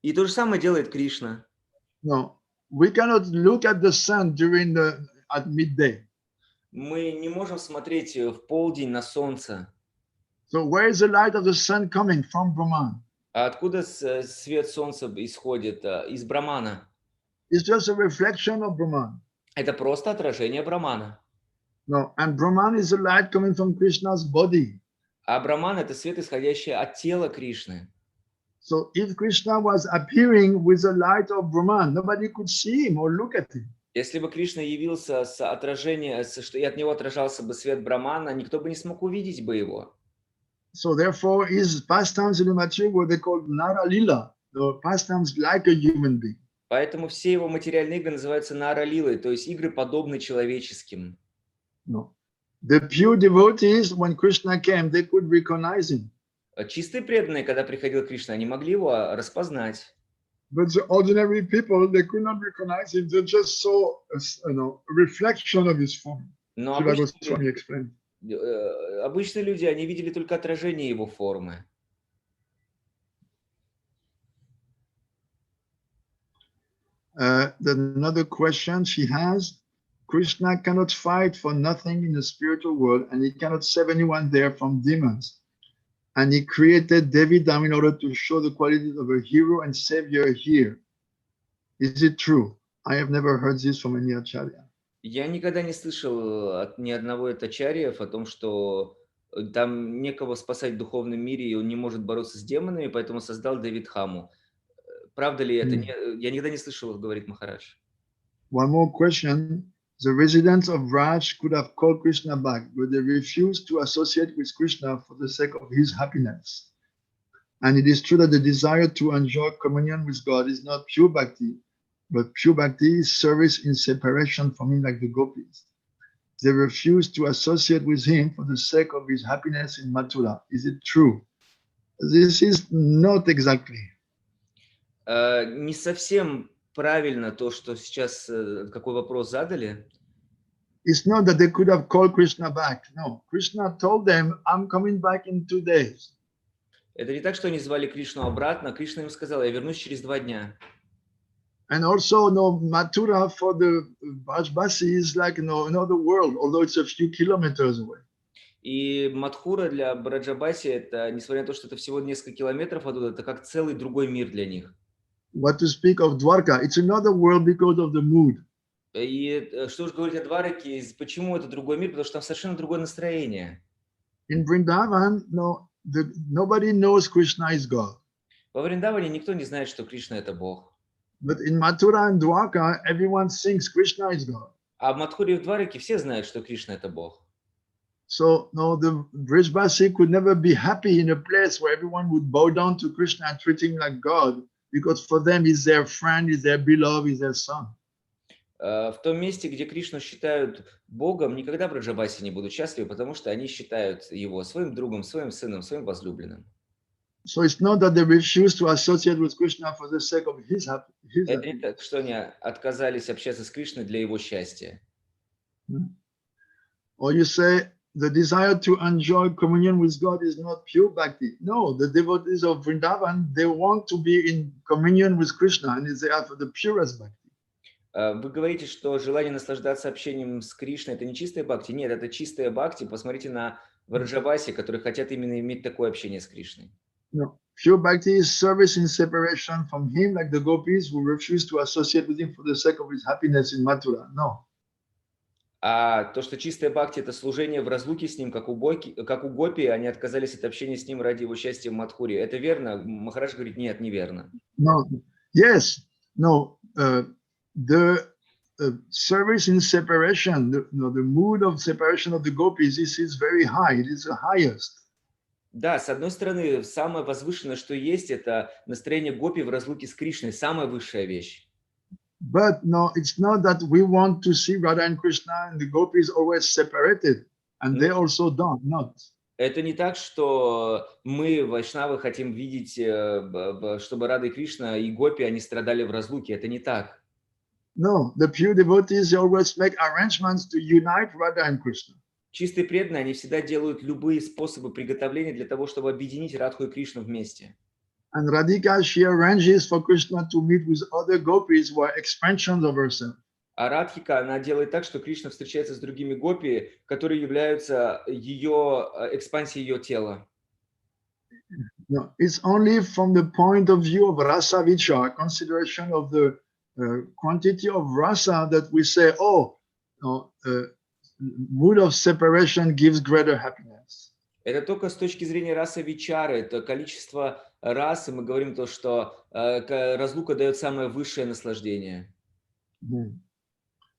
И то же самое делает Кришна. No, we cannot look at the sun at midday. Мы не можем смотреть в полдень на солнце. So where is the light of the sun coming from? Brahman. А откуда свет солнца исходит? Из Брамана. It's just a reflection of Brahman. Это просто отражение Брамана. No, and Brahman is the light coming from Krishna's body. А Браман — это свет, исходящий от тела Кришны. So if Krishna was appearing with the light of Brahman, nobody could see him or look at him. Если бы Кришна явился с отражением, что и от него отражался бы свет Брамана, никто бы не смог увидеть бы его. So therefore, his pastimes in the material world, they called Nara Lila, the pastimes like a human being. Поэтому все его материальные игры называются Нара-лилой, то есть игры, подобные человеческим. No. The pure devotees, when Krishna came, they could recognize him. Чистые преданные, когда приходил Кришна, они могли его распознать. But the ordinary people, they could not recognize him. They just saw a reflection of his form. Но обычные люди, они видели только отражение его формы. Another question she has. Krishna cannot fight for nothing in the spiritual world, and he cannot save anyone there from demons. And he created Devidam in order to show the qualities of a hero and savior here. Is it true? I have never heard this from any acharya. Я никогда не слышал от ни одного из ачарьев о том, что там некого спасать в духовном мире, и он не может бороться с демонами, поэтому создал Девидхаму. Правда ли это? Я никогда не слышал, говорит Махарадж. One more question. The residents of Raj could have called Krishna back, but they refused to associate with Krishna for the sake of his happiness. And it is true that the desire to enjoy communion with God is not pure bhakti, but pure bhakti is service in separation from him like the gopis. They refused to associate with him for the sake of his happiness in Mathura. Is it true? This is not exactly. Не совсем правильно то, что сейчас, какой вопрос задали. It's not that they could have called Krishna back. No, Krishna told them, I'm coming back in 2 days. Это не так, что они звали Кришну обратно. Кришна им сказал, я вернусь через 2 дня. And also, Mathura for the Brajbasi is like another world, although it's a few kilometers away. И Мадхура для Браджабаси, это, несмотря на то, что это всего несколько километров оттуда, это как целый другой мир для них. What to speak of Dwarka? It's another world because of the mood. И что уж говорить о Двараке, почему это другой мир? Потому что там совершенно другое настроение. In Vrindavan, nobody knows Krishna is God. Во Вриндаване никто не знает, что Кришна это Бог. But in Mathura and Dwarka, everyone thinks Krishna is God. А в Мадхуре и в Двараке все знают, что Кришна это Бог. So no, the Brijbasi could never be happy in a place where everyone would bow down to Krishna and treat him like God, because for them he's their friend, he's their beloved, he's their son. В том месте, где Кришну считают Богом, никогда Браджабаси не будут счастливы, потому что они считают его своим другом, своим сыном, своим возлюбленным. So it's not that they refuse to associate with Krishna for the sake of his happiness. Это не так, что они отказались общаться с Кришной для его счастья. Or you say the desire to enjoy communion with God is not pure bhakti. No, the devotees of Vrindavan, they want to be in communion with Krishna, and they are for the purest bhakti. Вы говорите, что желание наслаждаться общением с Кришной – это не чистая бхакти. Нет, это чистая бхакти. Посмотрите на Враджабаси, которые хотят именно иметь такое общение с Кришной. No, pure bhakti is service in separation from him, like the gopis who refuse to associate with him for the sake of his happiness in Mathura. No. А то, что чистая бхакти – это служение в разлуке с ним, как у гопи, они отказались от общения с ним ради его счастья в Мадхуре. Это верно? Махарадж говорит, нет, неверно. No. Yes. No. The service in separation, the mood of separation of the gopis is very high. It is the highest. Да, с одной стороны, самое возвышенное, что есть, это настроение гопи в разлуке с Кришной, самая высшая вещь. But no, it's not that we want to see Radha and Krishna and the gopis always separated, and they also don't. Not. Это не так, что мы, вайшнавы, хотим видеть, чтобы Рада и Кришна и гопи, они страдали в разлуке. Это не так. No, the pure devotees always make arrangements to unite Radha and Krishna. Чистые преданные, они всегда делают любые способы приготовления для того, чтобы объединить Радху и Кришну вместе. And Radhika, she arranges for Krishna to meet with other gopis who are expansions of herself. А Радхика, она делает так, что Кришна встречается с другими гопи, которые являются ее экспансией ее тела. No, it's only from the point of view of rasa vichar, consideration of the quantity of rasa, that we say, oh, no, mood of separation gives greater happiness. Это только с точки зрения расы вичары, это количество расы, мы говорим то, что разлука дает самое высшее наслаждение.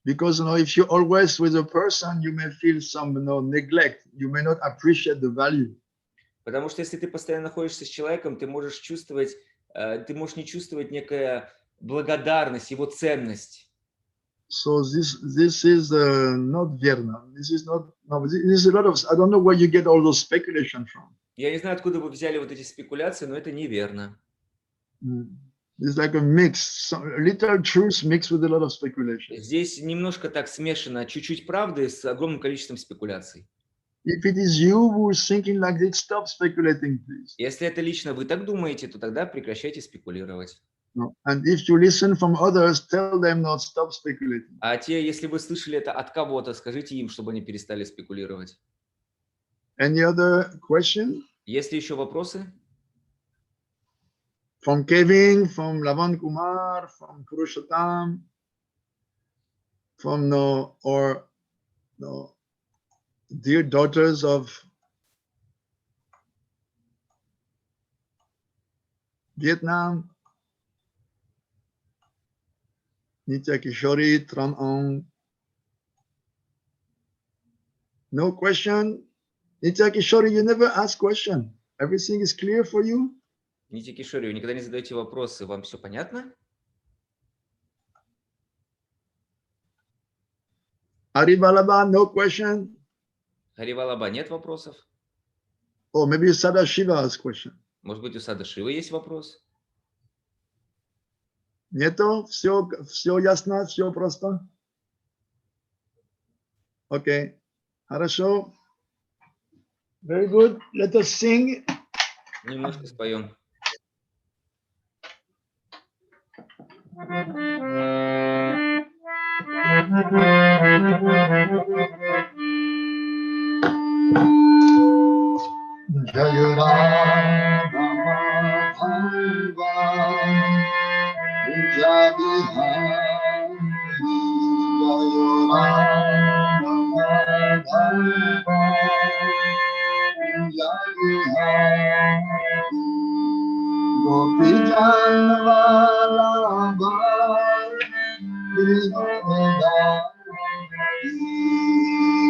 Because if you're always with a person, you may feel some neglect. You may not appreciate the value. Потому что если ты постоянно находишься с человеком, ты можешь не чувствовать некая благодарность, его ценность. So this is not verna. This is not. No, this is a lot of. I don't know where you get all those speculation from. Я не знаю, откуда вы взяли вот эти спекуляции, но это неверно. It's like a mix, little truth mixed with a lot of speculation. Здесь немножко так смешано, чуть-чуть правды с огромным количеством спекуляций. If it is you who is thinking like this, stop speculating, please. Если это лично вы так думаете, то тогда прекращайте спекулировать. No. And if you listen from others, tell them not stop speculating. А если вы слышали это от кого-то, скажите им, чтобы они перестали спекулировать. Any other question? Есть ли еще вопросы? From Kevin, from Lavan Kumar, from Purushottam, from dear daughters of Vietnam, Nitya Kishori, Tran Ong. No question? Nitya Kishori, you never ask question. Everything is clear for you? Нити Кишори, вы никогда не задаете вопросы, вам все понятно? Harivalabha, no question? Харивалаба, нет вопросов? Oh, maybe Sadashiva has question. Может быть, у Садашивы есть вопрос? Нету? Все ясно? Все просто? Okay. Хорошо. Very good. Let us sing. Немножко споем. Jaya Rama Madhava Vijayadihari Jaya Rama Madhava Vijayadihari Gopi Janvalabha Vrindavan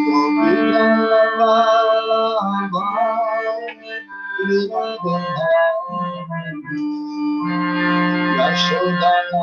Gopi Janvalabha Vrindavan Yashodanandana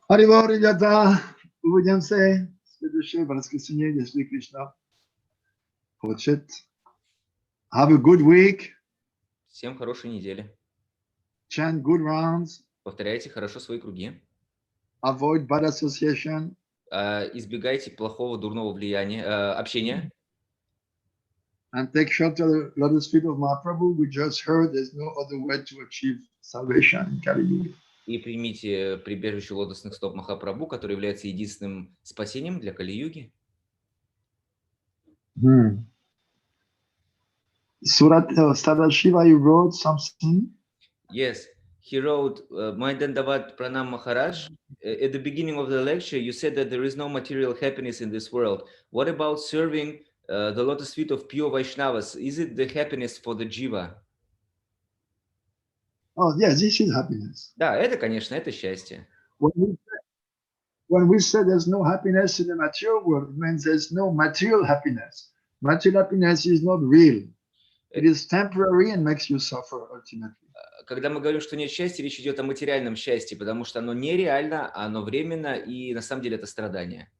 Харивор, ребята, увидимся в следующее воскресенье, если Кришна хочет. Have a good week. Всем хорошей недели. Chant good rounds. Повторяйте хорошо свои круги. Avoid bad association. Избегайте плохого, дурного влияния, общения. And take shelter of the lotus feet of Mahaprabhu. We just heard there's no other way to achieve salvation in Kali Yuga. И примите прибежище лотосных стоп Махапрабху, который является единственным спасением для Кали-юги. Sadashiva, you wrote something? Yes, he wrote, My Dandavat Pranam Maharaj. At the beginning of the lecture, you said that there is no material happiness in this world. What about serving the lotus feet of pure Vaishnavas? Is it the happiness for the jiva? Oh, yes, this is happiness. Да, это, конечно, это счастье. When we say there's no happiness in the material world, it means there's no material happiness. Material happiness is not real. It is temporary and makes you suffer ultimately. когда мы говорим, что нет счастья, речь идет о материальном счастье, потому что оно нереально, оно временно, и на самом деле это страдание.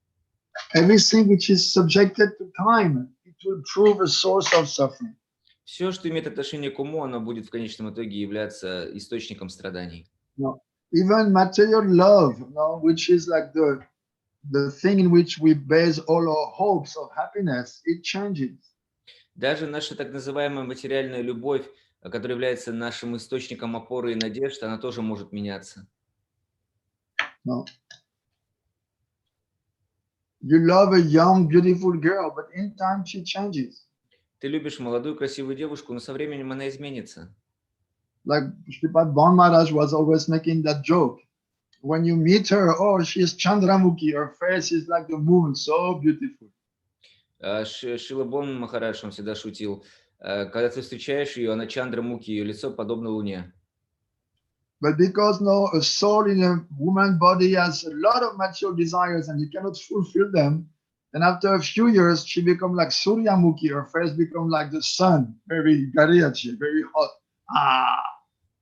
Everything which is subjected to time, it will prove a source of suffering. Все, что имеет отношение к уму, оно будет в конечном итоге являться источником страданий. No. Even material love, no, which is like the thing in which we base all our hopes of happiness, it changes. Даже наша так называемая материальная любовь, которая является нашим источником опоры и надежд, она тоже может меняться. No. You love a young, beautiful girl, but in time she changes. Ты любишь молодую, красивую девушку, но со временем она изменится. Like Sripad Maharaj was always making that joke. When you meet her, oh, she's Chandramukhi, her face is like the moon, so beautiful. Шрила Махарадж, он всегда шутил, когда ты встречаешь ее, она Чандрамукхи, ее лицо подобно луне. But because no, a soul in a woman body has a lot of material desires and you cannot fulfill them, then after a few years, she becomes like Suryamukhi, her face becomes like the sun, very gariachi, very hot. Ah.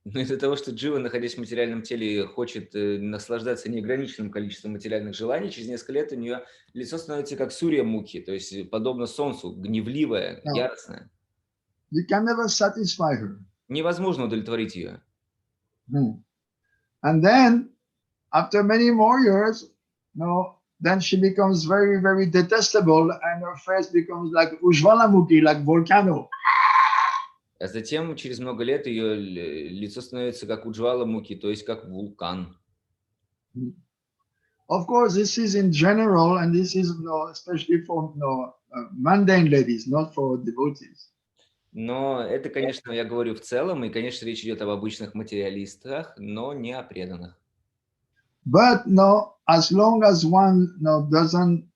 Но из-за того, что Джива, находясь в материальном теле, хочет наслаждаться неограниченным количеством материальных желаний, через несколько лет у нее лицо становится как Сурья-мукхи, то есть подобно солнцу, гневливое, яростное. You can never satisfy her. Невозможно удовлетворить ее. And then, after many more years, no, then she becomes very, very detestable and her face becomes like Ujvalamukhi, like volcano. А затем, через много лет, ее лицо становится как Уджвала-мукхи, то есть как вулкан. Of course, this is in general, and this is especially for mundane ladies, not for devotees. Но это, конечно, я говорю в целом, и, конечно, речь идет об обычных материалистах, но не о преданных. But as long as one doesn't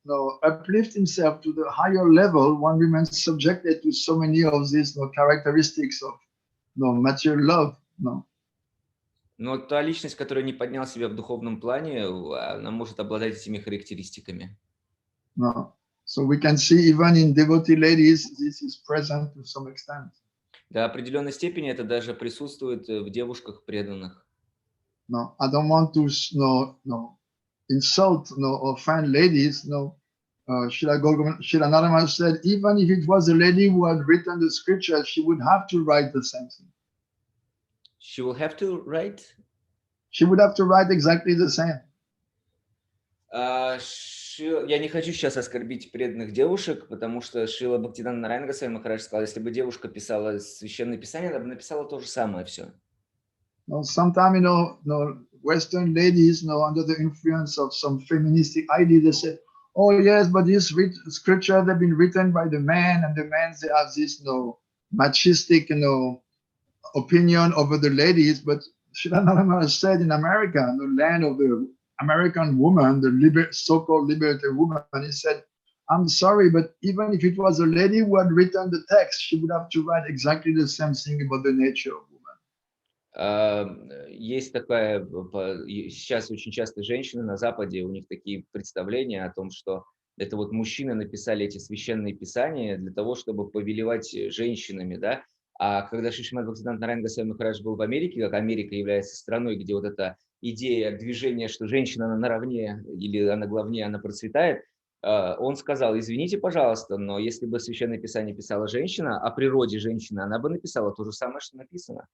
uplift himself to the higher level, one remains subjected to so many of these characteristics of material love. Но та личность, которая не подняла себя в духовном плане, она может обладать этими характеристиками. No. So we can see even in devotee ladies, this is present to some extent. До определенной степени это даже присутствует в девушках преданных. No, I don't want to insult or offend ladies. Srila Narayana said, even if it was a lady who had written the scripture, she would have to write the same thing. She will have to write? She would have to write exactly the same. Я не хочу сейчас оскорбить преданных девушек, потому что Шрила Бхактивидантай Махарадж сказал, если бы девушка писала священное писание, она бы написала то же самое все. Sometimes, Western ladies, under the influence of some feministic ideas, they say, oh yes, but these scriptures have been written by the men, and the men, they have this, machistic, opinion over the ladies. But Srila Narayana said in America, the land of the American woman, the so-called liberated woman, he said, I'm sorry, but even if it was a lady who had written the text, she would have to write exactly the same thing about the nature of woman. Есть такая, сейчас очень часто женщины на Западе, у них такие представления о том, что это вот мужчины написали эти священные писания для того, чтобы повелевать женщинами, да, а когда Шри Шримад Бхактивидантай Махарадж был в Америке, как Америка является страной, где вот эта идея движения, что женщина она наравне или она главнее, она процветает, он сказал, извините, пожалуйста, но если бы священное писание писала женщина, о природе женщины, она бы написала то же самое, что написано.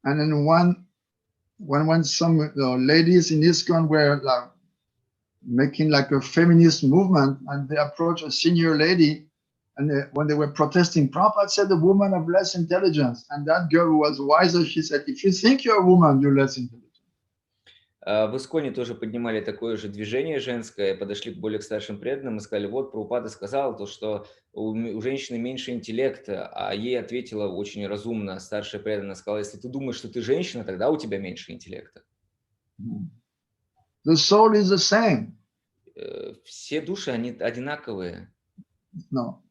And then when some ladies in ISKCON were making like a feminist movement, and they approached a senior lady, and when they were protesting, Prabhupada said the woman have less intelligence, and that girl who was wiser, she said, if you think you're a woman, you're less intelligent. В Исконе тоже поднимали такое же движение женское, подошли к более старшим преданным и сказали, вот Прабхупада сказал, то, что у женщины меньше интеллекта, а ей ответила очень разумно старшая преданная, сказала, если ты думаешь, что ты женщина, тогда у тебя меньше интеллекта. The soul is the same. Все души, они одинаковые. No.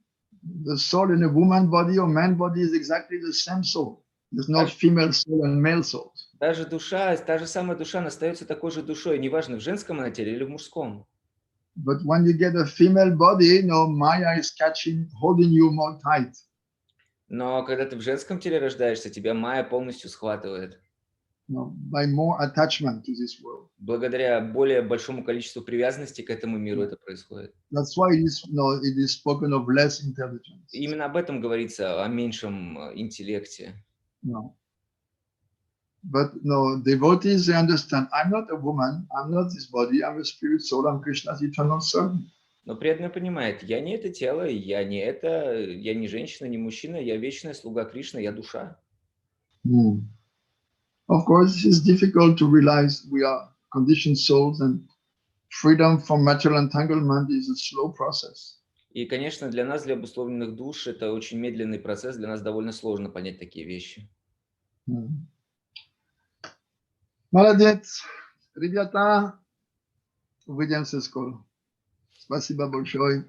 The soul in a woman body or man body is exactly the same soul. There's no female soul and male soul. Даже душа, та же самая душа, она остается такой же душой, неважно, в женском она теле или в мужском. But when you get a female body, Maya is holding you more tight. Но когда ты в женском теле рождаешься, тебя майя полностью схватывает. By more attachment to this world. Благодаря более большому количеству привязанности к этому миру это происходит. That's why it is spoken of less intelligence. И именно об этом говорится, о меньшем интеллекте. No. But no, devotees, they understand, I'm not a woman, I'm not this body, I'm a spirit, soul, I'm Krishna's eternal servant. Но преданный понимает, я не это тело, я не женщина, не мужчина, я вечная слуга Кришны, я душа. Of course, it's difficult to realize we are conditioned souls, and freedom from material entanglement is a slow process. И, конечно, для нас, для обусловленных душ, это очень медленный процесс, для нас довольно сложно понять такие вещи. Молодец, ребята, увидимся скоро. Спасибо большое.